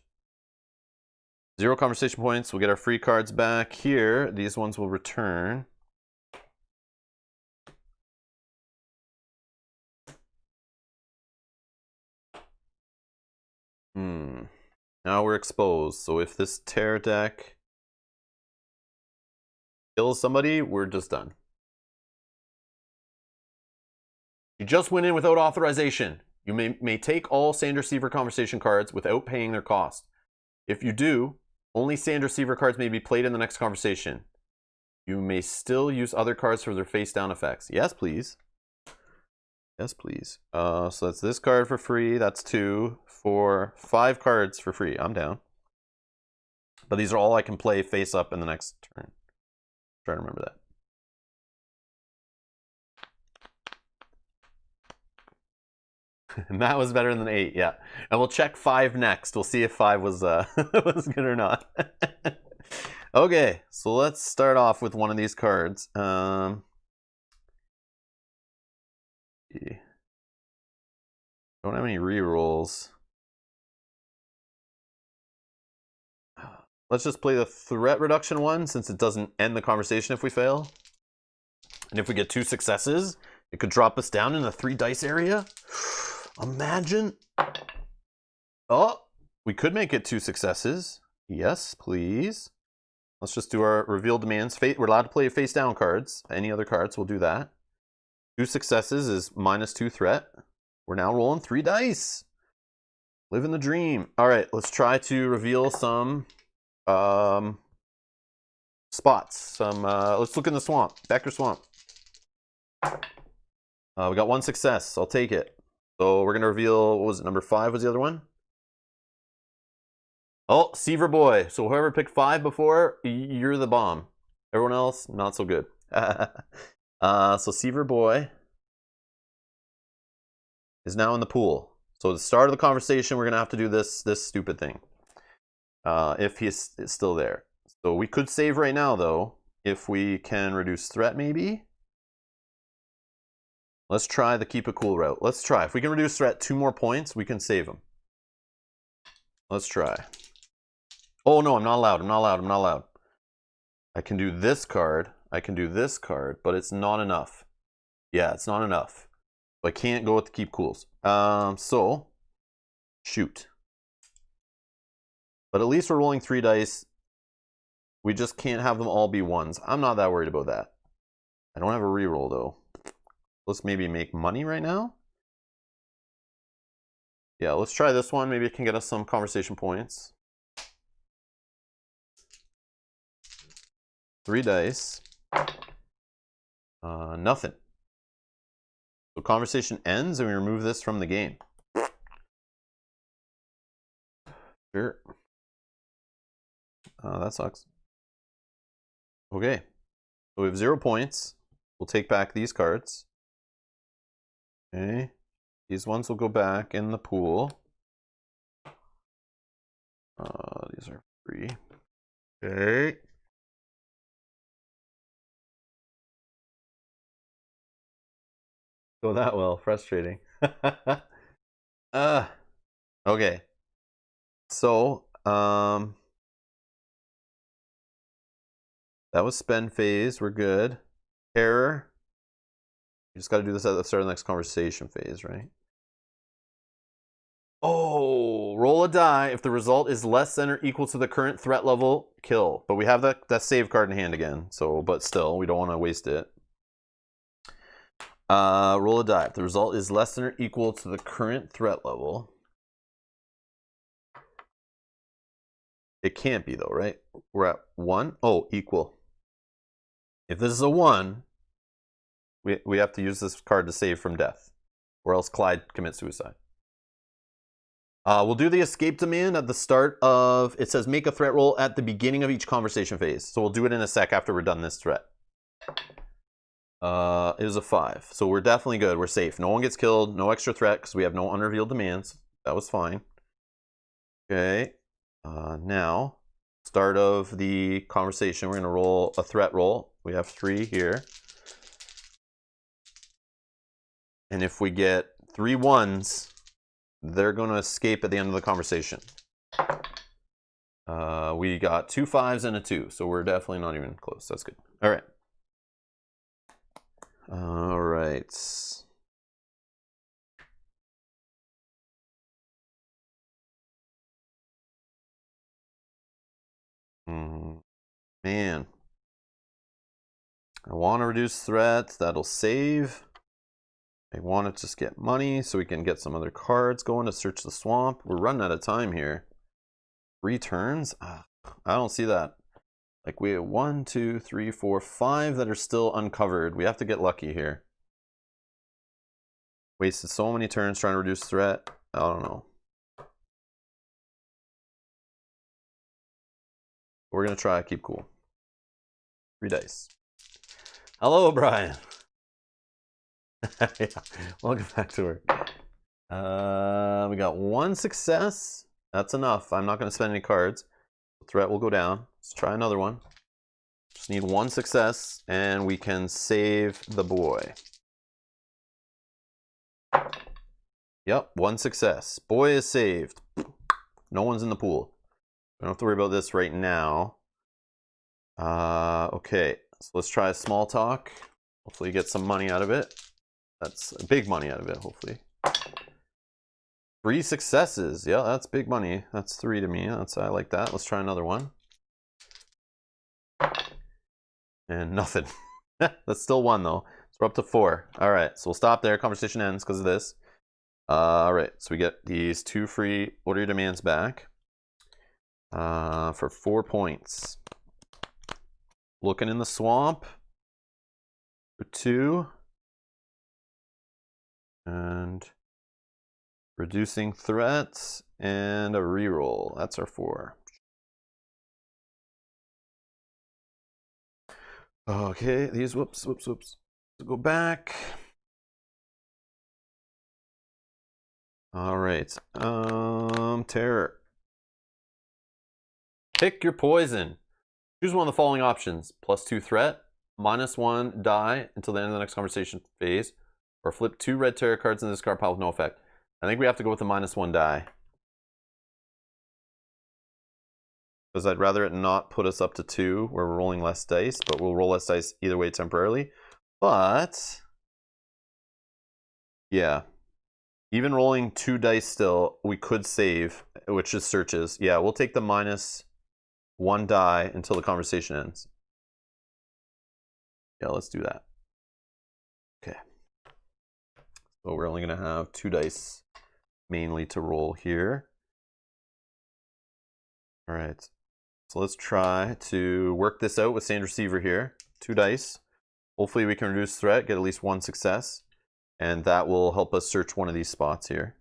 0 conversation points. We'll get our free cards back here. These ones will return. Now we're exposed. So if this tear deck kills somebody, we're just done. You just went in without authorization. You may take all Sand Receiver conversation cards without paying their cost. If you do, only Sand Receiver cards may be played in the next conversation. You may still use other cards for their face down effects. Yes, please. Yes, please. So that's this card for free. That's 2, 4, 5 cards for free. I'm down. But these are all I can play face up in the next turn. Try to remember that. And that was better than 8, yeah. And we'll check 5 next. We'll see if 5 was was good or not. Okay, so let's start off with one of these cards. Yeah. Don't have any rerolls. Let's just play the threat reduction one since it doesn't end the conversation if we fail. And if we get 2 successes, it could drop us down in the 3 dice area. Imagine. Oh, we could make it 2 successes. Yes, please. Let's just do our reveal demands. We're allowed to play face down cards. Any other cards, we'll do that. 2 successes is -2 threat. We're now rolling 3 dice. Living the dream. All right, let's try to reveal some spots. Let's look in the swamp. Backer swamp. We got 1 success. I'll take it. So we're gonna reveal. What was it? Number 5 was the other one. Oh, Siever boy. So whoever picked 5 before, you're the bomb. Everyone else, not so good. So Siever boy is now in the pool. So at the start of the conversation, we're gonna have to do this stupid thing. If he's still there. So we could save right now though, if we can reduce threat maybe. Let's try the keep it cool route. Let's try. If we can reduce threat 2 more points, we can save him. Let's try. Oh no, I'm not allowed. I can do this card. I can do this card, but it's not enough. Yeah, it's not enough. I can't go with the keep cools. So shoot. But at least we're rolling 3 dice. We just can't have them all be 1s. I'm not that worried about that. I don't have a reroll though. Let's maybe make money right now. Yeah, let's try this one. Maybe it can get us some conversation points. 3 dice. Nothing. So conversation ends and we remove this from the game. Sure. That sucks. Okay. So we have 0 points. We'll take back these cards. Okay. These ones will go back in the pool. These are free. Okay. Go that well. Frustrating. Okay. So, that was spend phase. We're good. Error. You just got to do this at the start of the next conversation phase, right? Oh, roll a die. If the result is less than or equal to the current threat level, kill. But we have that save card in hand again. So, but still, we don't want to waste it. Roll a die. If the result is less than or equal to the current threat level. It can't be though, right? We're at 1. Oh, equal. If this is a 1, we have to use this card to save from death. Or else Clyde commits suicide. We'll do the escape demand at the start of, it says make a threat roll at the beginning of each conversation phase. So we'll do it in a sec after we're done this threat. It was a 5. So we're definitely good. We're safe. No one gets killed. No extra threat because we have no unrevealed demands. That was fine. Okay. Now, start of the conversation, we're going to roll a threat roll. We have 3 here. And if we get 3 1s, they're going to escape at the end of the conversation. We got 2 5s and a 2, so we're definitely not even close. That's good. All right. All right. Man. I want to reduce threats. That'll save. I want to just get money so we can get some other cards going to search the swamp. We're running out of time here. 3 turns? I don't see that. Like we have 1, 2, 3, 4, 5 that are still uncovered. We have to get lucky here. Wasted so many turns trying to reduce threat. I don't know. We're going to try to keep cool. 3 dice. Hello, Brian. Yeah. Welcome back to work. We got 1 success. That's enough. I'm not going to spend any cards. The threat will go down. Let's try another one. Just need 1 success, and we can save the boy. Yep, 1 success. Boy is saved. No one's in the pool. We don't have to worry about this right now. Okay, so let's try a small talk. Hopefully get some money out of it. That's big money out of it, hopefully. 3 successes. Yeah, that's big money. That's 3 to me. I like that. Let's try another one. And nothing. That's still 1 though. So we're up to 4. All right, so we'll stop there. Conversation ends because of this. All right, so we get these 2 free order your demands back for 4 points. Looking in the swamp for 2. And reducing threats and a reroll. That's our 4. Okay, these whoops. Go back. All right. Terror. Pick your poison. Choose one of the following options. +2 threat, -1 die until the end of the next conversation phase, or flip 2 red terror cards in this card pile with no effect. I think we have to go with the -1 die. Because I'd rather it not put us up to 2 where we're rolling less dice, but we'll roll less dice either way temporarily. But yeah, even rolling 2 dice still, we could save, which is searches. Yeah, we'll take the -1 die until the conversation ends. Yeah, let's do that. Okay. So we're only going to have 2 dice mainly to roll here. All right. So let's try to work this out with Sandra Siever here. 2 dice. Hopefully we can reduce threat, get at least 1 success. And that will help us search one of these spots here.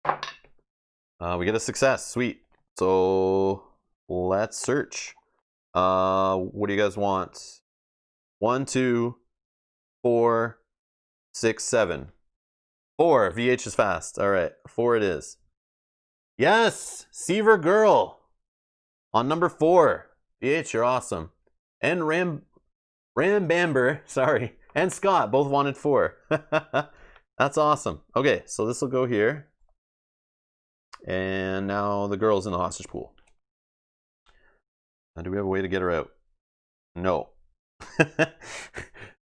We get a success. Sweet. So let's search. What do you guys want? 1, 2, 4, 6, 7. 4. VH is fast. All right, 4 it is. Yes, Siever girl on number 4. VH, you're awesome. And Ram Bamber, sorry, and Scott both wanted 4. That's awesome. Okay, so this will go here. And now the girl's in the hostage pool. Now, do we have a way to get her out? No.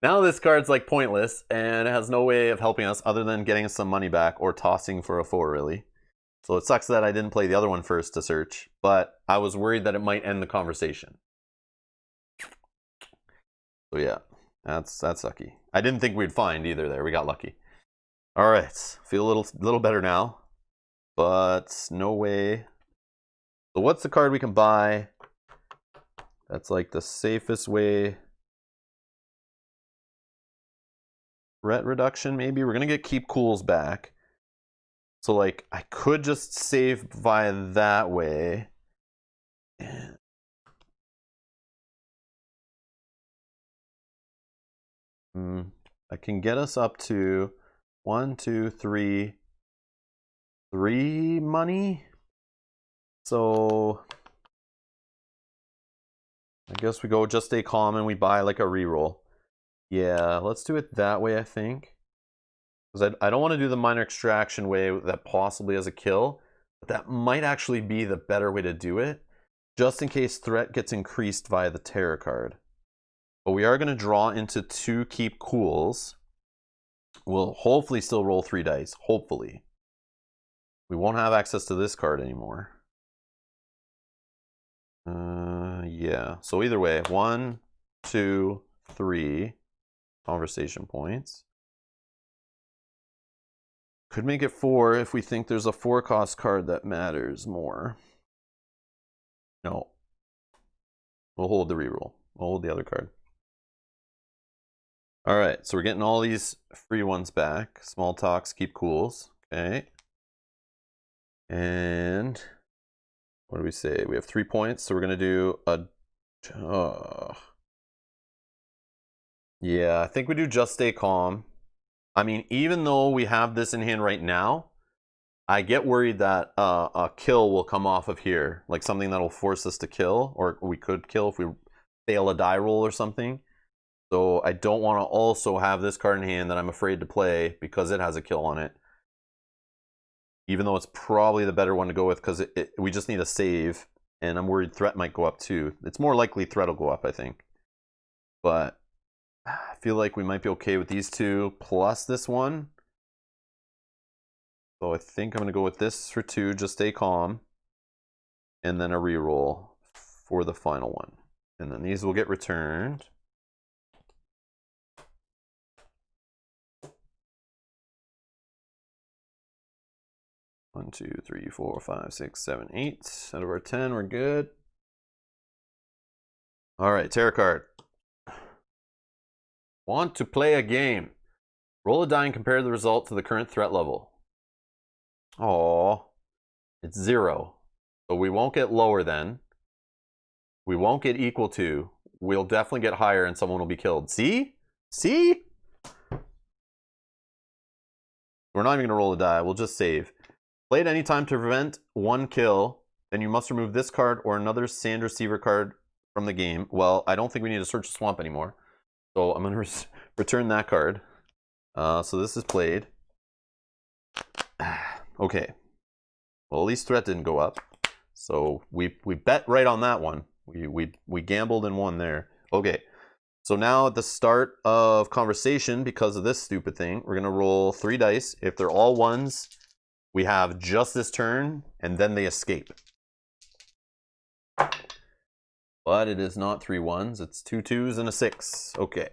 Now this card's like pointless and it has no way of helping us other than getting us some money back or tossing for a 4, really. So it sucks that I didn't play the other one first to search, but I was worried that it might end the conversation. So yeah, that's sucky. I didn't think we'd find either there. We got lucky. All right, feel a little better now, but no way. So what's the card we can buy? That's like the safest way. Threat reduction, maybe. We're gonna get keep cools back. So like I could just save via that way. I can get us up to 1, 2, 3 money. So I guess we go just stay calm and we buy like a reroll. Yeah, let's do it that way, I think. Because I don't want to do the minor extraction way that possibly has a kill, but that might actually be the better way to do it, just in case threat gets increased via the terror card. But we are going to draw into 2 keep cools. We'll hopefully still roll 3 dice, hopefully. We won't have access to this card anymore. Yeah, so either way, 1, 2, 3 conversation points. Could make it 4 if we think there's a 4-cost card that matters more. No. We'll hold the reroll. We'll hold the other card. All right, so we're getting all these free ones back. Small talks, keep cools. Okay. And what do we say? We have 3 points, so we're going to do a... yeah, I think we do just stay calm. I mean, even though we have this in hand right now, I get worried that a kill will come off of here. Like something that'll force us to kill, or we could kill if we fail a die roll or something. So I don't want to also have this card in hand that I'm afraid to play because it has a kill on it. Even though it's probably the better one to go with because we just need a save. And I'm worried threat might go up too. It's more likely threat will go up, I think. But I feel like we might be okay with these 2 plus this one. So I think I'm going to go with this for 2, just stay calm. And then a reroll for the final one. And then these will get returned. One, 2, 3, 4, 5, 6, 7, 8. Out of our 10, we're good. All right, tarot card. Want to play a game. Roll a die and compare the result to the current threat level. Oh, it's 0. So we won't get lower then. We won't get equal to. We'll definitely get higher and someone will be killed. See? See? We're not even going to roll a die. We'll just save. Play at any time to prevent 1 kill. Then you must remove this card or another Sandra Siever card from the game. Well, I don't think we need to search the swamp anymore. So I'm going to return that card. So this is played. Okay. Well, at least threat didn't go up. So we bet right on that one. We gambled and won there. Okay. So now at the start of conversation, because of this stupid thing, we're going to roll 3 dice. If they're all 1s, we have just this turn, and then they escape. But it is not 3 1s. It's 2 2s and a 6. Okay.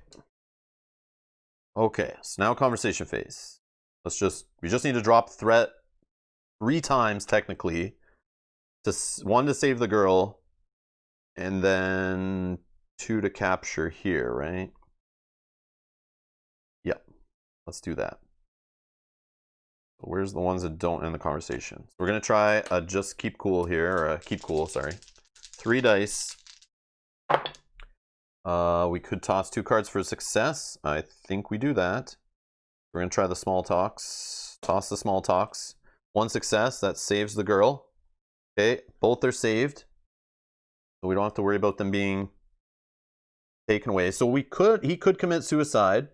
Okay, so now conversation phase. We just need to drop threat 3 times, technically. 1 to save the girl, and then 2 to capture here, right? Yep. Let's do that. Where's the ones that don't end the conversation? So we're going to try a just keep cool here, or a keep cool, sorry. 3 dice. We could toss 2 cards for success. I think we do that. We're going to try the small talks. Toss the small talks. 1 success. That saves the girl. Okay, both are saved. So we don't have to worry about them being taken away. So he could commit suicide.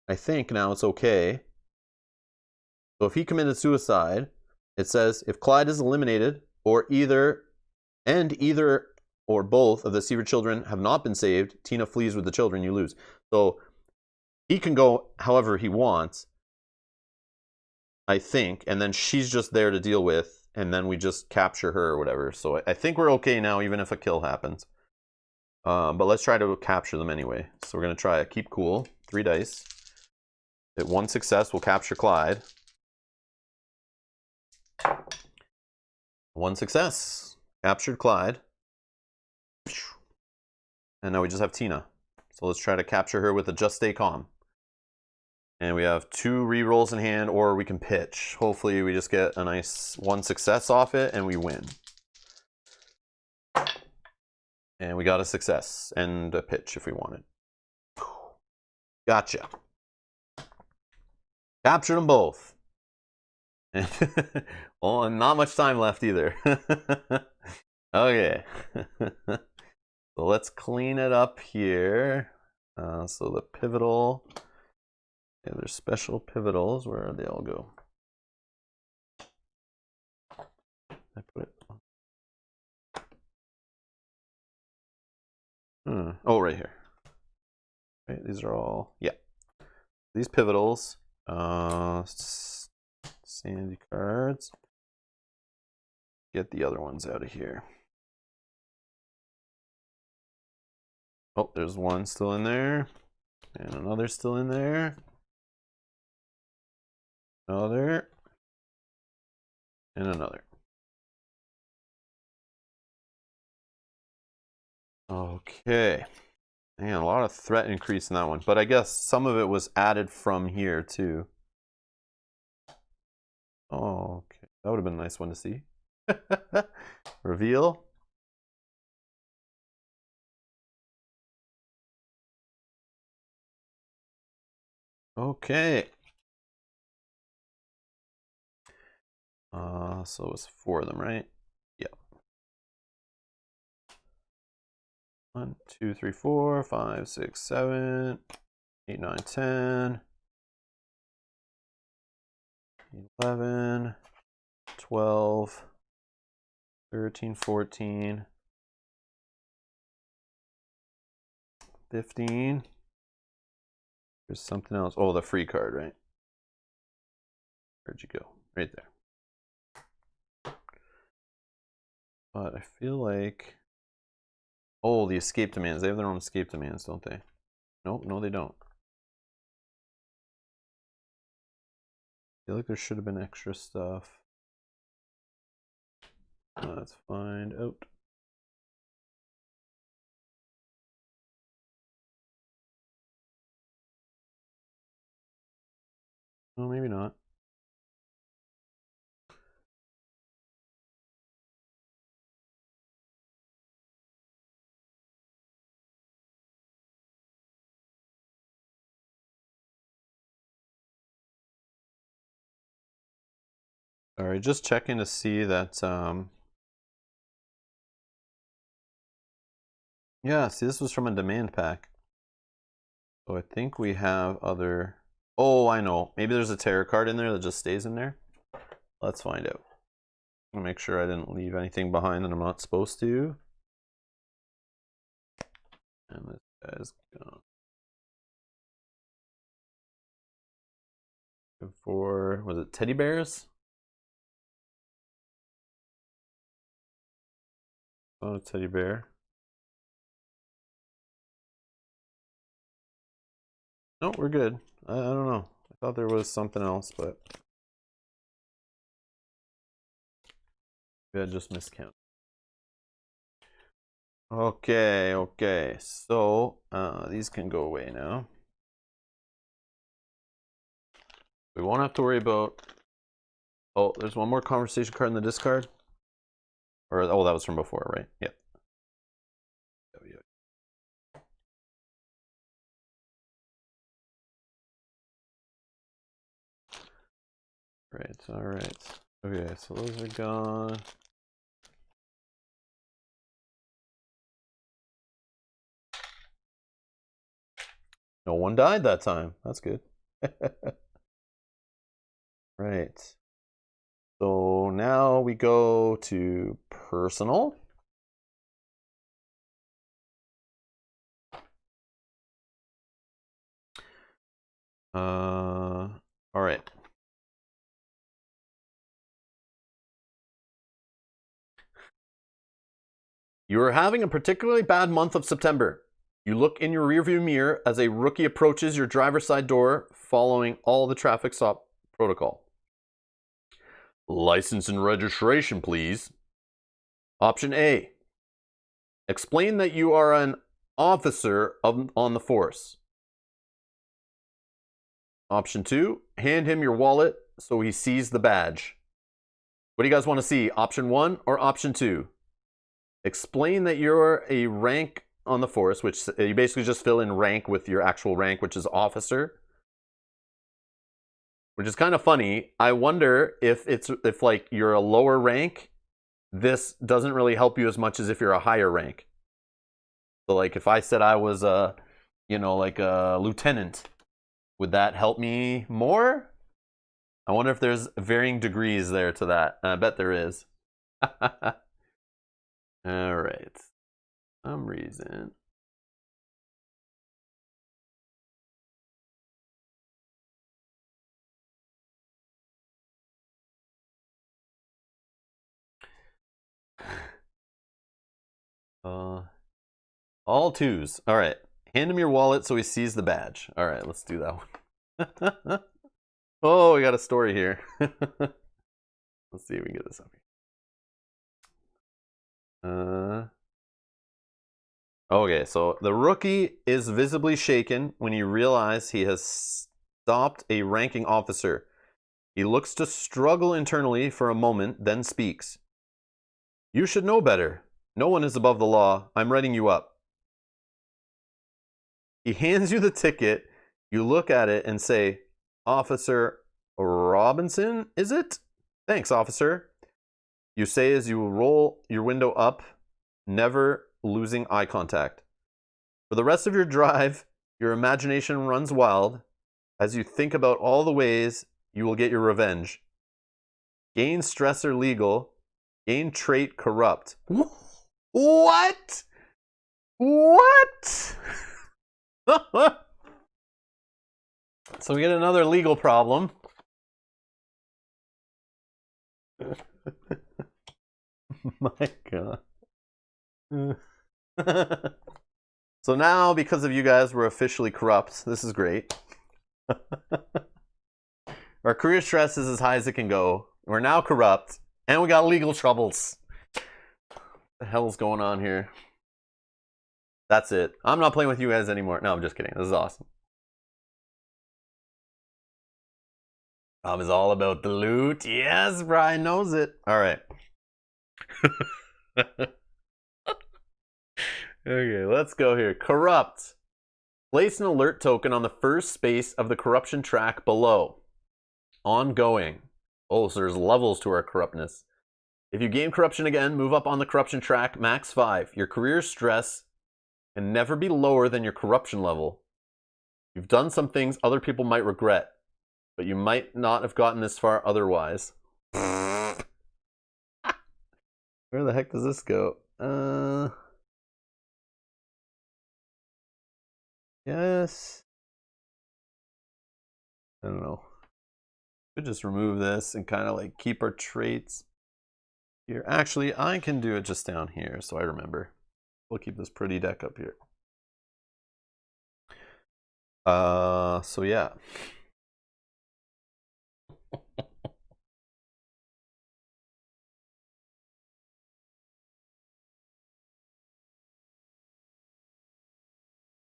I think now it's okay. So if he committed suicide, it says if Clyde is eliminated or either or both of the Siever children have not been saved, Tina flees with the children, you lose. So he can go however he wants, I think, and then she's just there to deal with, and then we just capture her or whatever. So I think we're okay now, even if a kill happens. But let's try to capture them anyway. So we're going to try a keep cool, 3 dice. At 1 success, we'll capture Clyde. 1 success. Captured Clyde. And now we just have Tina. So let's try to capture her with a Just Stay Calm. And we have 2 rerolls in hand, or we can pitch. Hopefully we just get a nice 1 success off it and we win. And we got a success and a pitch if we wanted. Gotcha. Captured them both. Oh, not much time left either. Okay. So let's clean it up here. So the pivotal. Yeah, there's special pivotals. Where do they all go? I put it. Oh, right here. Right, these are all, yeah. These pivotals. Sandy cards. Get the other ones out of here. Oh, there's one still in there. And another still in there. Another. And another. Okay. Man, a lot of threat increase in that one. But I guess some of it was added from here too. Oh, okay. That would have been a nice one to see. Reveal. Okay. So it's 4 of them, right? Yep. 1, 2, 3, 4, 5, 6, 7, 8, 9, 10, 11, 12, 13, 14, 15. There's something else. Oh, the free card, right? Where'd you go? Right there. But I feel like... Oh, the escape demands. They have their own escape demands, don't they? Nope, no they don't. I feel like there should have been extra stuff. Let's find out. No, maybe not. All right, just checking to see that. Yeah, see, this was from a demand pack. So I think we have other. Oh, I know. Maybe there's a tarot card in there that just stays in there. Let's find out. I'll make sure I didn't leave anything behind that I'm not supposed to. And this guy's gone. For, was it teddy bears? Oh, a teddy bear. No, we're good. I don't know. I thought there was something else, but maybe I just miscounted. Okay, okay. So these can go away now. We won't have to worry about. Oh, there's one more conversation card in the discard. Or, oh, that was from before, right? Yep. Right, all right. Okay, so those are gone. No one died that time. That's good. Right. So now we go to personal. All right. You are having a particularly bad month of September. You look in your rearview mirror as a rookie approaches your driver's side door following all the traffic stop protocol. License and registration, please. Option A. Explain that you are an officer on the force. Option 2. Hand him your wallet so he sees the badge. What do you guys want to see? Option 1 or option 2? Explain that you're a rank on the force, which you basically just fill in rank with your actual rank, which is officer. Which is kind of funny. I wonder if like you're a lower rank, this doesn't really help you as much as if you're a higher rank. So like if I said I was a, like a lieutenant, would that help me more? I wonder if there's varying degrees there to that. I bet there is. All right. Some reason. All 2s. All right. Hand him your wallet so he sees the badge. All right, let's do that one. Oh, we got a story here. Let's see if we can get this up here. Okay, so the rookie is visibly shaken when he realizes he has stopped a ranking officer. He looks to struggle internally for a moment, then speaks. You should know better. No one is above the law. I'm writing you up. He hands you the ticket. You look at it and say, Officer Robinson, is it? Thanks, officer. You say as you roll your window up, never losing eye contact. For the rest of your drive, your imagination runs wild as you think about all the ways you will get your revenge. Gain stressor legal, gain trait corrupt. What? What? So we get another legal problem. My God. So now, because of you guys, we're officially corrupt. This is great. Our career stress is as high as it can go. We're now corrupt, and we got legal troubles. What the hell's going on here? That's it. I'm not playing with you guys anymore. No, I'm just kidding. This is awesome. Is all about the loot. Yes, Brian knows it. All right. Okay, let's go here. Corrupt. Place an alert token on the first space of the corruption track below. Ongoing. Oh, so there's levels to our corruptness. If you gain corruption again, move up on the corruption track, max 5. Your career stress can never be lower than your corruption level. You've done some things other people might regret, but you might not have gotten this far otherwise. Where the heck does this go? Yes. I don't know. Could just remove this and kind of like keep our traits here. Actually, I can do it just down here so I remember. We'll keep this pretty deck up here. So yeah.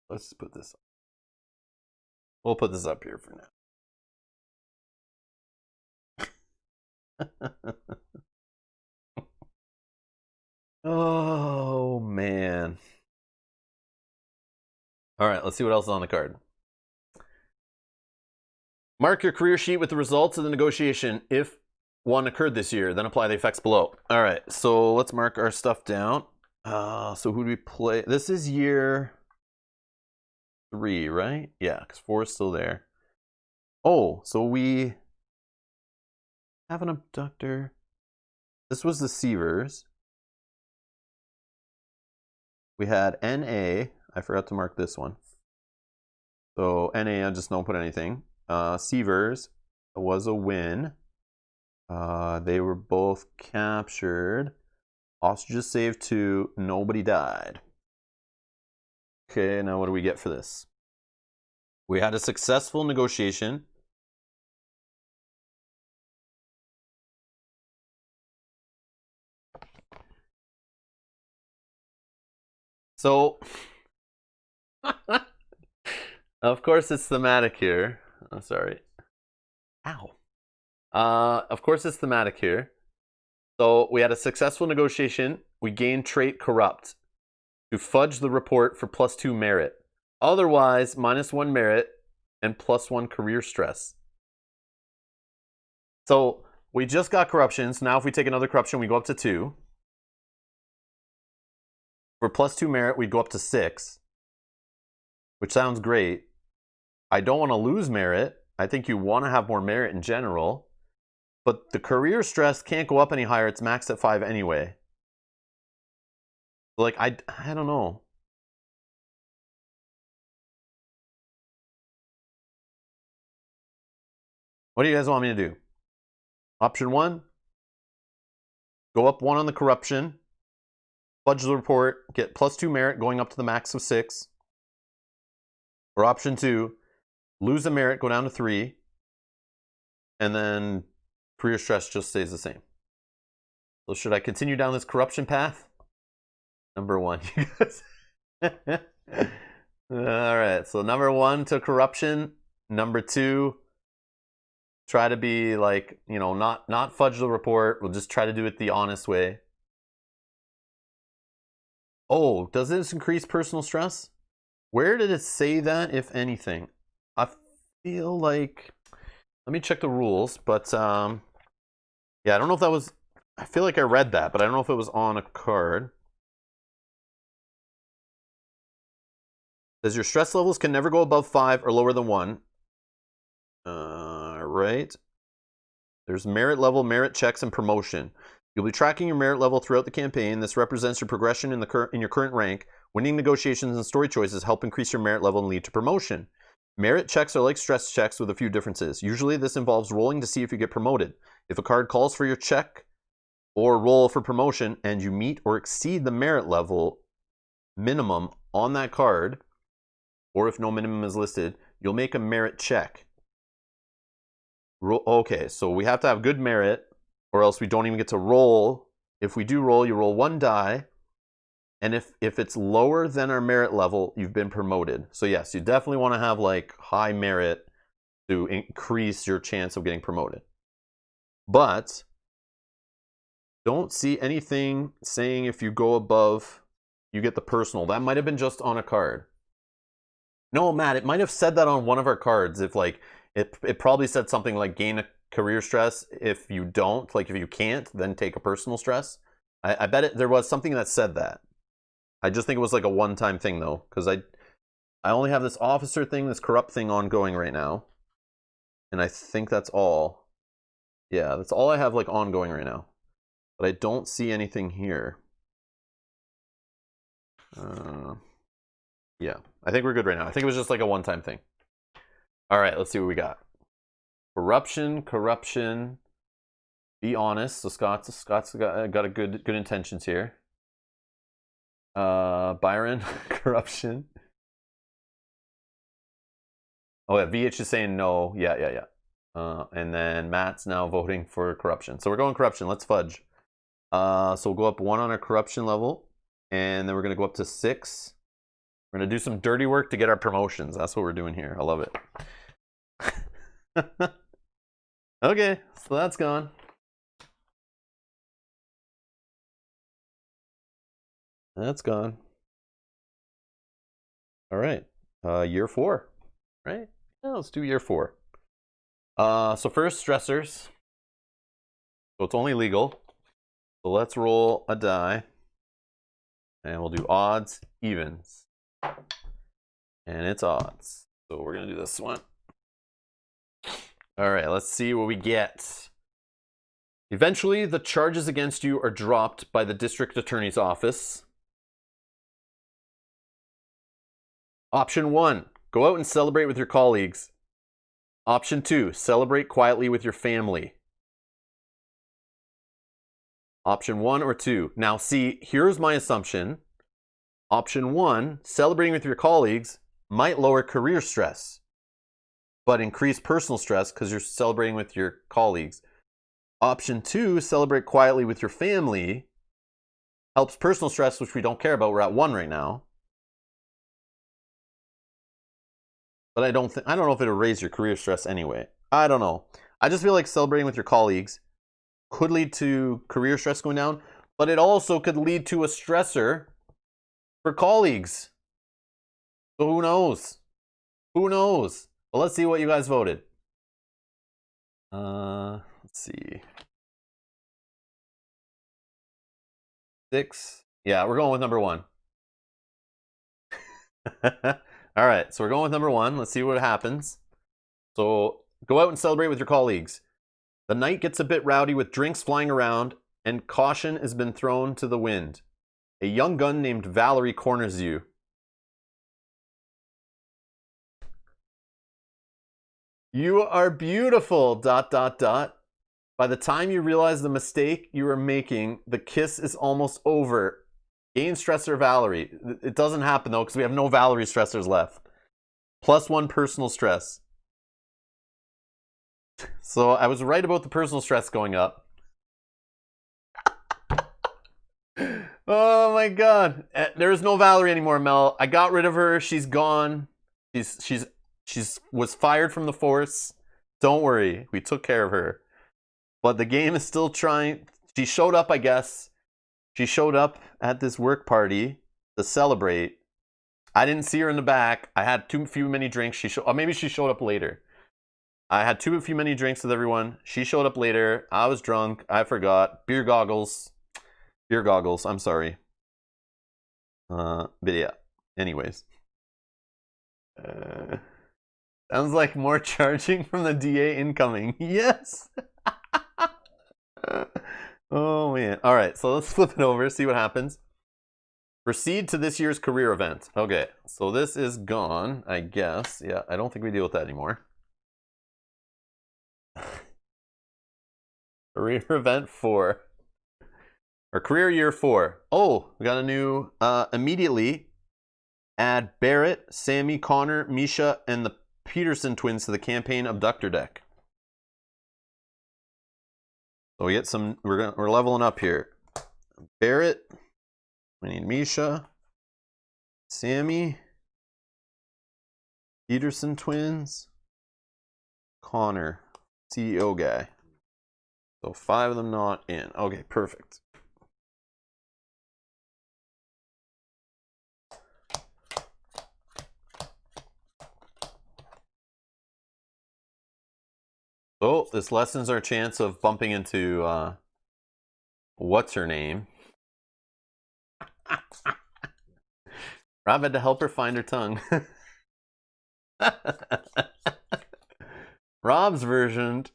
Let's put this up. We'll put this up here for now. Oh, man. All right, let's see what else is on the card. Mark your career sheet with the results of the negotiation if one occurred this year, then apply the effects below. All right, so let's mark our stuff down. So who do we play? This is year 3, right? Yeah, because 4 is still there. Oh, so we have an abductor. This was the Sievers. We had NA. I forgot to mark this one. So NA, I just don't put anything. Sievers was a win. They were both captured. Hostages saved 2. Nobody died. Okay, now what do we get for this? We had a successful negotiation. So, of course it's thematic here. Oh, sorry. Ow. Of course it's thematic here. So we had a successful negotiation. We gained trait corrupt to fudge the report for +2 merit. Otherwise, -1 merit and +1 career stress. So we just got corruption. So now if we take another corruption, we go up to 2. For +2 merit, we'd go up to 6, which sounds great. I don't want to lose merit. I think you want to have more merit in general. But the career stress can't go up any higher. It's maxed at 5 anyway. Like, I don't know. What do you guys want me to do? Option 1, go up 1 on the corruption, fudge the report, get +2 merit going up to the max of 6. Or option 2, lose a merit, go down to 3, and then career stress just stays the same. So should I continue down this corruption path? Number 1, you guys. All right, so number 1 to corruption. Number 2, try to be like, you know, not fudge the report. We'll just try to do it the honest way. Oh, does this increase personal stress? Where did it say that, if anything? I feel like, let me check the rules, but yeah, I don't know if that was, I feel like I read that, but I don't know if it was on a card. It says your stress levels can never go above 5 or lower than 1. Right. There's merit level, merit checks, and promotion. You'll be tracking your merit level throughout the campaign. This represents your progression in your current rank. Winning negotiations and story choices help increase your merit level and lead to promotion. Merit checks are like stress checks with a few differences. Usually this involves rolling to see if you get promoted. If a card calls for your check or roll for promotion and you meet or exceed the merit level minimum on that card, or if no minimum is listed, you'll make a merit check. Okay, so we have to have good merit or else we don't even get to roll. If we do roll, you roll 1 die. And if it's lower than our merit level, you've been promoted. So yes, you definitely want to have like high merit to increase your chance of getting promoted. But don't see anything saying if you go above, you get the personal. That might have been just on a card. No, Matt, it might have said that on one of our cards. If like, it probably said something like gain a career stress. If you don't, like if you can't, then take a personal stress. I bet there was something that said that. I just think it was like a one-time thing though, because I only have this officer thing, this corrupt thing ongoing right now. And I think that's all. Yeah, that's all I have like ongoing right now. But I don't see anything here. Yeah, I think we're good right now. I think it was just like a one-time thing. All right, let's see what we got. Corruption. Be honest. So Scott's got a good intentions here. Byron, corruption. Oh yeah, VH is saying no. Yeah. And then Matt's now voting for corruption. So we're going corruption. Let's fudge. So we'll go up 1 on our corruption level, and then we're gonna go up to 6. We're gonna do some dirty work to get our promotions. That's what we're doing here. I love it. Okay, so that's gone. That's gone. All right. Year 4, right? Yeah, let's do year 4. So first, stressors. So it's only legal. So let's roll a die. And we'll do odds, evens. And it's odds. So we're going to do this one. All right, let's see what we get. Eventually, the charges against you are dropped by the district attorney's office. Option 1, go out and celebrate with your colleagues. Option 2, celebrate quietly with your family. Option 1 or 2. Now see, here's my assumption. Option 1, celebrating with your colleagues, might lower career stress, but increase personal stress because you're celebrating with your colleagues. Option 2, celebrate quietly with your family, helps personal stress, which we don't care about. We're at 1 right now. But I don't know if it'll raise your career stress anyway. I don't know. I just feel like celebrating with your colleagues could lead to career stress going down, but it also could lead to a stressor for colleagues. So who knows? Who knows? Well, let's see what you guys voted. Let's see. 6. Yeah, we're going with number 1. All right, so we're going with number 1. Let's see what happens. So go out and celebrate with your colleagues. The night gets a bit rowdy with drinks flying around, and caution has been thrown to the wind. A young gun named Valerie corners you. You are beautiful, ... By the time you realize the mistake you are making, the kiss is almost over. Gain stressor Valerie. It doesn't happen though because we have no Valerie stressors left. +1 personal stress. So I was right about the personal stress going up. Oh my god. There is no Valerie anymore, Mel. I got rid of her. She's gone. She's was fired from the force. Don't worry. We took care of her. But the game is still trying. She showed up, I guess. She showed up at this work party to celebrate. I didn't see her in the back. I had too many drinks. Maybe she showed up later. I had too many drinks with everyone. She showed up later. I was drunk. I forgot. Beer goggles. Beer goggles. I'm sorry. But yeah. Anyways. Sounds like more charging from the DA incoming. Yes. Oh man. All right, so let's flip it over, see what happens. Proceed to this year's career event. Okay, so this is gone, I guess. Yeah, I don't think we deal with that anymore. Career event 4. Or career year 4. Oh, we got a new, immediately add Barrett, Sammy, Connor, Misha, and the Peterson twins to the campaign abductor deck. So we get some, we're leveling up here. Barrett, we need Misha, Sammy, Peterson twins, Connor, CEO guy. So 5 of them not in. Okay, perfect. So this lessens our chance of bumping into what's her name? Rob had to help her find her tongue. Rob's version,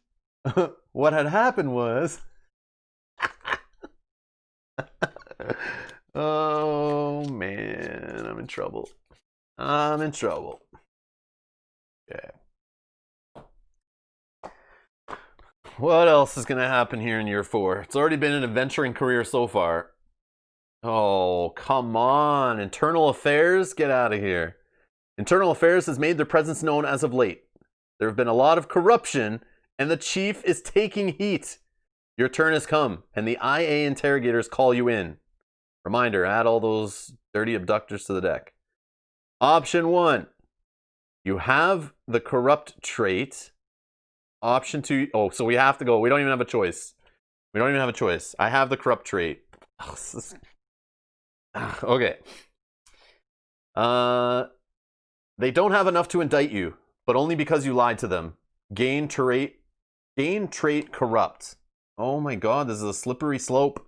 what had happened was oh man, I'm in trouble. I'm in trouble. Okay. What else is going to happen here in year 4? It's already been an adventuring career so far. Oh, come on. Internal Affairs? Get out of here. Internal Affairs has made their presence known as of late. There have been a lot of corruption, and the chief is taking heat. Your turn has come, and the IA interrogators call you in. Reminder, add all those dirty abductors to the deck. Option 1, you have the corrupt trait. Option 2, oh, so we have to go. We don't even have a choice. We don't even have a choice. I have the corrupt trait. Okay. They don't have enough to indict you, but only because you lied to them. Gain trait corrupt. Oh my god, this is a slippery slope.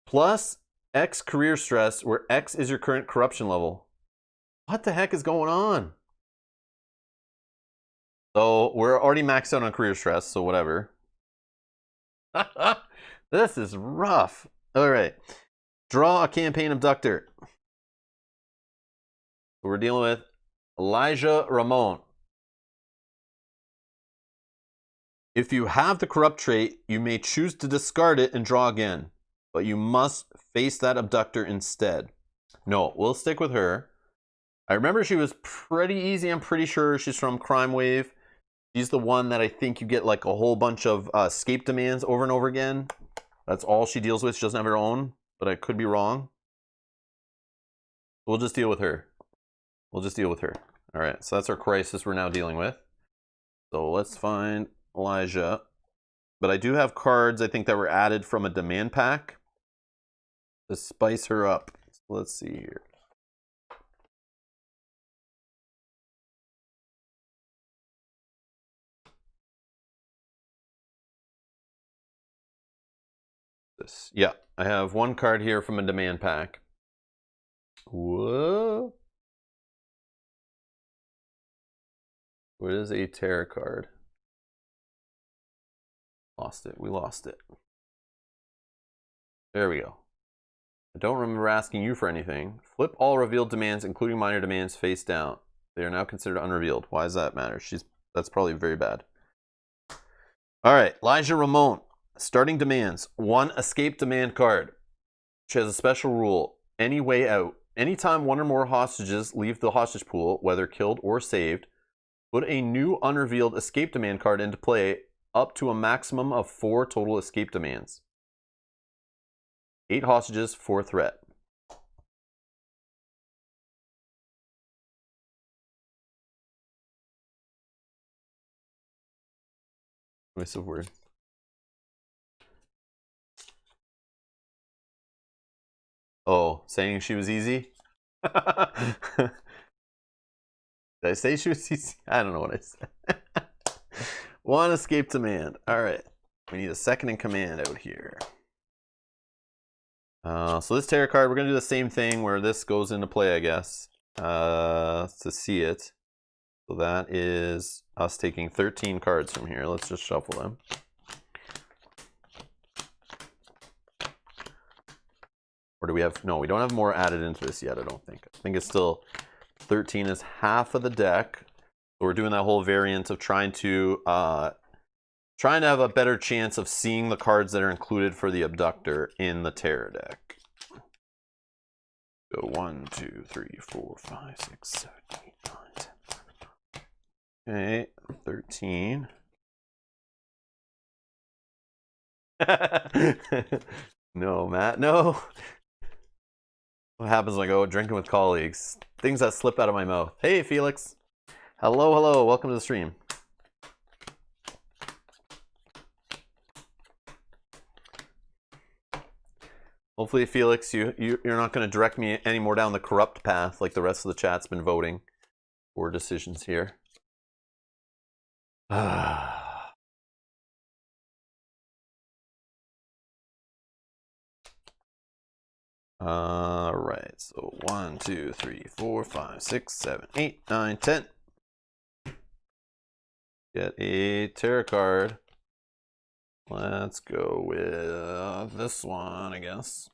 Plus X career stress, where X is your current corruption level. What the heck is going on? So we're already maxed out on career stress, so whatever. This is rough. All right. Draw a campaign abductor. We're dealing with Elijah Ramon. If you have the corrupt trait, you may choose to discard it and draw again, but you must face that abductor instead. No, we'll stick with her. I remember she was pretty easy. I'm pretty sure she's from Crime Wave. She's the one that I think you get like a whole bunch of escape demands over and over again. That's all she deals with. She doesn't have her own, but I could be wrong. We'll just deal with her. We'll just deal with her. All right, so that's our crisis we're now dealing with. So let's find Elijah. But I do have cards, I think, that were added from a demand pack to spice her up. So let's see here. Yeah, I have one card here from a demand pack. Whoa. What is a tarot card? Lost it. We lost it. There we go. I don't remember asking you for anything. Flip all revealed demands, including minor demands, face down. They are now considered unrevealed. Why does that matter? That's probably very bad. All right, Elijah Ramon. Starting demands. 1 escape demand card. Which has a special rule. Any way out. Anytime one or more hostages leave the hostage pool, whether killed or saved, put a new unrevealed escape demand card into play up to a maximum of 4 total escape demands. 8 hostages, 4 threat. Choice of word. Oh, saying she was easy? Did I say she was easy? I don't know what I said. 1 escape demand. All right. We need a second in command out here. So this tarot card, we're going to do the same thing where this goes into play, I guess, to see it. So that is us taking 13 cards from here. Let's just shuffle them. Or do we have... No, we don't have more added into this yet, I don't think. I think it's still... 13 is half of the deck. So we're doing that whole variant of trying to have a better chance of seeing the cards that are included for the abductor in the tarot deck. Go 1, 2, 3, 4, 5, 6, 7, 8, 9, 10. Okay, 13. No, Matt, no. What happens when I go drinking with colleagues? Things that slip out of my mouth. Hey, Felix. Hello, hello. Welcome to the stream. Hopefully, Felix, you're not going to direct me any more down the corrupt path like the rest of the chat's been voting for decisions here. All right, so 1, 2, 3, 4, 5, 6, 7, 8, 9, 10. Get a tarot card. Let's go with this one, I guess.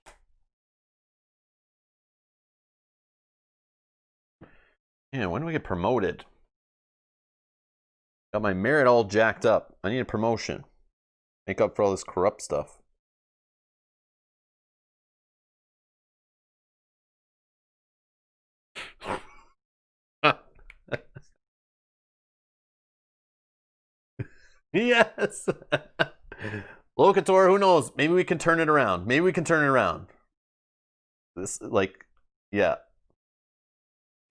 Yeah, when do we get promoted? Got my merit all jacked up. I need a promotion. Make up for all this corrupt stuff. Yes. Locator, who knows? Maybe we can turn it around. Maybe we can turn it around. This, like, yeah.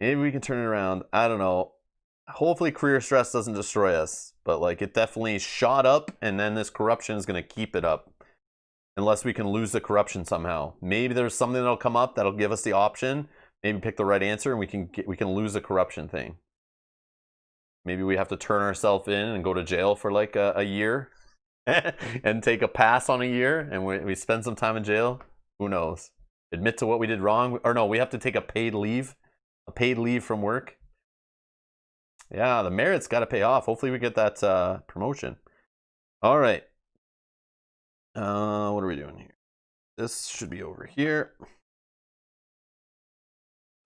Maybe we can turn it around. I don't know. Hopefully career stress doesn't destroy us. But, like, it definitely shot up, and then this corruption is going to keep it up. unless we can lose the corruption somehow. Maybe there's something that'll come up that'll give us the option. Maybe pick the right answer and we can lose the corruption thing. Maybe we have to turn ourselves in and go to jail for like a year and take a pass on a year and we spend some time in jail. Who knows? Admit to what we did wrong. Or no, we have to take a paid leave from work. Yeah, the merit's got to pay off. Hopefully we get that promotion. All right. What are we doing here? This should be over here.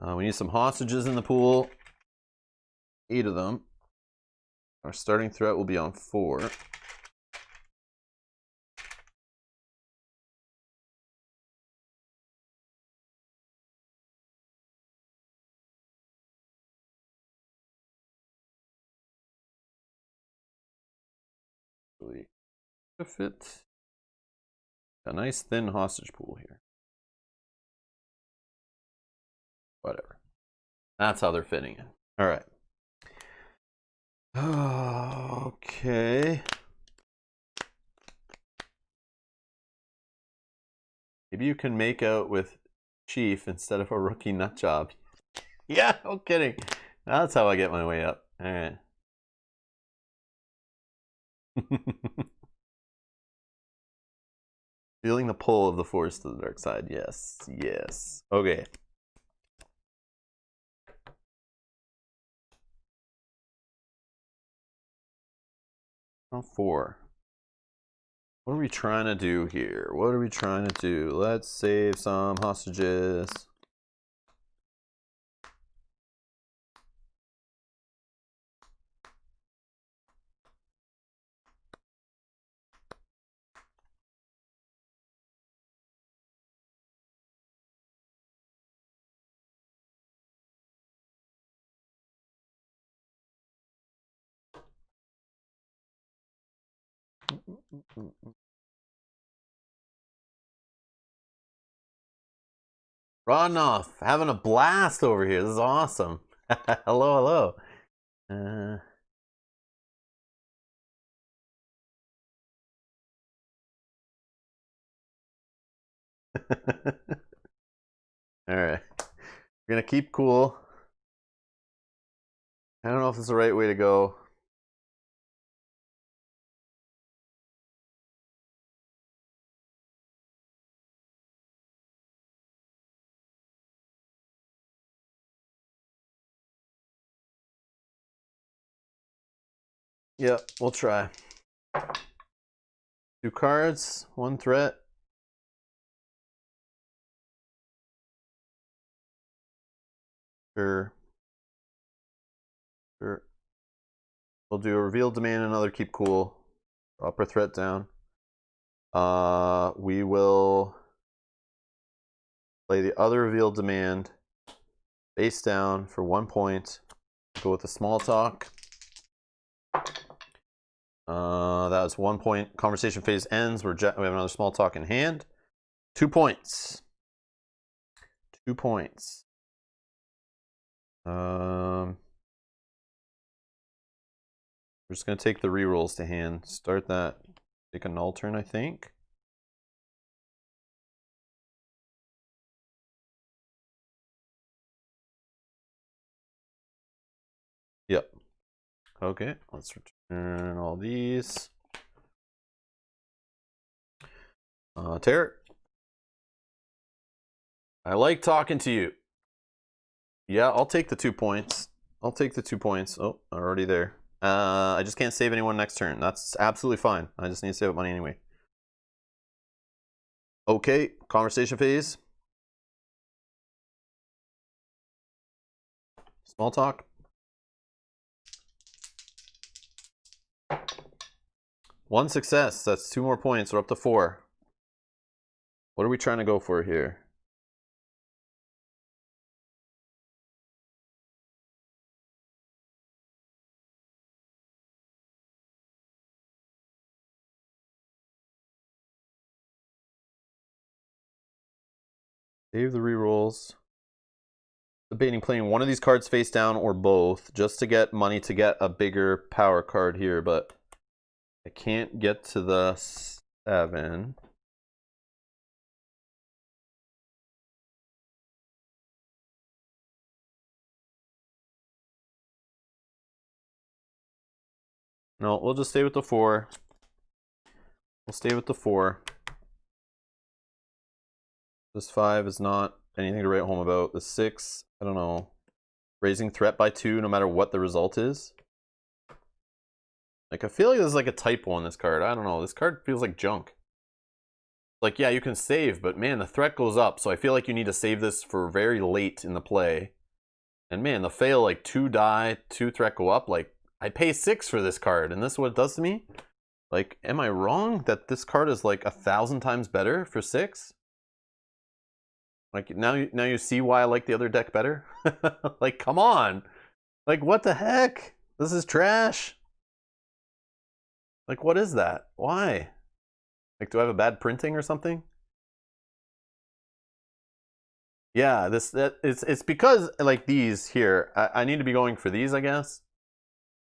We need some hostages in the pool. 8 of them. Our starting threat will be on 4. Fit a nice thin hostage pool here. Whatever. That's how they're fitting in. All right. Okay. Maybe you can make out with Chief instead of a rookie nut job. Yeah, no kidding. That's how I get my way up. All right. Feeling the pull of the force to the dark side. Yes, yes. Okay. On 4. What are we trying to do here? What are we trying to do? Let's save some hostages. Rodnoff, having a blast over here. This is awesome. Hello, hello. All right. We're going to keep cool. I don't know if it's the right way to go. Yeah, we'll try. 2 cards, 1 threat. Sure. Sure. We'll do a reveal demand, another keep cool. Drop our threat down. We will play the other reveal demand face down for 1 point. Go with the small talk. That was 1 point. Conversation phase ends. We have another small talk in hand. 2 points. 2 points. We're just going to take the rerolls to hand. Start that. Take a null turn, I think. Yep. Okay, let's return all these. Tarek, I like talking to you. Yeah, I'll take the 2 points. I'll take the 2 points. Oh, I'm already there. I just can't save anyone next turn. That's absolutely fine. I just need to save up money anyway. Okay, conversation phase. Small talk. 1 success. That's 2 more points. We're up to 4. What are we trying to go for here? Save the rerolls. Debating playing one of these cards face down or both just to get money to get a bigger power card here, but I can't get to the 7. No, we'll just stay with the 4. We'll stay with the 4. This 5 is not anything to write home about. The 6, I don't know. Raising threat by 2 no matter what the result is. Like, I feel like there's like a typo on this card. I don't know. This card feels like junk. Like, yeah, you can save, but man, the threat goes up. So I feel like you need to save this for very late in the play. And man, the fail, like 2 die, 2 threat go up. Like, I pay 6 for this card, and this is what it does to me? Like, am I wrong that this card is like 1,000 times better for 6? Like, now you see why I like the other deck better? Like, come on. Like, what the heck? This is trash. Like, what is that? Why? Like, do I have a bad printing or something? Yeah, it's because like these here. I need to be going for these, I guess.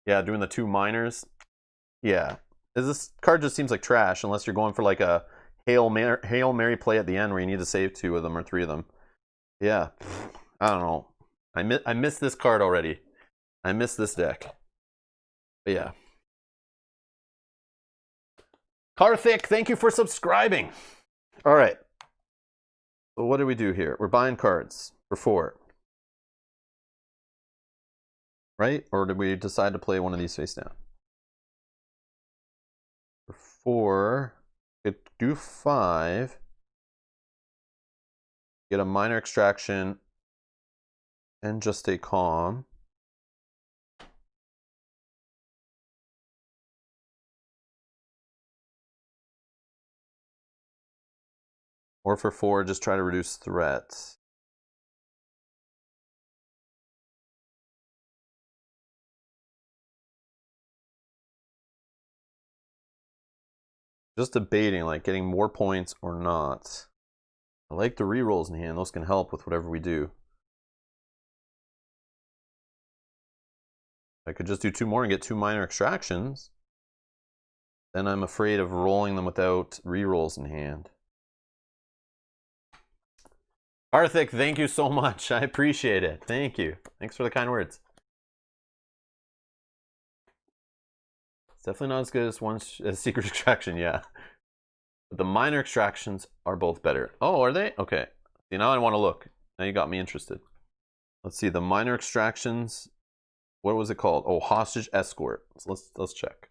Yeah, doing the 2 minors. Yeah, this card just seems like trash unless you're going for like a Hail Mary play at the end where you need to save 2 of them or 3 of them. Yeah, I don't know. I miss this card already. I miss this deck. But yeah. Karthik, thank you for subscribing. All right. So what do we do here? We're buying cards for 4. Right? Or did we decide to play one of these face down? For 4, could do 5. Get a minor extraction and just stay calm. Or for 4, just try to reduce threat. Just debating, like getting more points or not. I like the rerolls in hand. Those can help with whatever we do. I could just do 2 more and get 2 minor extractions. Then I'm afraid of rolling them without rerolls in hand. Arthik, thank you so much. I appreciate it. Thank you. Thanks for the kind words. It's definitely not as good as secret extraction, yeah. But the minor extractions are both better. Oh, are they? Okay. See, now I want to look. Now you got me interested. Let's see, the minor extractions. What was it called? Oh, Hostage Escort. So let's check.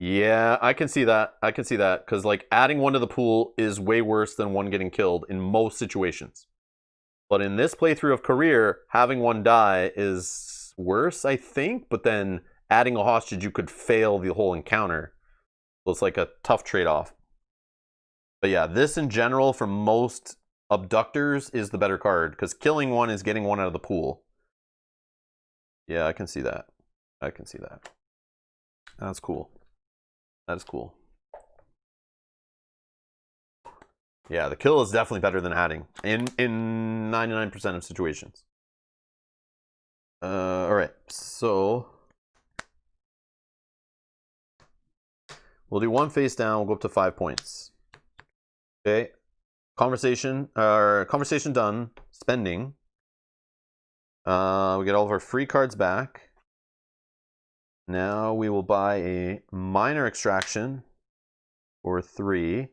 Yeah, I can see that. I can see that. Because like adding 1 to the pool is way worse than 1 getting killed in most situations. But in this playthrough of Career, having 1 die is worse, I think. But then adding a hostage, you could fail the whole encounter. So it's like a tough trade-off. But yeah, this in general for most abductors is the better card. Because killing 1 is getting 1 out of the pool. Yeah, I can see that. I can see that. That's cool. That is cool. Yeah, the kill is definitely better than adding in 99% of situations. All right, so we'll do 1 face down. We'll go up to 5 points. Okay, conversation done. Spending. We get all of our free cards back. Now we will buy a minor extraction for 3.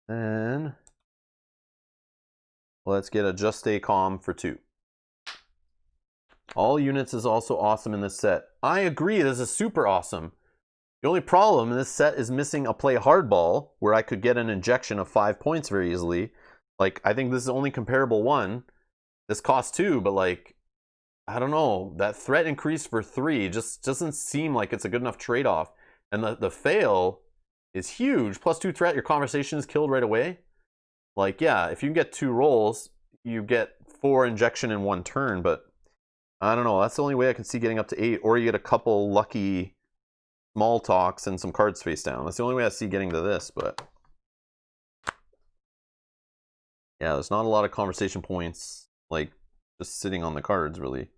And let's get a Just Stay Calm for 2. All units is also awesome in this set. I agree, this is super awesome. The only problem in this set is missing a play hardball, where I could get an injection of 5 points very easily. Like, I think this is the only comparable one. This costs 2, but like, I don't know, that threat increase for 3 just doesn't seem like it's a good enough trade-off. And the fail is huge. Plus 2 threat, your conversation is killed right away. Like, yeah, if you can get 2 rolls, you get 4 injection in 1 turn, but I don't know. That's the only way I can see getting up to 8, or you get a couple lucky small talks and some cards face down. That's the only way I see getting to this, but yeah, there's not a lot of conversation points, like, just sitting on the cards, really.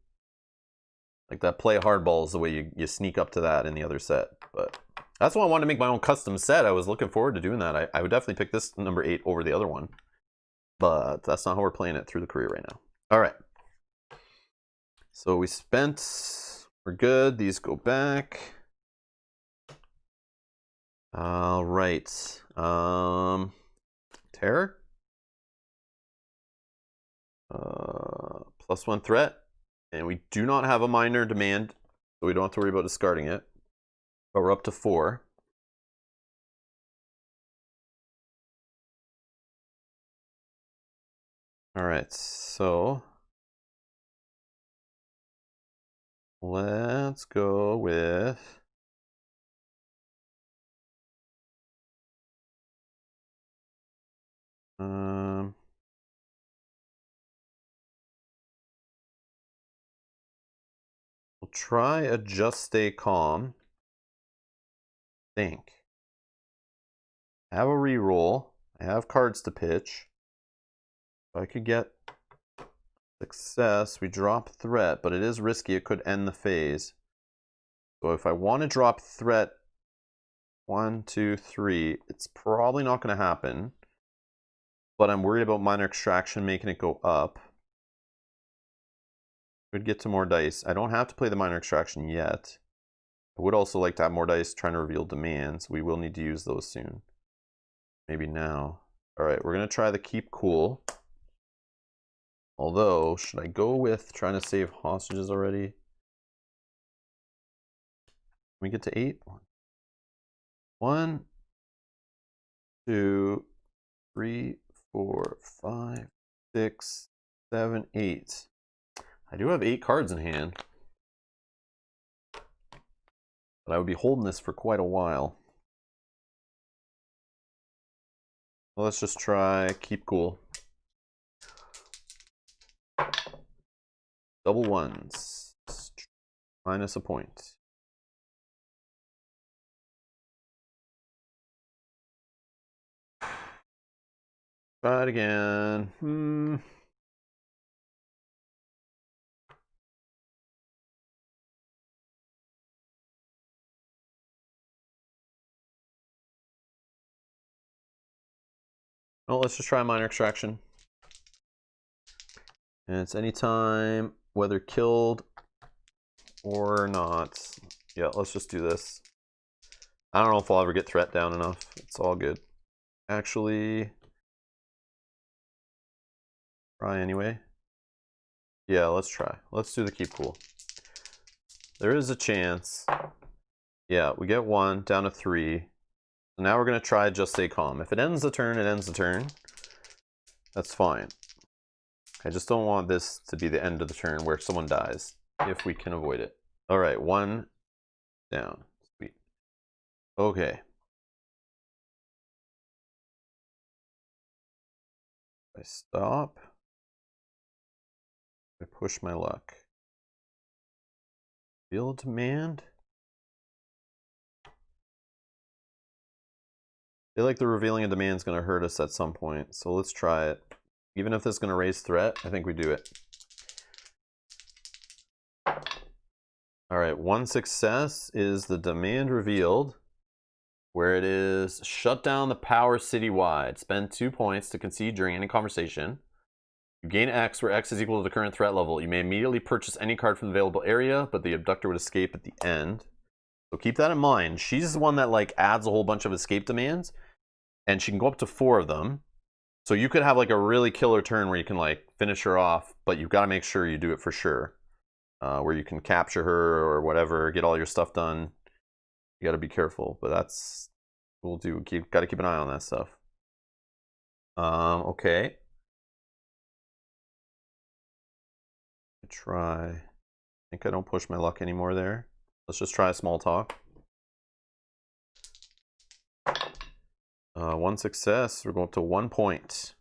Like, that play hardball is the way you sneak up to that in the other set, but that's why I wanted to make my own custom set. I was looking forward to doing that. I would definitely pick this number 8 over the other one, but that's not how we're playing it through the career right now. All right. So we spent, we're good. These go back. All right. Terror. +1 threat. And we do not have a minor demand, so we don't have to worry about discarding it. But we're up to 4. All right, so let's go with we'll try a Just Stay Calm. Think. I have a reroll. I have cards to pitch. If I could get success, we drop threat, but it is risky. It could end the phase. So if I want to drop threat 1, 2, 3, it's probably not going to happen. But I'm worried about minor extraction making it go up. Could get to more dice. I don't have to play the minor extraction yet. I would also like to have more dice trying to reveal demands. We will need to use those soon. Maybe now. Alright, we're going to try the keep cool. Although, should I go with trying to save hostages already? Can we get to 8? 1, 2, 3, 4, 5, 6, 7, 8. I do have 8 cards in hand. But I would be holding this for quite a while. Well, let's just try keep cool. Double ones. Minus a point. Try it again. Well, let's just try minor extraction. And it's anytime, whether killed or not. Yeah, let's just do this. I don't know if I'll ever get threat down enough. It's all good. Actually, try anyway. Yeah, let's try. Let's do the keep cool. There is a chance. Yeah, we get 1 down to 3. So now we're going to try just stay calm. If it ends the turn, it ends the turn. That's fine. I just don't want this to be the end of the turn where someone dies, if we can avoid it. All right, 1 down. Sweet. Okay. I stop. I push my luck. Feel demand. I feel like the revealing a demand is going to hurt us at some point, so let's try it. Even if it's going to raise threat, I think we do it. All right, 1 success is the demand revealed, where it is shut down the power citywide. Spend 2 points to concede during any conversation. You gain X, where X is equal to the current threat level. You may immediately purchase any card from the available area, but the abductor would escape at the end. So keep that in mind. She's the one that like adds a whole bunch of escape demands, and she can go up to 4 of them. So you could have like a really killer turn where you can like finish her off, but you've got to make sure you do it for sure. Where you can capture her or whatever, get all your stuff done. You got to be careful, but that's we'll do. Got to keep an eye on that stuff. Okay. Try. I think I don't push my luck anymore there. Let's just try a small talk. 1 success. We're going up to 1 point.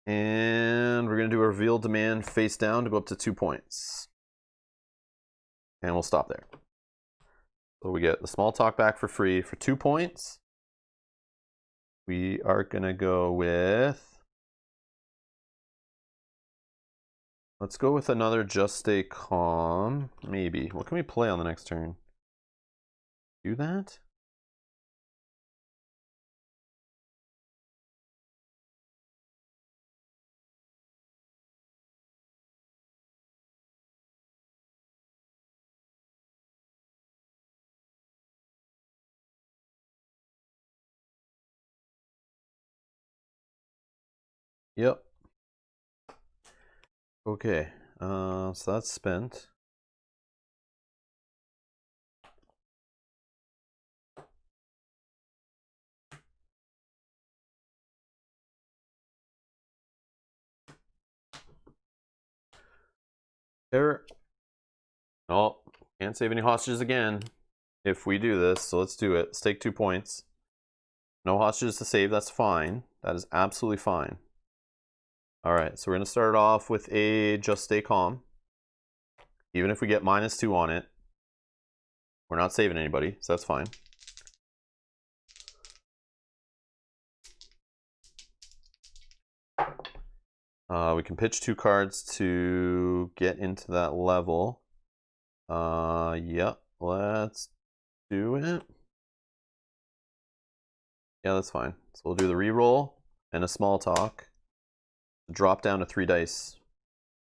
And we're going to do a reveal demand face down to go up to 2 points. And we'll stop there. So we get the small talk back for free for 2 points. We are going to go with... Let's go with another just stay calm. Maybe. What can we play on the next turn? Do that? Yep. Okay. So that's spent. There. Oh, can't save any hostages again if we do this. So let's do it. Let's take 2 points. No hostages to save. That's fine. That is absolutely fine. All right. So we're going to start off with a just stay calm. Even if we get -2 on it, we're not saving anybody. So that's fine. We can pitch 2 cards to get into that level. Yep. Let's do it. Yeah, that's fine. So we'll do the reroll and a small talk. Drop down to 3 dice.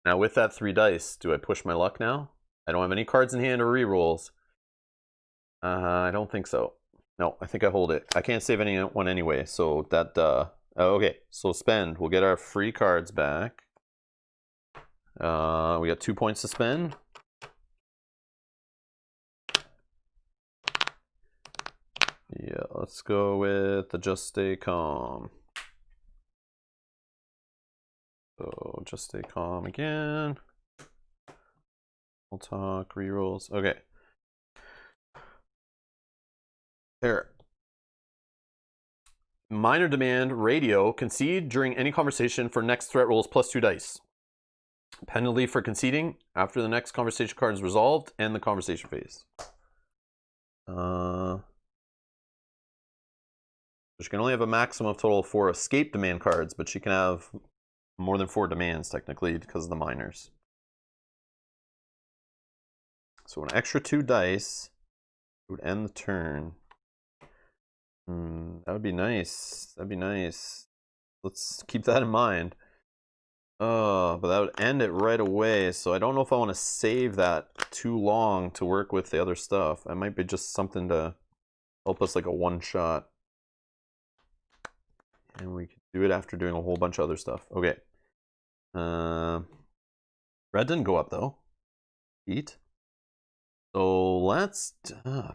Now with that 3 dice, do I push my luck now? I don't have any cards in hand or rerolls. I don't think so. No, I think I hold it. I can't save anyone anyway, so that, okay, so spend. We'll get our free cards back. We got 2 points to spend. Yeah, let's go with the just stay calm. So just stay calm again. We'll talk, rerolls. Okay. Here. Minor demand, radio, concede during any conversation for next threat rolls +2 dice. Penalty for conceding after the next conversation card is resolved and the conversation phase. She can only have a maximum of total of 4 escape demand cards, but she can have more than 4 demands technically because of the minors. So an extra 2 dice would end the turn. That would be nice. That'd be nice. Let's keep that in mind. But that would end it right away. So I don't know if I want to save that too long to work with the other stuff. It might be just something to help us like a one-shot. And we could do it after doing a whole bunch of other stuff. Okay. Red didn't go up though. Eat. So let's... I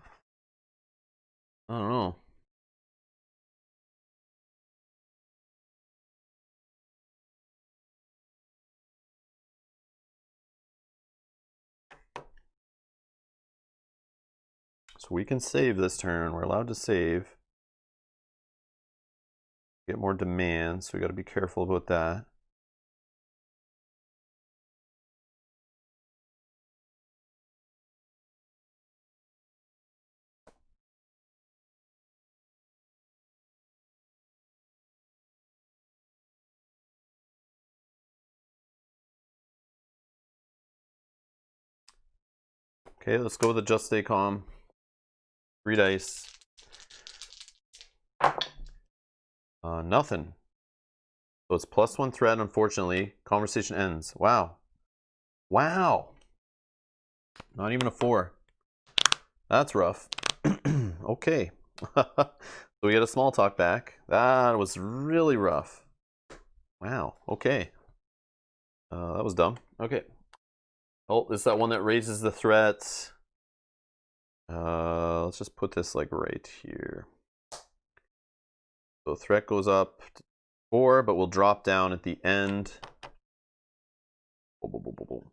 don't know. So we can save this turn. We're allowed to save. Get more demands, so we got to be careful about that. Okay, let's go with the just stay calm. 3 dice. Nothing. So it's +1 threat, unfortunately. Conversation ends. Wow. Wow. Not even a 4. That's rough. Okay. So we get a small talk back. That was really rough. Wow. Okay. That was dumb. Okay. Oh, is that one that raises the threat? Let's just put this like right here. So threat goes up to 4, but we'll drop down at the end. Boom, boom, boom, boom, boom.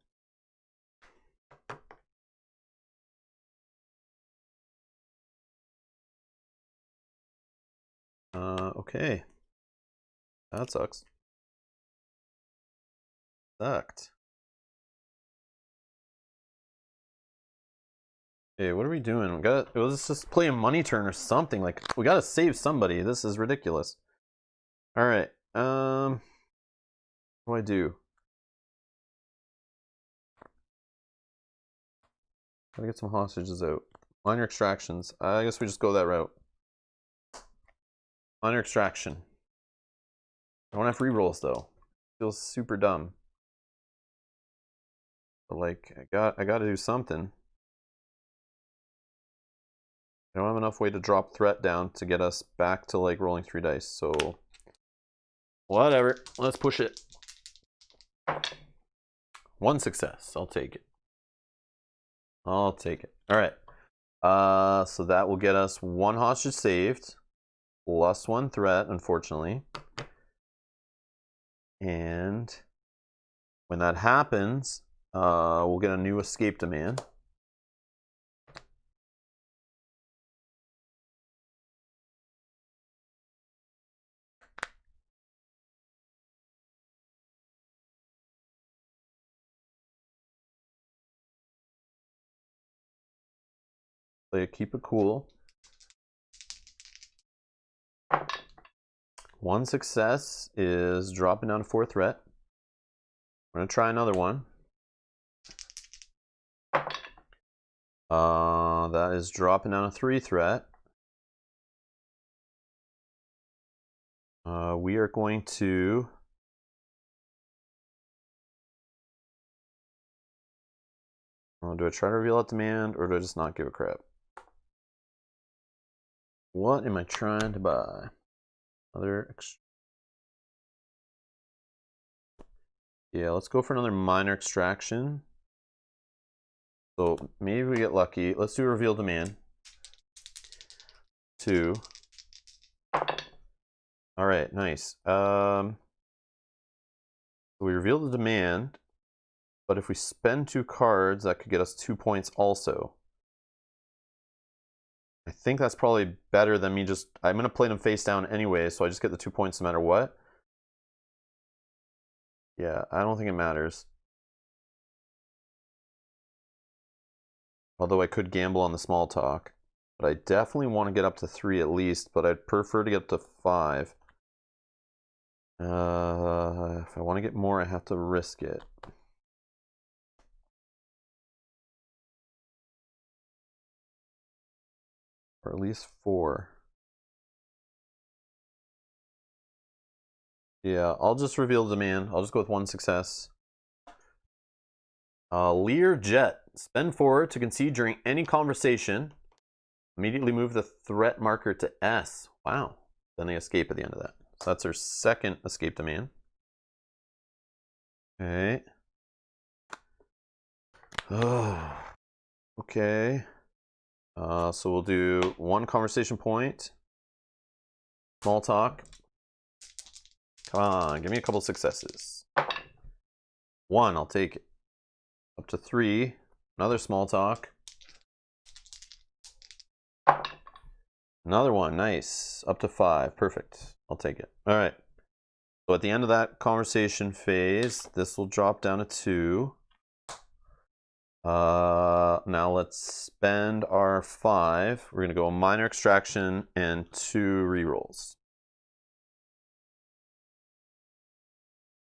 Okay. That sucks. Sucked. Hey, what are we doing? Let's just play a money turn or something. Like, we gotta save somebody. This is ridiculous. Alright. What do I do? Gotta get some hostages out. Minor extractions. I guess we just go that route. Minor extraction. I don't have rerolls though. Feels super dumb. But like, I gotta do something. I don't have enough way to drop threat down to get us back to like rolling 3 dice, so Whatever. Let's push it. 1 success. I'll take it. I'll take it. All right. So that will get us 1 hostage saved, plus 1 threat, unfortunately. And when that happens, we'll get a new escape demand. So keep it cool. 1 success is dropping down to 4 threat. We're going to try another one. That is dropping down to 3 threat. We are going to... do I try to reveal that demand, or do I just not give a crap? What am I trying to buy? Yeah, let's go for another minor extraction. So maybe we get lucky. Let's do reveal demand. 2. All right, nice. So we reveal the demand, but if we spend 2 cards, that could get us 2 points also. I think that's probably better than me just... I'm going to play them face down anyway, so I just get the 2 points no matter what. Yeah, I don't think it matters. Although I could gamble on the small talk. But I definitely want to get up to 3 at least, but I'd prefer to get up to 5. If I want to get more, I have to risk it. Or at least 4. Yeah, I'll just reveal the demand. I'll just go with 1 success. Lear Jet. Spend 4 to concede during any conversation. Immediately move the threat marker to S. Wow. Then they escape at the end of that. So that's our second escape demand. Okay. Oh. Okay. So we'll do 1 conversation point. Small talk. Come on, give me a couple successes. 1, I'll take it. Up to 3. Another small talk. Another one, nice. Up to 5, perfect. I'll take it. All right. So at the end of that conversation phase, this will drop down to 2. Now let's spend our 5. We're gonna go a minor extraction and 2 rerolls.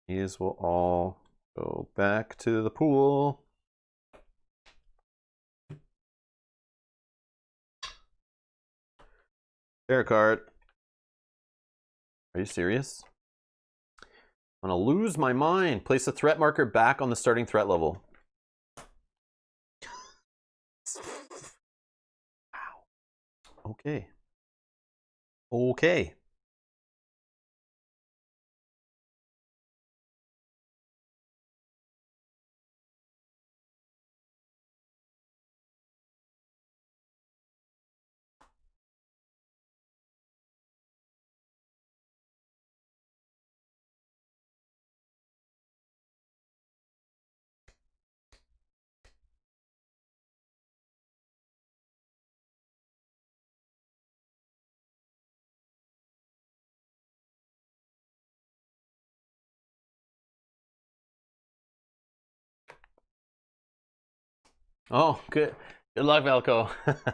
These will all go back to the pool. Fair card. Are you serious? I'm gonna lose my mind. Place the threat marker back on the starting threat level. Wow. Okay. Okay. Oh, good. Good luck, Velko.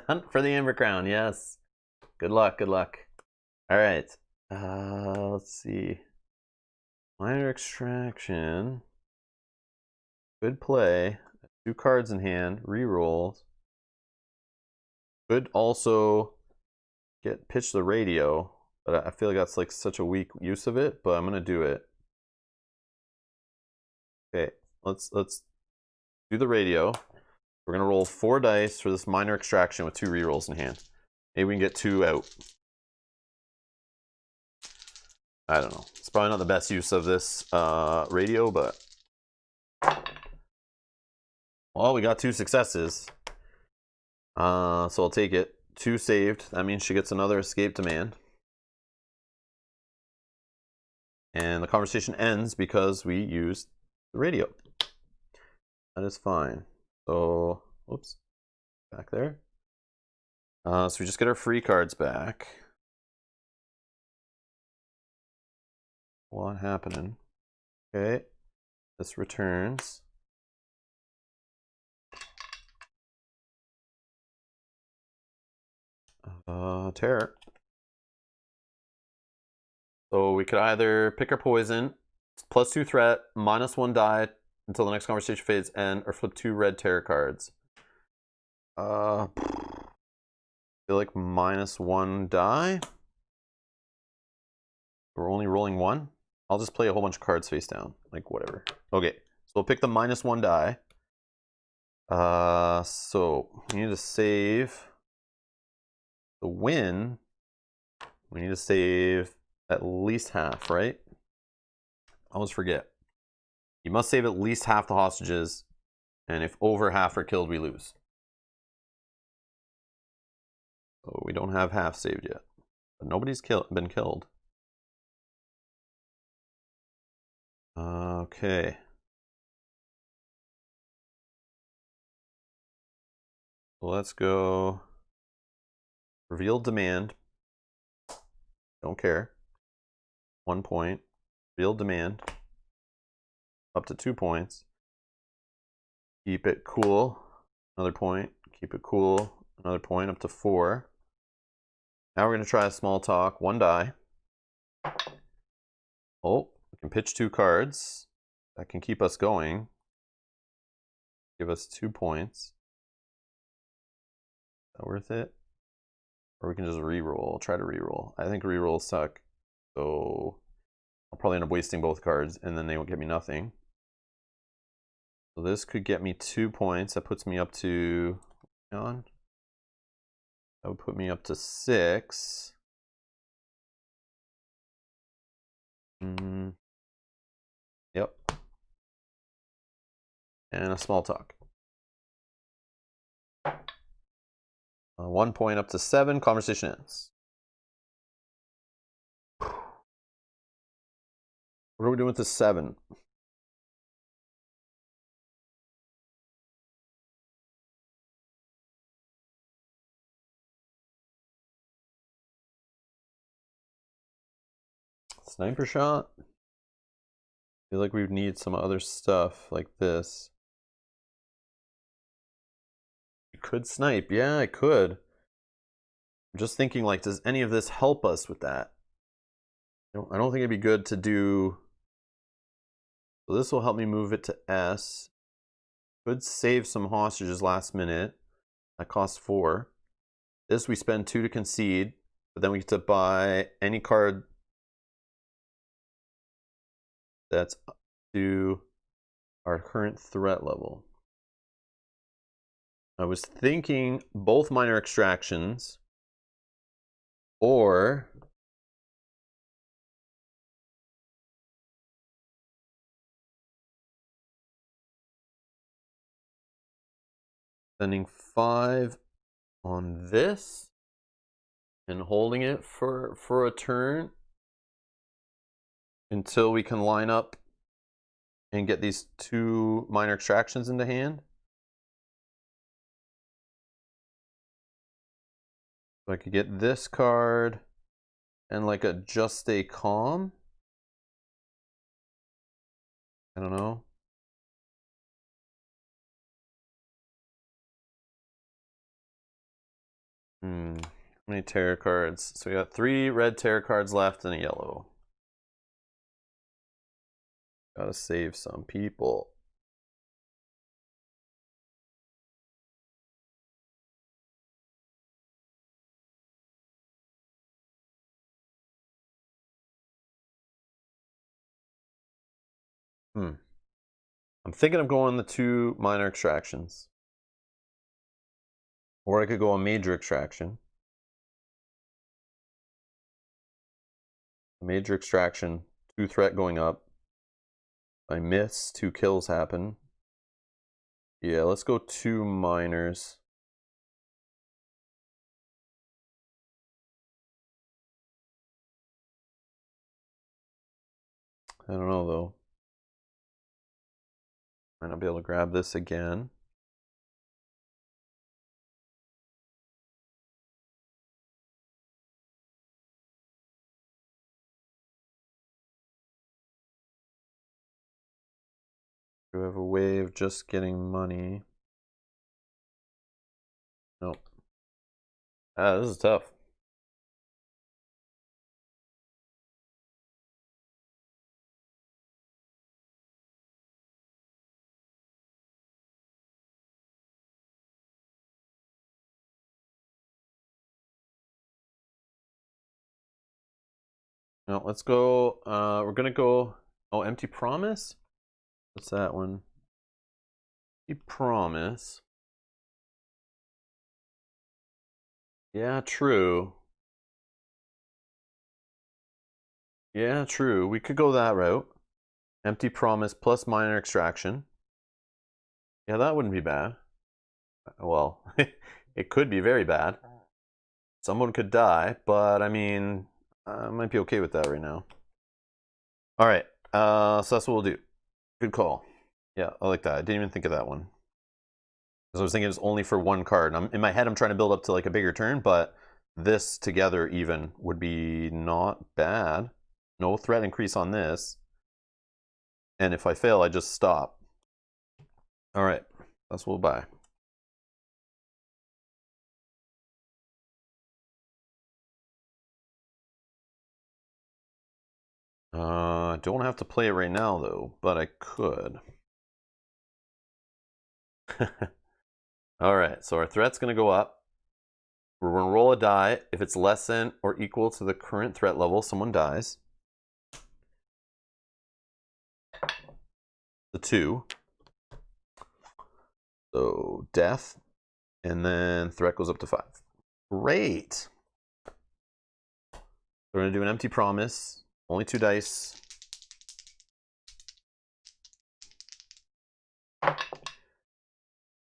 Hunt for the Amber Crown, yes. Good luck, good luck. All right. Let's see. Minor extraction. Good play. 2 cards in hand. Rerolls. Could also pitch the radio, but I feel like that's like such a weak use of it, but I'm gonna do it. Okay, let's do the radio. We're gonna roll 4 dice for this minor extraction with 2 rerolls in hand. Maybe we can get 2 out. I don't know. It's probably not the best use of this radio, but... Well, we got 2 successes. So I'll take it. 2 saved. That means she gets another escape demand. And the conversation ends because we used the radio. That is fine. So, oops. Back there. So we just get our free cards back. A lot happening. Okay. This returns. Terror. So we could either pick our poison, +2 threat, -1 die until the next conversation phase end, or flip 2 red terror cards. I feel like -1 die. We're only rolling 1. I'll just play a whole bunch of cards face down, like whatever. Okay, so we'll pick the -1 die. So we need to save the win. We need to save at least half, right? I always forget. You must save at least half the hostages, and if over half are killed, we lose. So we don't have half saved yet. But nobody's been killed. Okay. So let's go. Reveal demand. Don't care. 1 point. Reveal demand. Up to 2 points. Keep it cool. Another point. Keep it cool. Another point up to 4. Now we're going to try a small talk. 1 die. Oh, we can pitch 2 cards. That can keep us going. Give us 2 points. Is that worth it? Or we can just re-roll. Try to re-roll. I think re-rolls suck. So I'll probably end up wasting both cards and then they won't get me nothing. So this could get me 2 points. That puts me up to... That would put me up to 6. Yep. And a small talk. 1 point up to 7. Conversation ends. What are we doing with the 7? Sniper shot? I feel like we would need some other stuff like this. You could snipe. Yeah, I could. I'm just thinking, like, does any of this help us with that? I don't think it'd be good to do... So this will help me move it to S. Could save some hostages last minute. That costs 4. This we spend 2 to concede, but then we get to buy any card that's up to our current threat level. I was thinking both minor extractions or spending 5 on this and holding it for a turn until we can line up and get these 2 minor extractions into hand. So I could get this card and like a just stay calm. I don't know. How many terror cards? So we got 3 red terror cards left and a yellow. Gotta save some people. I'm thinking of going the 2 minor extractions. Or I could go a major extraction. Major extraction, 2 threat going up. If I miss, 2 kills happen. Yeah, let's go 2 miners. I don't know though. Might not be able to grab this again. Do we have a way of just getting money? Nope. Ah, this is tough. No, let's go. We're gonna go. Oh, empty promise. What's that one? Empty promise. Yeah, true. Yeah, true. We could go that route. Empty promise plus minor extraction. Yeah, that wouldn't be bad. Well, it could be very bad. Someone could die, but I mean, I might be okay with that right now. All right, so that's what we'll do. Good call. Yeah, I like that. I didn't even think of that one. Because I was thinking it's only for 1 card. In my head, I'm trying to build up to like a bigger turn, but this together even would be not bad. No threat increase on this. And if I fail, I just stop. All right, that's what we'll buy. I don't have to play it right now though, but I could. All right, so our threat's gonna go up. We're gonna roll a die. If it's less than or equal to the current threat level, someone dies. The 2. So death, and then threat goes up to 5. Great. We're gonna do an empty promise. Only 2 dice.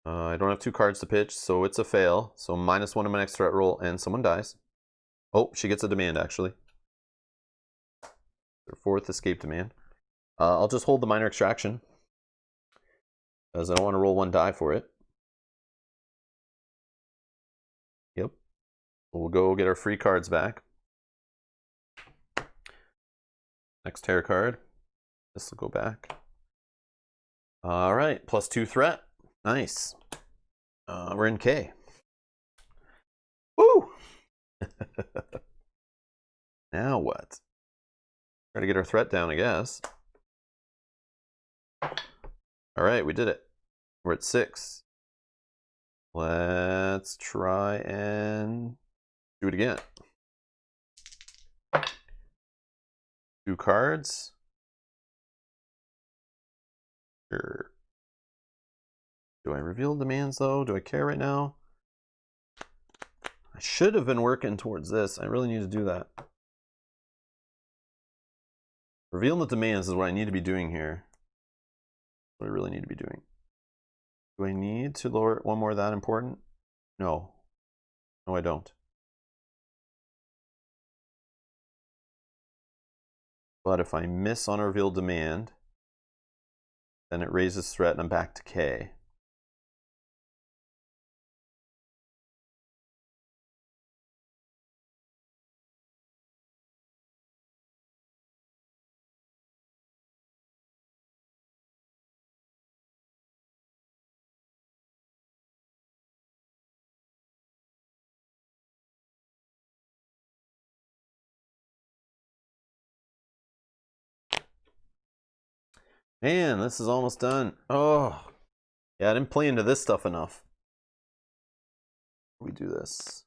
I don't have 2 cards to pitch, so it's a fail. So -1 in my next threat roll, and someone dies. Oh, she gets a demand actually. Their 4th escape demand. I'll just hold the minor extraction, because I don't want to roll 1 die for it. Yep. We'll go get our free cards back. Next terror card. This will go back. All right, +2 threat. Nice. We're in K. Woo! Now what? Try to get our threat down, I guess. All right, we did it. We're at 6. Let's try and do it again. 2 cards. Sure. Do I reveal demands though? Do I care right now? I should have been working towards this. I really need to do that. Revealing the demands is what I need to be doing here. What I really need to be doing. Do I need to lower it 1 more that important? No. No, I don't. But if I miss on a reveal demand, then it raises threat and I'm back to K. Man, this is almost done. Oh, yeah, I didn't play into this stuff enough. We do this.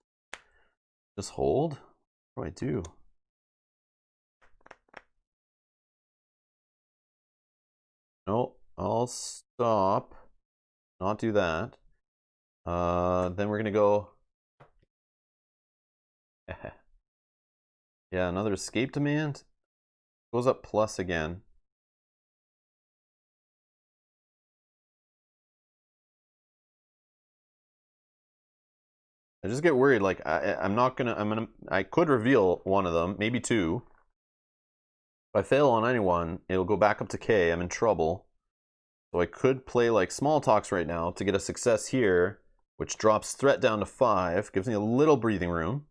Just hold? What do I do? No, I'll stop. Not do that. Then we're gonna go. Yeah, another escape demand. Goes up plus again. I just get worried, like I could reveal one of them, maybe two. If I fail on anyone, it'll go back up to K. I'm in trouble. So I could play like small talks right now to get a success here, which drops threat down to 5, gives me a little breathing room.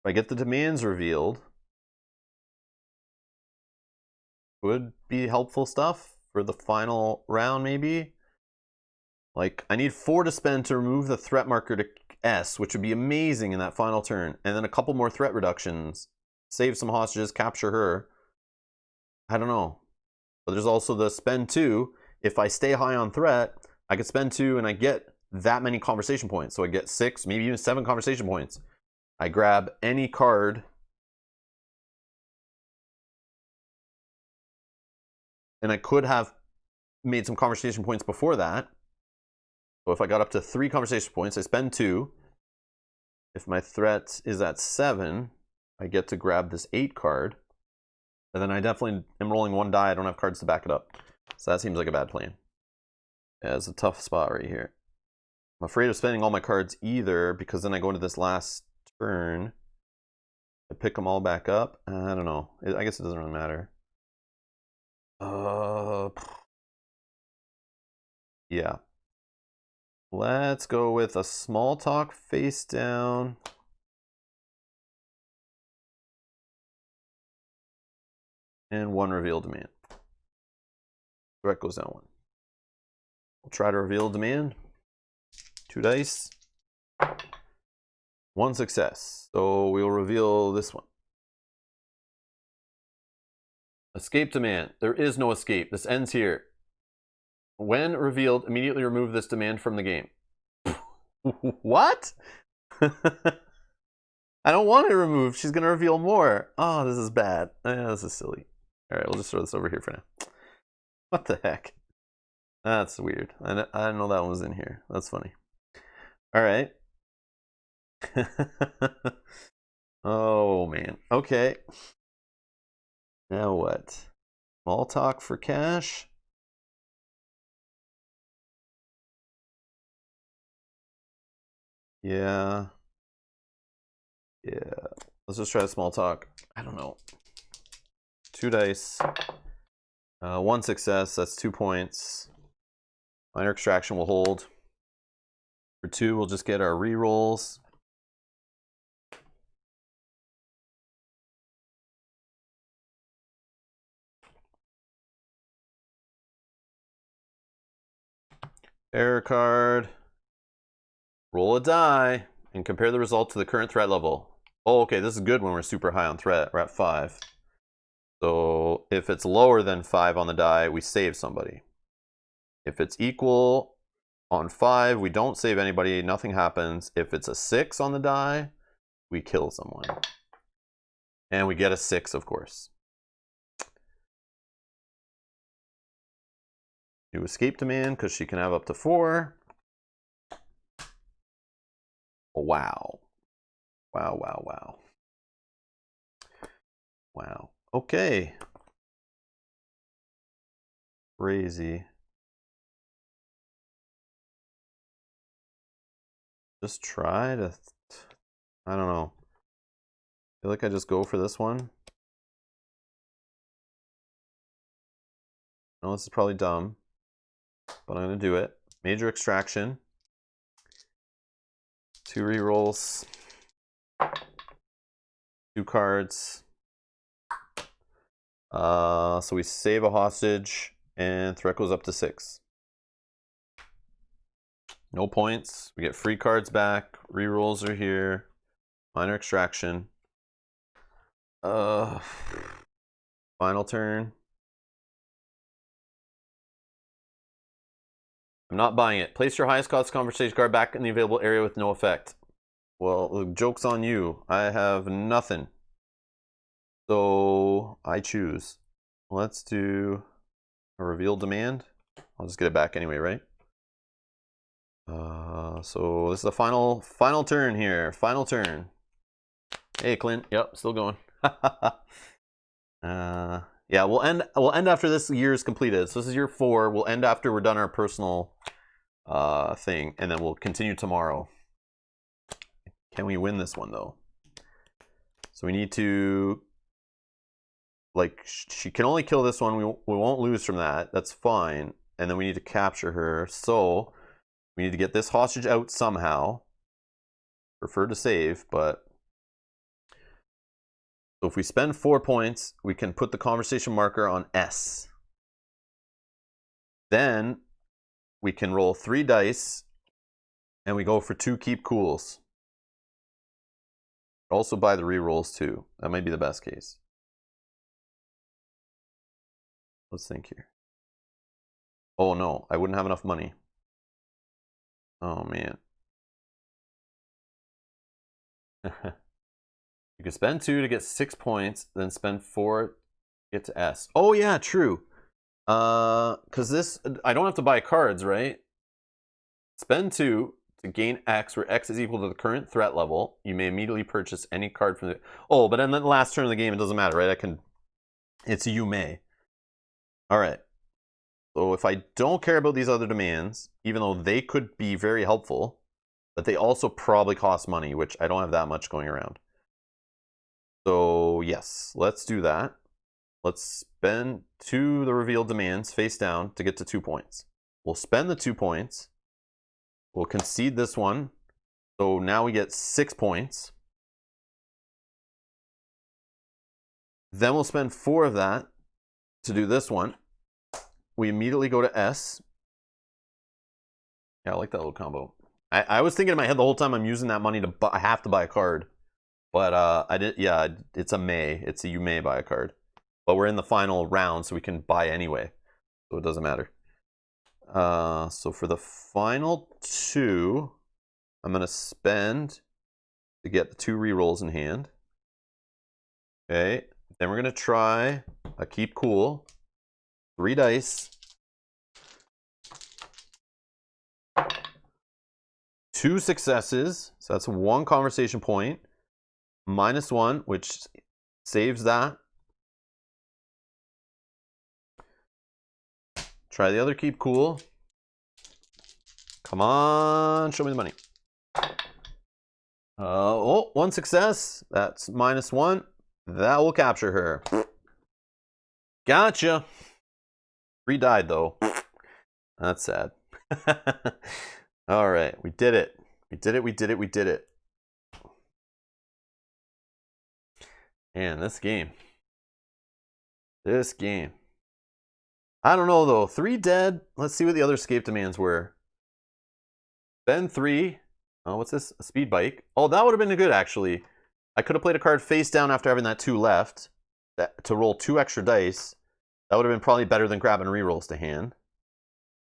If I get the demands revealed, would be helpful stuff for the final round maybe. Like, I need 4 to spend to remove the threat marker to S, which would be amazing in that final turn. And then a couple more threat reductions. Save some hostages, capture her. I don't know. But there's also the spend 2. If I stay high on threat, I could spend 2 and I get that many conversation points. So I get 6, maybe even 7 conversation points. I grab any card. And I could have made some conversation points before that. So if I got up to 3 conversation points, I spend 2. If my threat is at 7, I get to grab this 8 card. And then I definitely am rolling 1 die. I don't have cards to back it up. So that seems like a bad plan. Yeah, it's a tough spot right here. I'm afraid of spending all my cards either, because then I go into this last turn. I pick them all back up. I don't know. I guess it doesn't really matter. Yeah. Let's go with a small talk face down. And 1 reveal demand. Threat goes down 1. We'll try to reveal demand. 2 dice. 1 success. So we'll reveal this one. Escape demand. There is no escape. This ends here. When revealed, immediately remove this demand from the game. What? I don't want it removed. She's going to reveal more. Oh, this is bad. This is silly. All right, we'll just throw this over here for now. What the heck? That's weird. I didn't know that one was in here. That's funny. All right. Oh, man. Okay. Now what? Small talk for cash. Yeah. Yeah. Let's just try a small talk. I don't know. 2 dice. 1 success. That's 2 points. Minor extraction will hold. For 2, we'll just get our rerolls. Error card. Roll a die and compare the result to the current threat level. Oh, okay, this is good when we're super high on threat. We're at 5. So if it's lower than 5 on the die, we save somebody. If it's equal on 5, we don't save anybody, nothing happens. If it's a 6 on the die, we kill someone. And we get a 6, of course. Do escape demand, because she can have up to 4. Wow. Wow, wow, wow. Wow. Okay. Crazy. Just try to... I don't know. I feel like I just go for this one. No, this is probably dumb, but I'm going to do it. Major extraction. 2 rerolls. 2 cards. So we save a hostage, and threat goes up to 6. No points. We get free cards back. Rerolls are here. Minor extraction. Final turn. I'm not buying it. Place your highest cost conversation card back in the available area with no effect. Well, the joke's on you. I have nothing. So I choose. Let's do a reveal demand. I'll just get it back anyway, right? So this is the final turn here. Final turn. Hey, Clint. Yep, still going. Yeah, we'll end after this year is completed. So this is year 4. We'll end after we're done our personal thing, and then we'll continue tomorrow. Can we win this one though? So we need to, like, she can only kill this one. We won't lose from that. That's fine. And then we need to capture her. So we need to get this hostage out somehow. Prefer to save, but so if we spend 4 points, we can put the conversation marker on S. Then we can roll 3 dice, and we go for 2 keep cools. Also buy the rerolls too. That might be the best case. Let's think here. Oh no, I wouldn't have enough money. Oh man. You can spend 2 to get 6 points, then spend 4 to get to S. Oh yeah, true. Because this, I don't have to buy cards, right? Spend 2 to gain X, where X is equal to the current threat level. You may immediately purchase any card from the... Oh, but then the last turn of the game, it doesn't matter, right? I can... It's you may. All right. So if I don't care about these other demands, even though they could be very helpful, but they also probably cost money, which I don't have that much going around. So yes, let's do that. Let's spend 2 the revealed demands face down to get to 2 points. We'll spend the 2 points. We'll concede this one. So now we get 6 points. Then we'll spend 4 of that to do this one. We immediately go to S. Yeah, I like that little combo. I was thinking in my head the whole time I'm using that money to buy, I have to buy a card. But I did, yeah, it's a may. It's a you may buy a card. But we're in the final round, so we can buy anyway. So it doesn't matter. So for the final 2, I'm going to spend to get the 2 rerolls in hand. Okay. Then we're going to try a keep cool. 3 dice. 2 successes. So that's 1 conversation point. -1, which saves that. Try the other keep cool. Come on, show me the money. Oh, 1 success. That's -1. That will capture her. Gotcha. 3 died though. That's sad. All right, we did it. We did it. We did it. We did it. And this game. I don't know though. 3 dead. Let's see what the other escape demands were. Spend 3. Oh, what's this? A speed bike. Oh, that would have been good actually. I could have played a card face down after having that 2 left to roll 2 extra dice. That would have been probably better than grabbing rerolls to hand.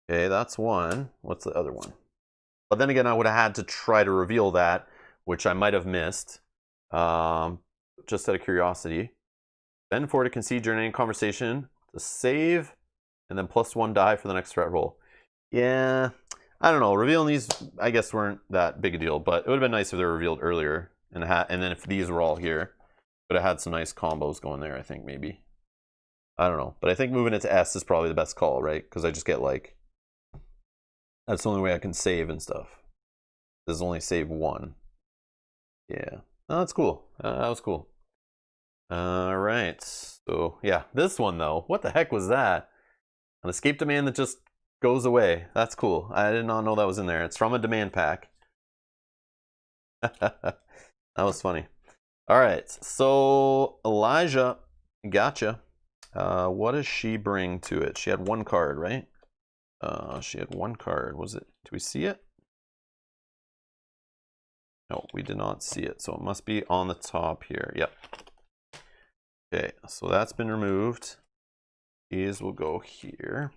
Okay, that's 1. What's the other one? But then again, I would have had to try to reveal that, which I might have missed. Just out of curiosity. Spend 4 to concede during any conversation, to save, and then +1 die for the next threat roll. Yeah, I don't know. Revealing these, I guess, weren't that big a deal, but it would have been nice if they were revealed earlier, and then if these were all here, would have had some nice combos going there, I think, maybe. I don't know, but I think moving it to S is probably the best call, right? Because I just get like, that's the only way I can save and stuff. This is only save 1. Yeah, oh, that's cool. That was cool. All right, so yeah, this one though, what the heck was that? An escape demand that just goes away. That's cool. I did not know that was in there. It's from a demand pack. That was funny. All right, so Elijah, gotcha. What does she bring to it? She had 1 card, right? She had 1 card. Was it? Do we see it? No, we did not see it. So it must be on the top here. Yep. Okay, so that's been removed. These will go here.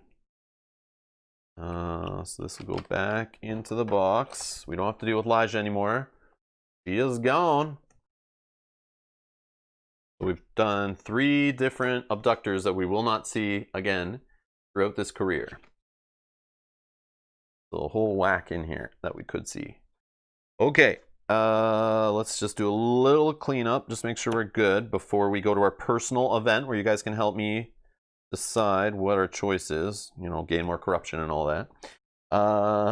So this will go back into the box. We don't have to deal with Elijah anymore. She is gone. We've done 3 different abductors that we will not see again throughout this career. So a whole whack in here that we could see. Okay, Let's just do a little cleanup. Just make sure we're good before we go to our personal event where you guys can help me decide what our choice is. You know, gain more corruption and all that.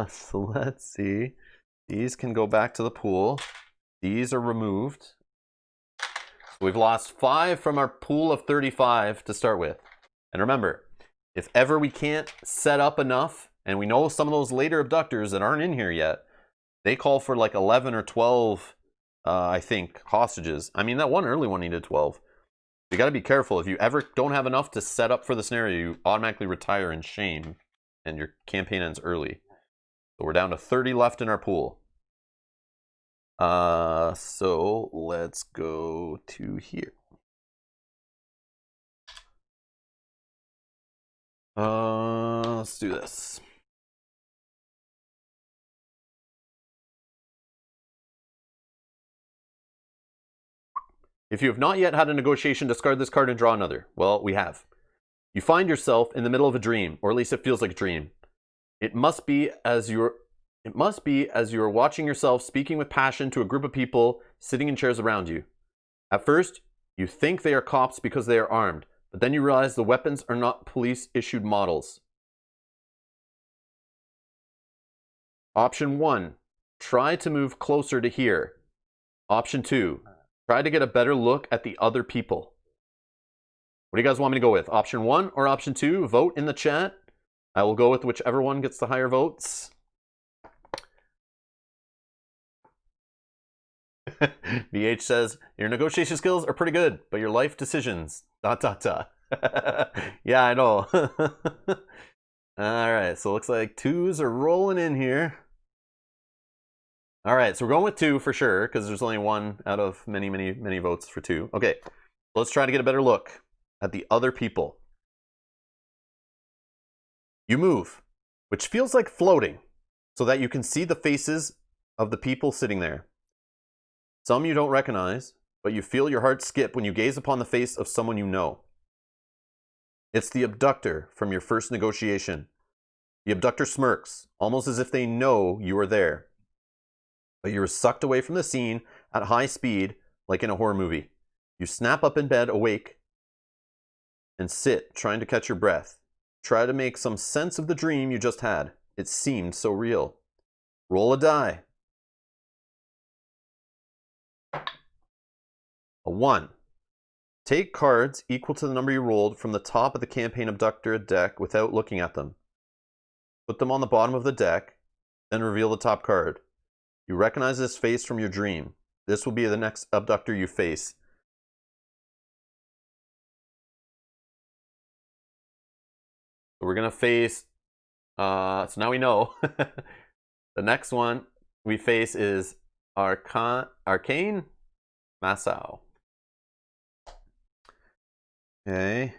So let's see. These can go back to the pool. These are removed. So we've lost 5 from our pool of 35 to start with. And remember, if ever we can't set up enough, and we know some of those later abductors that aren't in here yet, they call for like 11 or 12, I think, hostages. I mean, that one early one needed 12. You got to be careful. If you ever don't have enough to set up for the scenario, you automatically retire in shame, and your campaign ends early. So we're down to 30 left in our pool. So let's go to here. Let's do this. If you have not yet had a negotiation, discard this card and draw another. Well, we have. You find yourself in the middle of a dream, or at least it feels like a dream. It must be as you are watching yourself speaking with passion to a group of people sitting in chairs around you. At first, you think they are cops because they are armed, but then you realize the weapons are not police-issued models. Option 1, try to move closer to here. Option 2, try to get a better look at the other people. What do you guys want me to go with? Option 1 or option 2? Vote in the chat. I will go with whichever one gets the higher votes. BH says, your negotiation skills are pretty good, but your life decisions, ... Yeah, I know. Alright, so it looks like 2s are rolling in here. Alright, so we're going with 2 for sure, because there's only 1 out of many votes for 2. Okay, let's try to get a better look at the other people. You move, which feels like floating, so that you can see the faces of the people sitting there. Some you don't recognize, but you feel your heart skip when you gaze upon the face of someone you know. It's the abductor from your first negotiation. The abductor smirks, almost as if they know you are there. But you are sucked away from the scene at high speed, like in a horror movie. You snap up in bed, awake, and sit, trying to catch your breath. Try to make some sense of the dream you just had. It seemed so real. Roll a die. A 1. Take cards equal to the number you rolled from the top of the campaign abductor deck without looking at them. Put them on the bottom of the deck, then reveal the top card. You recognize this face from your dream. This will be the next abductor you face. So we're going to face... so now we know. The next one we face is Arcane Masao. Okay.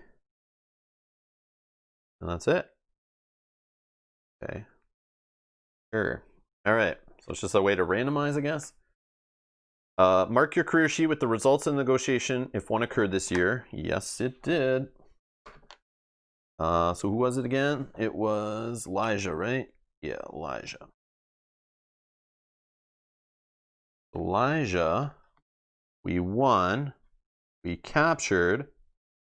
And that's it. Okay. Sure. All right. So it's just a way to randomize, I guess. Mark your career sheet with the results of the negotiation if one occurred this year. Yes, it did. So who was it again? It was Elijah, right? Yeah, Elijah. Elijah, we won. We captured.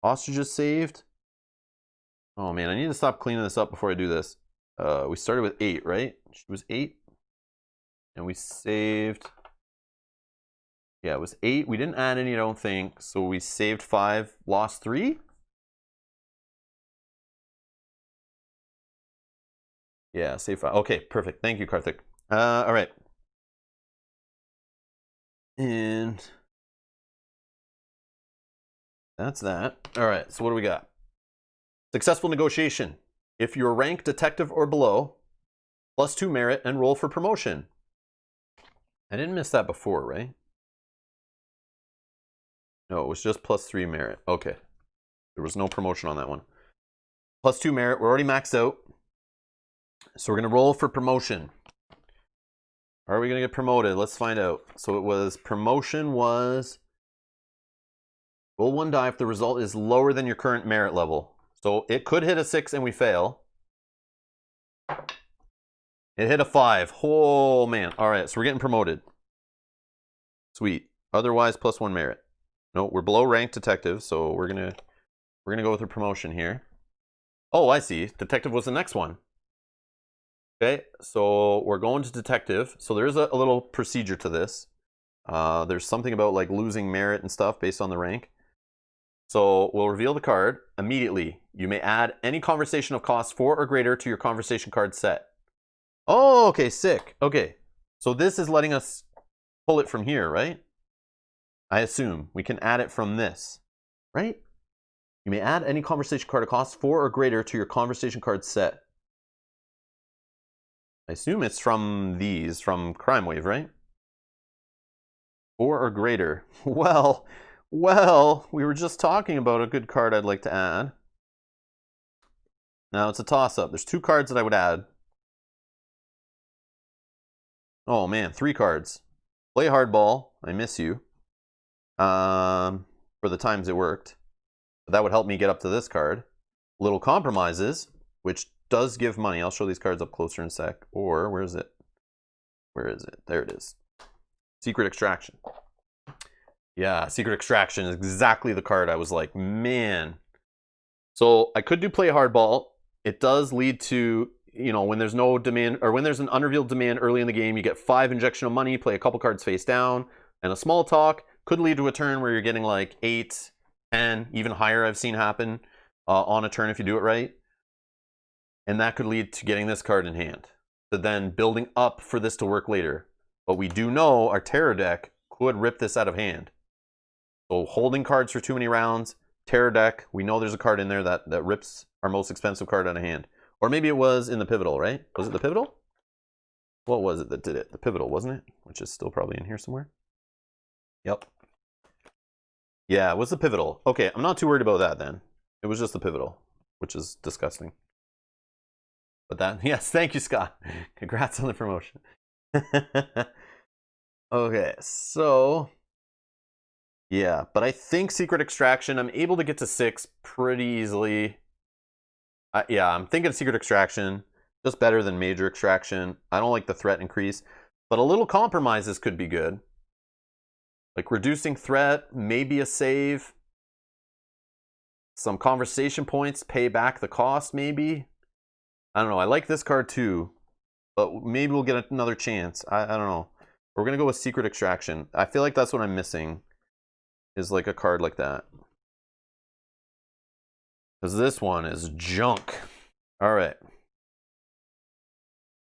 Hostages saved. Oh man, I need to stop cleaning this up before I do this. We started with 8, right? She was 8. And we saved... Yeah, it was 8. We didn't add any, I don't think. So we saved 5, lost 3? Yeah, save 5. Okay, perfect. Thank you, Karthik. All right. And that's that. All right, so what do we got? Successful negotiation. If you're ranked detective or below, +2 merit and roll for promotion. I didn't miss that before, right? No, it was just +3 merit. Okay. There was no promotion on that one. +2 merit. We're already maxed out. So we're going to roll for promotion. Are we going to get promoted? Let's find out. So it was, promotion was, roll 1 die if the result is lower than your current merit level. So it could hit a 6 and we fail. It hit a 5. Oh man. All right, so we're getting promoted. Sweet. Otherwise, +1 merit. No, we're below ranked detective, so we're gonna go with a promotion here. Oh, I see. Detective was the next one. Okay, so we're going to detective. So there's a little procedure to this. There's something about like losing merit and stuff based on the rank. So we'll reveal the card immediately. You may add any conversation of cost 4 or greater to your conversation card set. Oh, okay, sick. Okay, so this is letting us pull it from here, right? I assume we can add it from this, right? You may add any conversation card of cost 4 or greater to your conversation card set. I assume it's from these, from Crime Wave, right? 4 or greater. Well, we were just talking about a good card I'd like to add. Now it's a toss-up. There's 2 cards that I would add. Oh man, 3 cards. Play hardball. I miss you. For the times it worked. But that would help me get up to this card. Little compromises, which does give money. I'll show these cards up closer in a sec. Or, where is it? Where is it? There it is. Secret Extraction. Yeah, Secret Extraction is exactly the card I was like, man. So I could do play hardball. It does lead to, you know, when there's no demand, or when there's an unrevealed demand early in the game, you get 5 injection of money, play a couple cards face down, and a small talk could lead to a turn where you're getting like 8, 10, even higher I've seen happen on a turn if you do it right. And that could lead to getting this card in hand. So then building up for this to work later. But we do know our terror deck could rip this out of hand. So holding cards for too many rounds, terror deck, we know there's a card in there that rips our most expensive card out of hand. Or maybe it was in the pivotal, right? Was it the pivotal? What was it that did it? The pivotal, wasn't it? Which is still probably in here somewhere. Yep. Yeah, it was the pivotal. Okay, I'm not too worried about that then. It was just the pivotal, which is disgusting. But that, yes, thank you, Scott. Congrats on the promotion. Okay, so yeah, but I think Secret Extraction, I'm able to get to 6 pretty easily. Yeah, I'm thinking Secret Extraction, just better than Major Extraction. I don't like the threat increase, but a little compromises could be good. Like reducing threat, maybe a save. Some conversation points, pay back the cost, maybe. I don't know. I like this card too, but maybe we'll get another chance. I don't know. We're going to go with Secret Extraction. I feel like that's what I'm missing, is like a card like that. Because this one is junk. All right.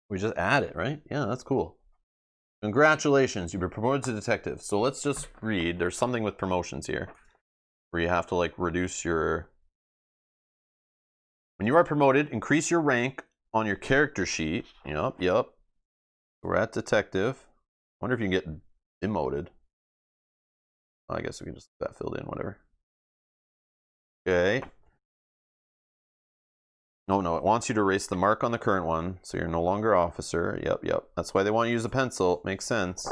We just add it, right? Yeah, that's cool. Congratulations, you've been promoted to detective. So let's just read. There's something with promotions here where you have to like reduce your... When you are promoted, increase your rank on your character sheet. Yep. We're at detective. Wonder if you can get demoted. I guess we can just get that filled in, whatever. Okay. No, it wants you to erase the mark on the current one, so you're no longer officer. Yep. That's why they want you to use a pencil. Makes sense.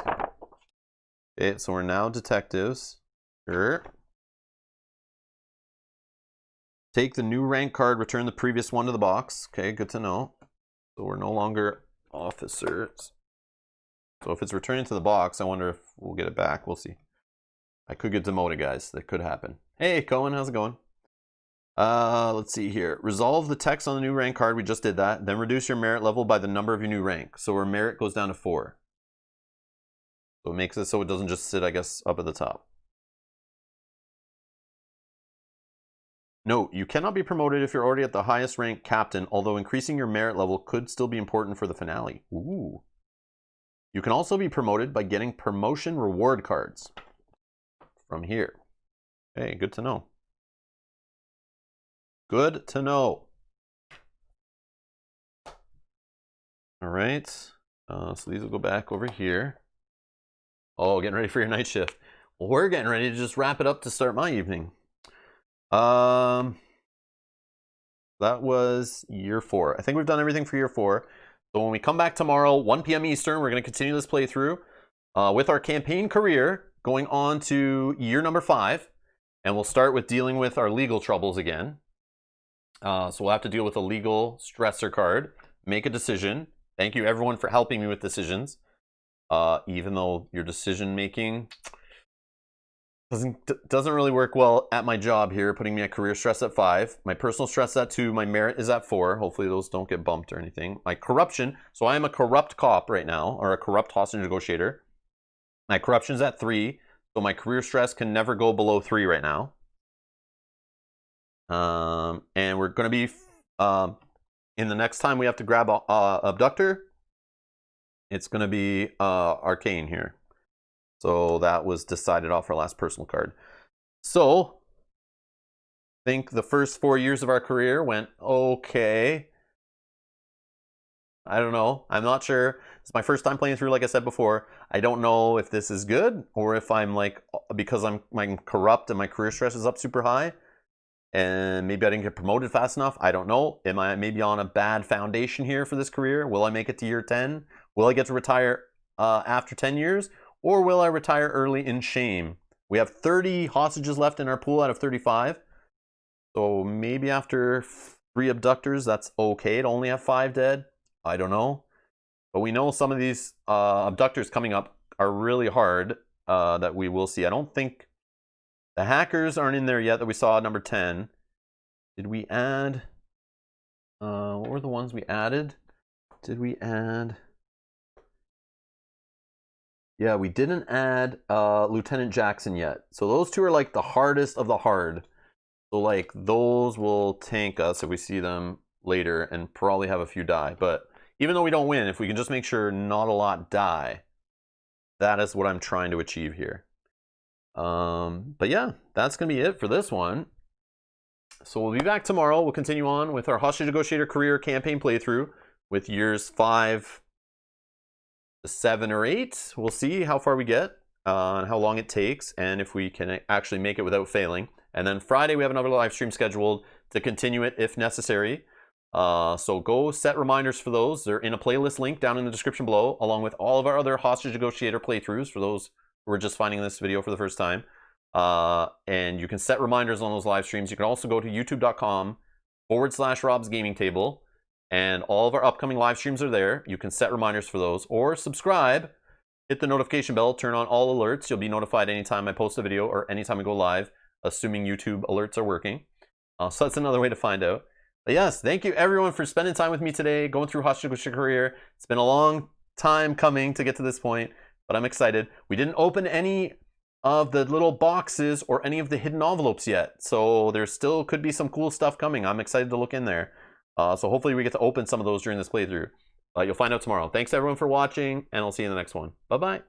Okay, so we're now detectives. Sure. Take the new rank card, return the previous one to the box. Okay, good to know. So we're no longer officers. So if it's returning to the box, I wonder if we'll get it back. We'll see. I could get demoted, guys. That could happen. Hey, Cohen, how's it going? Let's see here. Resolve the text on the new rank card. We just did that. Then reduce your merit level by the number of your new rank. So our merit goes down to 4. So it makes it so it doesn't just sit, I guess, up at the top. Note, you cannot be promoted if you're already at the highest rank captain, although increasing your merit level could still be important for the finale. Ooh. You can also be promoted by getting promotion reward cards from here. Hey, good to know. Good to know. All right. So these will go back over here. Oh, getting ready for your night shift. Well, we're getting ready to just wrap it up to start my evening. That was year 4. I think we've done everything for year 4. So when we come back tomorrow, 1 p.m. Eastern, we're going to continue this playthrough with our campaign career going on to year number 5. And we'll start with dealing with our legal troubles again. So we'll have to deal with a legal stressor card, make a decision. Thank you everyone for helping me with decisions. even though your decision making doesn't really work well at my job here, putting me at career stress at 5. My personal stress at 2. My merit is at 4. Hopefully those don't get bumped or anything. My corruption, so I am a corrupt cop right now, or a corrupt hostage negotiator. My corruption is at 3, so my career stress can never go below 3 right now. And we're going to be, in the next time we have to grab a abductor, it's going to be arcane here. So that was decided off our last personal card. So I think the first 4 years of our career went okay. I don't know. I'm not sure. It's my first time playing through, like I said before. I don't know if this is good or if I'm like, because I'm corrupt and my career stress is up super high and maybe I didn't get promoted fast enough. I don't know. Am I maybe on a bad foundation here for this career? Will I make it to year 10? Will I get to retire after 10 years? Or will I retire early in shame? We have 30 hostages left in our pool out of 35. So maybe after 3 abductors, that's okay to only have 5 dead. I don't know. But we know some of these abductors coming up are really hard that we will see. I don't think the hackers aren't in there yet that we saw at number 10. Did we add? What were the ones we added? Did we add? Yeah, we didn't add Lieutenant Jackson yet. So those 2 are like the hardest of the hard. So like those will tank us if we see them later and probably have a few die. But even though we don't win, if we can just make sure not a lot die, that is what I'm trying to achieve here. But yeah, that's going to be it for this one. So we'll be back tomorrow. We'll continue on with our Hostage Negotiator career campaign playthrough with years 5 to 7 or 8. We'll see how far we get and how long it takes and if we can actually make it without failing. And then Friday we have another live stream scheduled to continue it if necessary. So go set reminders for those. They're in a playlist link down in the description below, along with all of our other Hostage Negotiator playthroughs for those who are just finding this video for the first time. And you can set reminders on those live streams. You can also go to youtube.com/Rob's Gaming Table, and all of our upcoming live streams are there. You can set reminders for those, or subscribe, hit the notification bell, turn on all alerts. You'll be notified anytime I post a video or anytime I go live, assuming YouTube alerts are working. So that's another way to find out. But yes, thank you everyone for spending time with me today, going through Hostage Negotiator career. It's been a long time coming to get to this point, but I'm excited. We didn't open any of the little boxes or any of the hidden envelopes yet, so there still could be some cool stuff coming. I'm excited to look in there. So hopefully we get to open some of those during this playthrough. You'll find out tomorrow. Thanks everyone for watching, and I'll see you in the next one. Bye-bye.